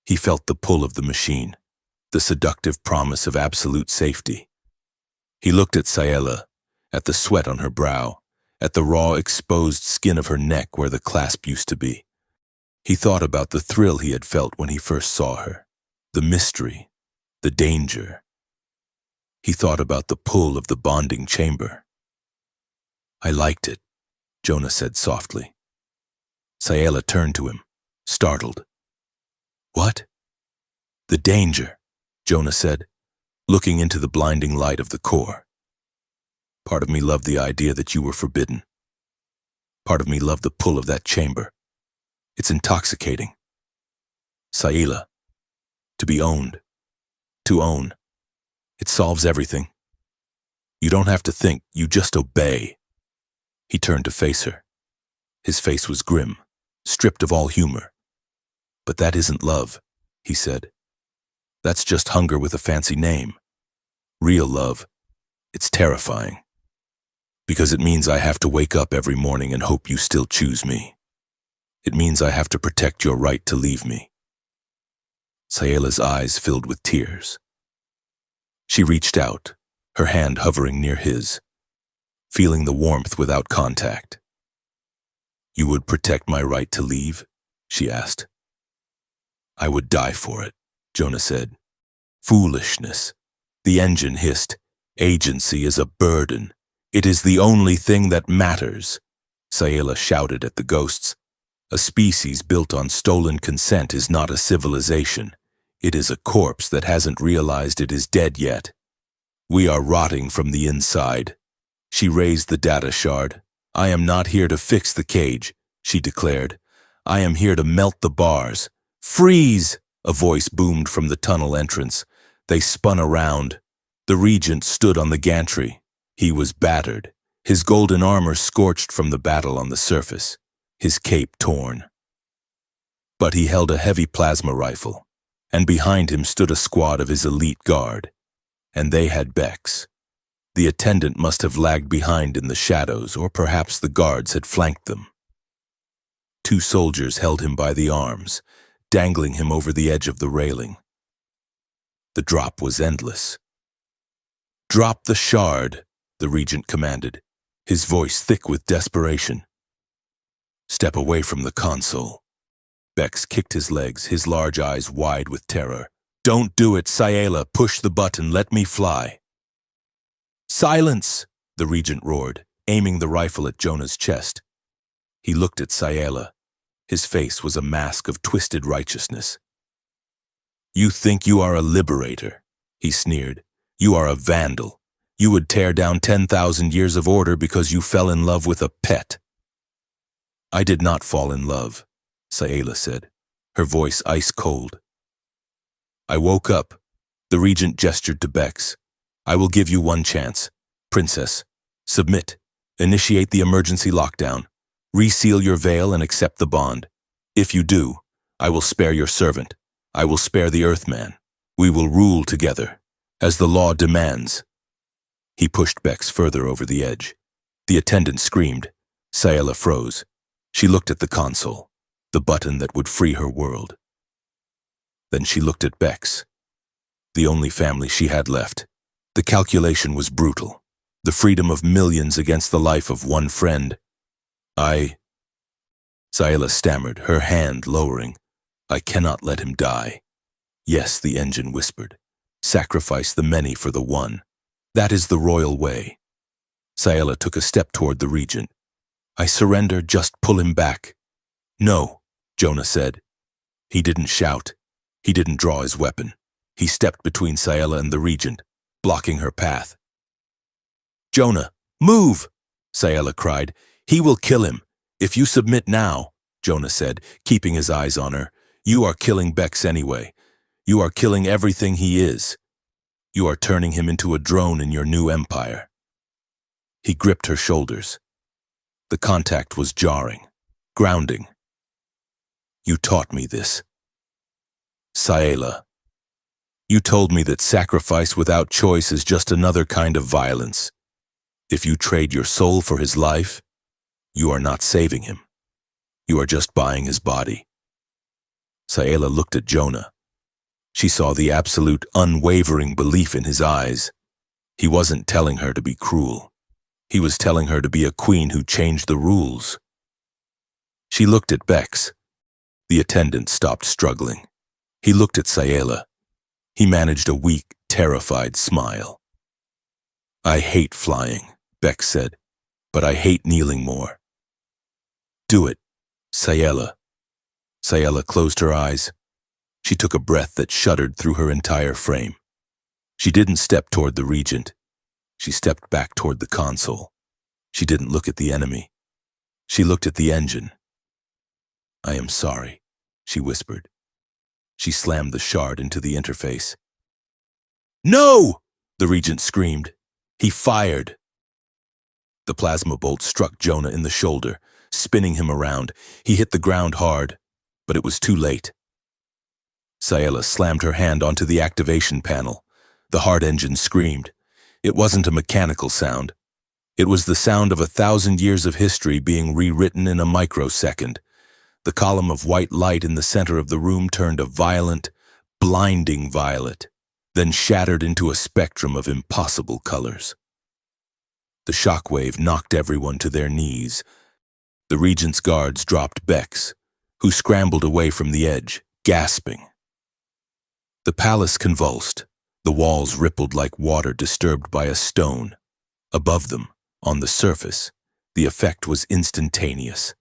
He felt the pull of the machine, the seductive promise of absolute safety. He looked at Sayla, at the sweat on her brow, at the raw, exposed skin of her neck where the clasp used to be. He thought about the thrill he had felt when he first saw her, the mystery, the danger. He thought about the pull of the bonding chamber. "I liked it," Jonah said softly. Sayla turned to him, startled. "What?" "The danger," Jonah said, looking into the blinding light of the core. "Part of me loved the idea that you were forbidden. Part of me loved the pull of that chamber. It's intoxicating. Sayla, to be owned, to own. It solves everything. You don't have to think, you just obey." He turned to face her. His face was grim, stripped of all humor. "But that isn't love," he said. "That's just hunger with a fancy name. Real love, it's terrifying. Because it means I have to wake up every morning and hope you still choose me. It means I have to protect your right to leave me." Sayla's eyes filled with tears. She reached out, her hand hovering near his, feeling the warmth without contact. "You would protect my right to leave?" she asked. "I would die for it," Jonah said. "Foolishness." The engine hissed. "Agency is a burden. It is the only thing that matters." Sayla shouted at the ghosts. "A species built on stolen consent is not a civilization. It is a corpse that hasn't realized it is dead yet. We are rotting from the inside." She raised the data shard. "I am not here to fix the cage," she declared. "I am here to melt the bars." "Freeze!" a voice boomed from the tunnel entrance. They spun around. The Regent stood on the gantry. He was battered, his golden armor scorched from the battle on the surface, his cape torn. But he held a heavy plasma rifle, and behind him stood a squad of his elite guard. And they had Bex. The attendant must have lagged behind in the shadows, or perhaps the guards had flanked them. Two soldiers held him by the arms, dangling him over the edge of the railing. The drop was endless. "Drop the shard," the Regent commanded, his voice thick with desperation. "Step away from the console." Bex kicked his legs, his large eyes wide with terror. "Don't do it, Sayla. Push the button. Let me fly." "Silence!" the Regent roared, aiming the rifle at Jonah's chest. He looked at Sayla. His face was a mask of twisted righteousness. "You think you are a liberator," he sneered. "You are a vandal. You would tear down 10,000 years of order because you fell in love with a pet." "I did not fall in love," Sayla said, her voice ice cold. "I woke up." The Regent gestured to Bex. "I will give you one chance. Princess, submit. Initiate the emergency lockdown. Reseal your veil and accept the bond. If you do, I will spare your servant. I will spare the Earthman. We will rule together, as the law demands." He pushed Bex further over the edge. The attendant screamed. Sayla froze. She looked at the console, the button that would free her world. Then she looked at Bex, the only family she had left. The calculation was brutal. The freedom of millions against the life of one friend. Sayla stammered, her hand lowering. "I cannot let him die." "Yes," the engine whispered. "Sacrifice the many for the one. That is the royal way. Sayela took a step toward the regent. I surrender, just pull him back. No, Jonah said. He didn't shout. He didn't draw his weapon. He stepped between Sayela and the regent, blocking her path. Jonah, move! Sayela cried. He will kill him. If you submit now, Jonah said, keeping his eyes on her, you are killing Bex anyway. You are killing everything he is. You are turning him into a drone in your new empire. He gripped her shoulders. The contact was jarring, grounding. You taught me this. Sayela, you told me that sacrifice without choice is just another kind of violence. If you trade your soul for his life, you are not saving him. You are just buying his body. Sayela looked at Jonah. She saw the absolute, unwavering belief in his eyes. He wasn't telling her to be cruel. He was telling her to be a queen who changed the rules. She looked at Bex. The attendant stopped struggling. He looked at Sayela. He managed a weak, terrified smile. I hate flying, Bex said, but I hate kneeling more. Do it, Sayela. Sayela closed her eyes. She took a breath that shuddered through her entire frame. She didn't step toward the regent. She stepped back toward the console. She didn't look at the enemy. She looked at the engine. I am sorry, she whispered. She slammed the shard into the interface. No! The regent screamed. He fired. The plasma bolt struck Jonah in the shoulder, spinning him around. He hit the ground hard, but it was too late. Sayela slammed her hand onto the activation panel. The hard engine screamed. It wasn't a mechanical sound. It was the sound of 1,000 years of history being rewritten in a microsecond. The column of white light in the center of the room turned a violent, blinding violet, then shattered into a spectrum of impossible colors. The shockwave knocked everyone to their knees. The regent's guards dropped Bex, who scrambled away from the edge, gasping. The palace convulsed. The walls rippled like water disturbed by a stone. Above them, on the surface, the effect was instantaneous.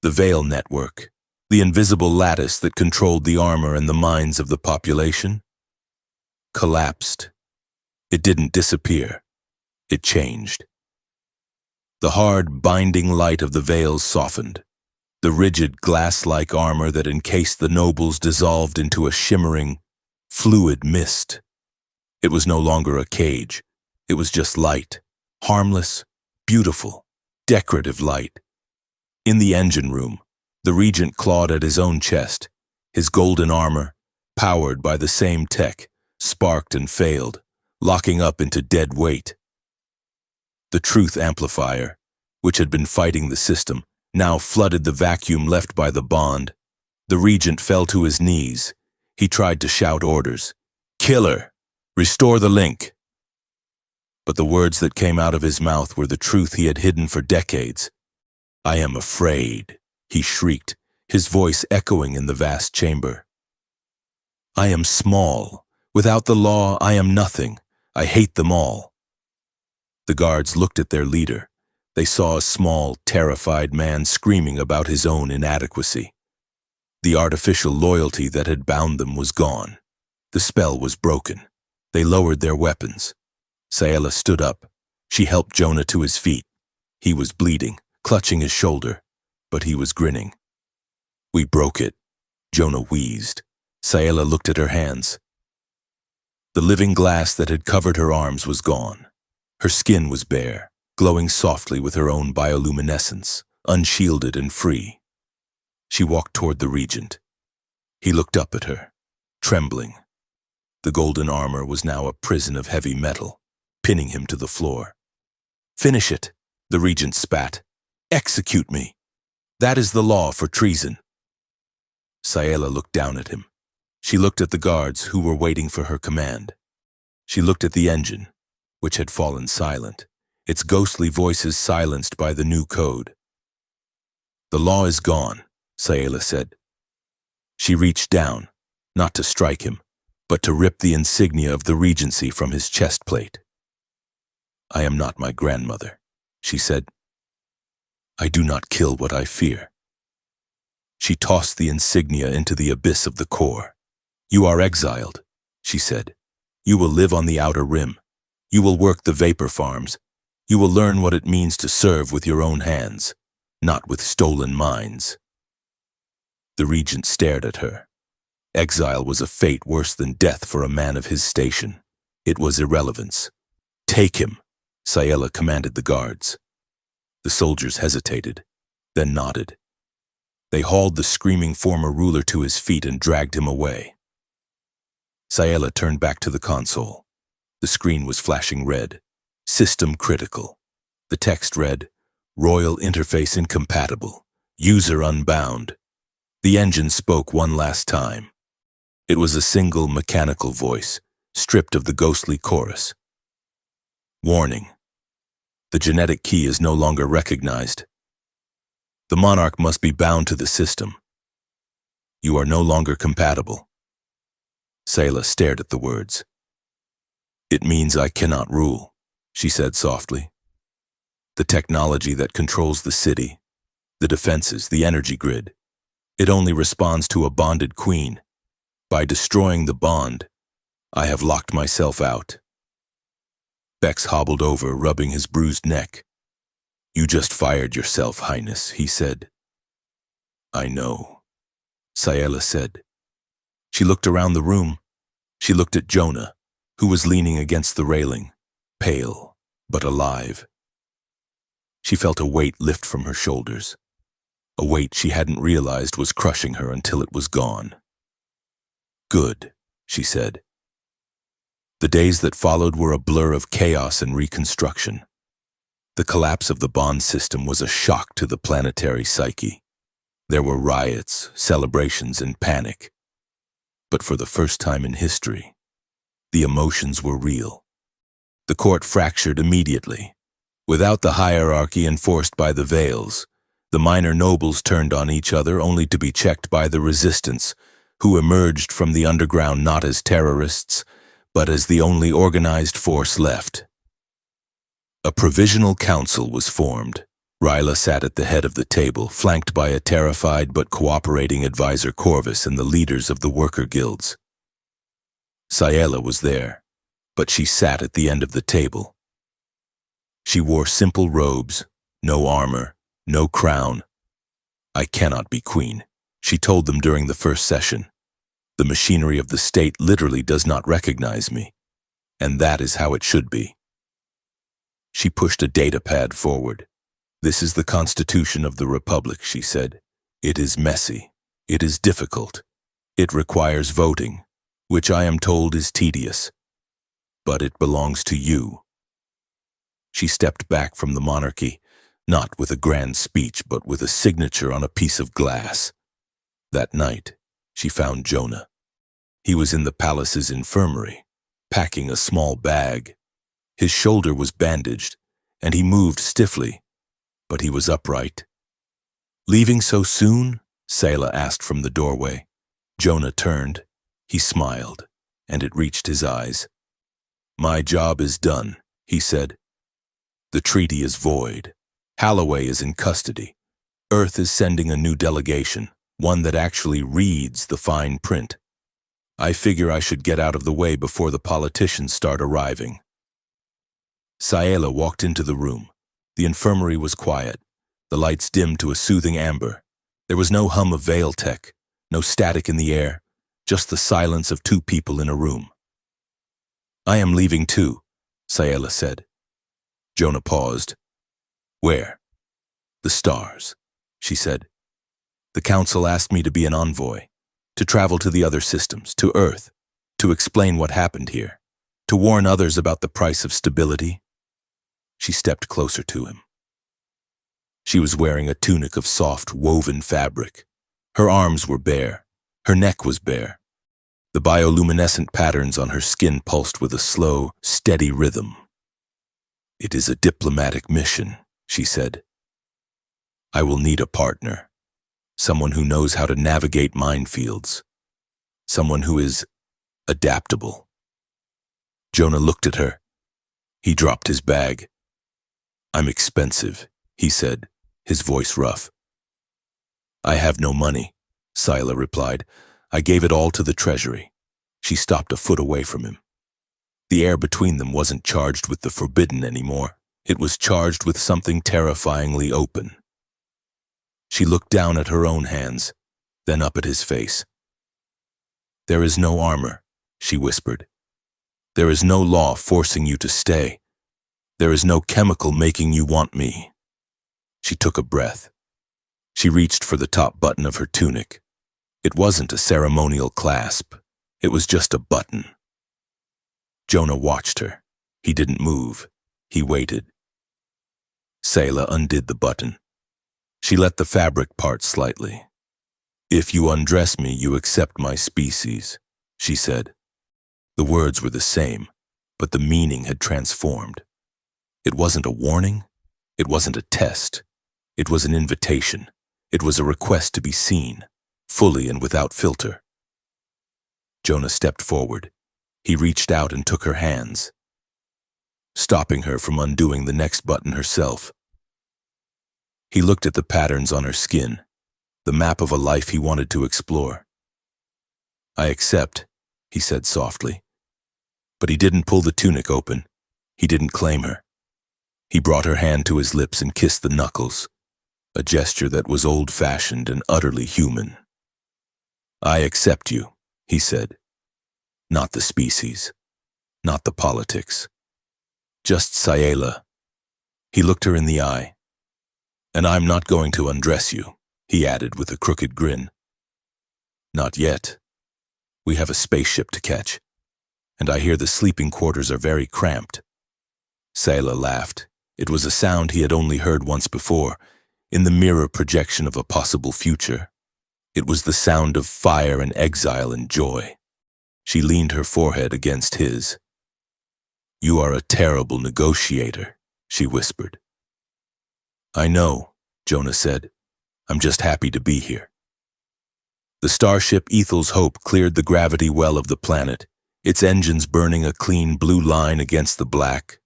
The veil network, the invisible lattice that controlled the armor and the minds of the population, collapsed. It didn't disappear. It changed. The hard, binding light of the veils softened. The rigid, glass-like armor that encased the nobles dissolved into a shimmering, fluid mist. It was no longer a cage. It was just light, harmless, beautiful, decorative light. In the engine room, the regent clawed at his own chest. His golden armor, powered by the same tech, sparked and failed, locking up into dead weight. The truth amplifier, which had been fighting the system, now flooded the vacuum left by the bond. The regent fell to his knees. He tried to shout orders. Kill her! Restore the link! But the words that came out of his mouth were the truth he had hidden for decades. I am afraid, he shrieked, his voice echoing in the vast chamber. I am small. Without the law, I am nothing. I hate them all. The guards looked at their leader. They saw a small, terrified man screaming about his own inadequacy. The artificial loyalty that had bound them was gone. The spell was broken. They lowered their weapons. Sayela stood up. She helped Jonah to his feet. He was bleeding, clutching his shoulder, but he was grinning. We broke it, Jonah wheezed. Sayela looked at her hands. The living glass that had covered her arms was gone. Her skin was bare, glowing softly with her own bioluminescence, unshielded and free. She walked toward the regent. He looked up at her, trembling. The golden armor was now a prison of heavy metal, pinning him to the floor. Finish it, the regent spat. Execute me. That is the law for treason. Sayela looked down at him. She looked at the guards who were waiting for her command. She looked at the engine, which had fallen silent, its ghostly voices silenced by the new code. The law is gone, Sayela said. She reached down, not to strike him, but to rip the insignia of the regency from his chest plate. "I am not my grandmother," she said. "I do not kill what I fear." She tossed the insignia into the abyss of the core. "You are exiled," she said. "You will live on the outer rim. You will work the vapor farms. You will learn what it means to serve with your own hands, not with stolen minds." The regent stared at her. Exile was a fate worse than death for a man of his station. It was irrelevance. "Take him," Sayela commanded the guards. The soldiers hesitated, then nodded. They hauled the screaming former ruler to his feet and dragged him away. Sayela turned back to the console. The screen was flashing red. System critical. The text read, "Royal interface incompatible. User unbound." The engine spoke one last time. It was a single mechanical voice, stripped of the ghostly chorus. "Warning. The genetic key is no longer recognized. The monarch must be bound to the system. You are no longer compatible." Sayela stared at the words. "It means I cannot rule," she said softly. "The technology that controls the city, the defenses, the energy grid, it only responds to a bonded queen. By destroying the bond, I have locked myself out." Bex hobbled over, rubbing his bruised neck. "You just fired yourself, Highness," he said. "I know," Sayela said. She looked around the room. She looked at Jonah, who was leaning against the railing, pale but alive. She felt a weight lift from her shoulders, a weight she hadn't realized was crushing her until it was gone. "Good," she said. The days that followed were a blur of chaos and reconstruction. The collapse of the bond system was a shock to the planetary psyche. There were riots, celebrations, and panic. But for the first time in history, the emotions were real. The court fractured immediately. Without the hierarchy enforced by the Veils, the minor nobles turned on each other only to be checked by the resistance, who emerged from the underground not as terrorists, but as the only organized force left. A provisional council was formed. Ryla sat at the head of the table, flanked by a terrified but cooperating advisor Corvus and the leaders of the worker guilds. Sayela was there, but she sat at the end of the table. She wore simple robes, no armor, no crown. "I cannot be queen," she told them during the first session. "The machinery of the state literally does not recognize me, and that is how it should be." She pushed a data pad forward. "This is the Constitution of the Republic," she said. "It is messy. It is difficult. It requires voting, which I am told is tedious. But it belongs to you." She stepped back from the monarchy, not with a grand speech, but with a signature on a piece of glass. That night, she found Jonah. He was in the palace's infirmary, packing a small bag. His shoulder was bandaged, and he moved stiffly, but he was upright. "Leaving so soon?" Sayela asked from the doorway. Jonah turned. He smiled, and it reached his eyes. "My job is done," he said. "The treaty is void. Halloway is in custody. Earth is sending a new delegation, one that actually reads the fine print. I figure I should get out of the way before the politicians start arriving." Sayela walked into the room. The infirmary was quiet, the lights dimmed to a soothing amber. There was no hum of veil tech, no static in the air, just the silence of two people in a room. "I am leaving too," Sayela said. Jonah paused. "Where?" "The stars," she said. "The council asked me to be an envoy, to travel to the other systems, to Earth, to explain what happened here, to warn others about the price of stability." She stepped closer to him. She was wearing a tunic of soft, woven fabric. Her arms were bare. Her neck was bare. The bioluminescent patterns on her skin pulsed with a slow, steady rhythm. "It is a diplomatic mission," she said. "I will need a partner, someone who knows how to navigate minefields, someone who is adaptable. Jonah looked at her. He dropped his bag. "I'm expensive," he said, his voice rough. "I have no money," Scylla replied. "I gave it all to the treasury." She stopped a foot away from him. The air between them wasn't charged with the forbidden anymore. It was charged with something terrifyingly open. She looked down at her own hands, then up at his face. "There is no armor," she whispered. "There is no law forcing you to stay. There is no chemical making you want me." She took a breath. She reached for the top button of her tunic. It wasn't a ceremonial clasp. It was just a button. Jonah watched her. He didn't move. He waited. Scylla undid the button. She let the fabric part slightly. "If you undress me, you accept my species," she said. The words were the same, but the meaning had transformed. It wasn't a warning. It wasn't a test. It was an invitation. It was a request to be seen, fully and without filter. Jonah stepped forward. He reached out and took her hands, stopping her from undoing the next button herself. He looked at the patterns on her skin, the map of a life he wanted to explore. "I accept," he said softly. But he didn't pull the tunic open. He didn't claim her. He brought her hand to his lips and kissed the knuckles, a gesture that was old-fashioned and utterly human. "I accept you," he said. "Not the species, not the politics. Just Scylla." He looked her in the eye. "And I'm not going to undress you," he added with a crooked grin. "Not yet. We have a spaceship to catch, and I hear the sleeping quarters are very cramped." Scylla laughed. It was a sound he had only heard once before, in the mirror projection of a possible future. It was the sound of fire and exile and joy. She leaned her forehead against his. "You are a terrible negotiator," she whispered. "I know," Jonah said. "I'm just happy to be here." The starship Ethel's Hope cleared the gravity well of the planet, its engines burning a clean blue line against the black.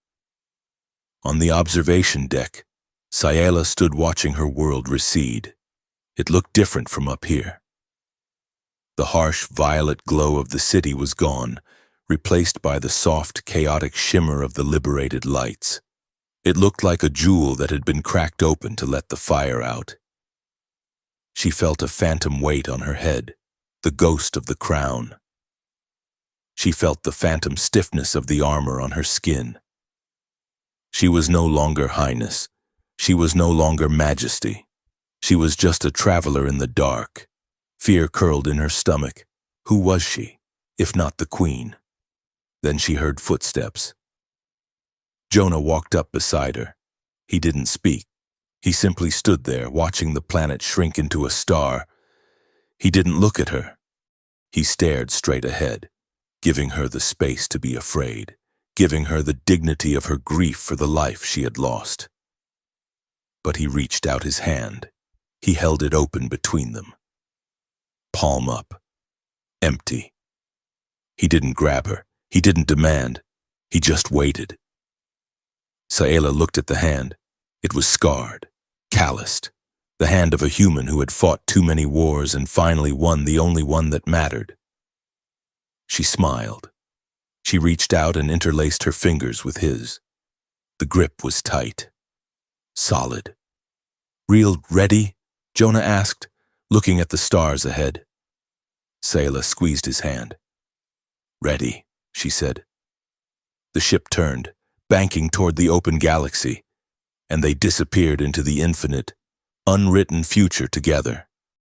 On the observation deck, Scylla stood watching her world recede. It looked different from up here. The harsh violet glow of the city was gone, replaced by the soft, chaotic shimmer of the liberated lights. It looked like a jewel that had been cracked open to let the fire out. She felt a phantom weight on her head, the ghost of the crown. She felt the phantom stiffness of the armor on her skin. She was no longer highness. She was no longer majesty. She was just a traveler in the dark. Fear curled in her stomach. Who was she, if not the queen? Then she heard footsteps. Jonah walked up beside her. He didn't speak. He simply stood there, watching the planet shrink into a star. He didn't look at her. He stared straight ahead, giving her the space to be afraid, giving her the dignity of her grief for the life she had lost. But he reached out his hand. He held it open between them. Palm up. Empty. He didn't grab her. He didn't demand. He just waited. Scylla looked at the hand. It was scarred, calloused, the hand of a human who had fought too many wars and finally won the only one that mattered. She smiled. She reached out and interlaced her fingers with his. The grip was tight, solid. "Real ready?" Jonah asked, looking at the stars ahead. Scylla squeezed his hand. "Ready," she said. The ship turned, banking toward the open galaxy, and they disappeared into the infinite, unwritten future together.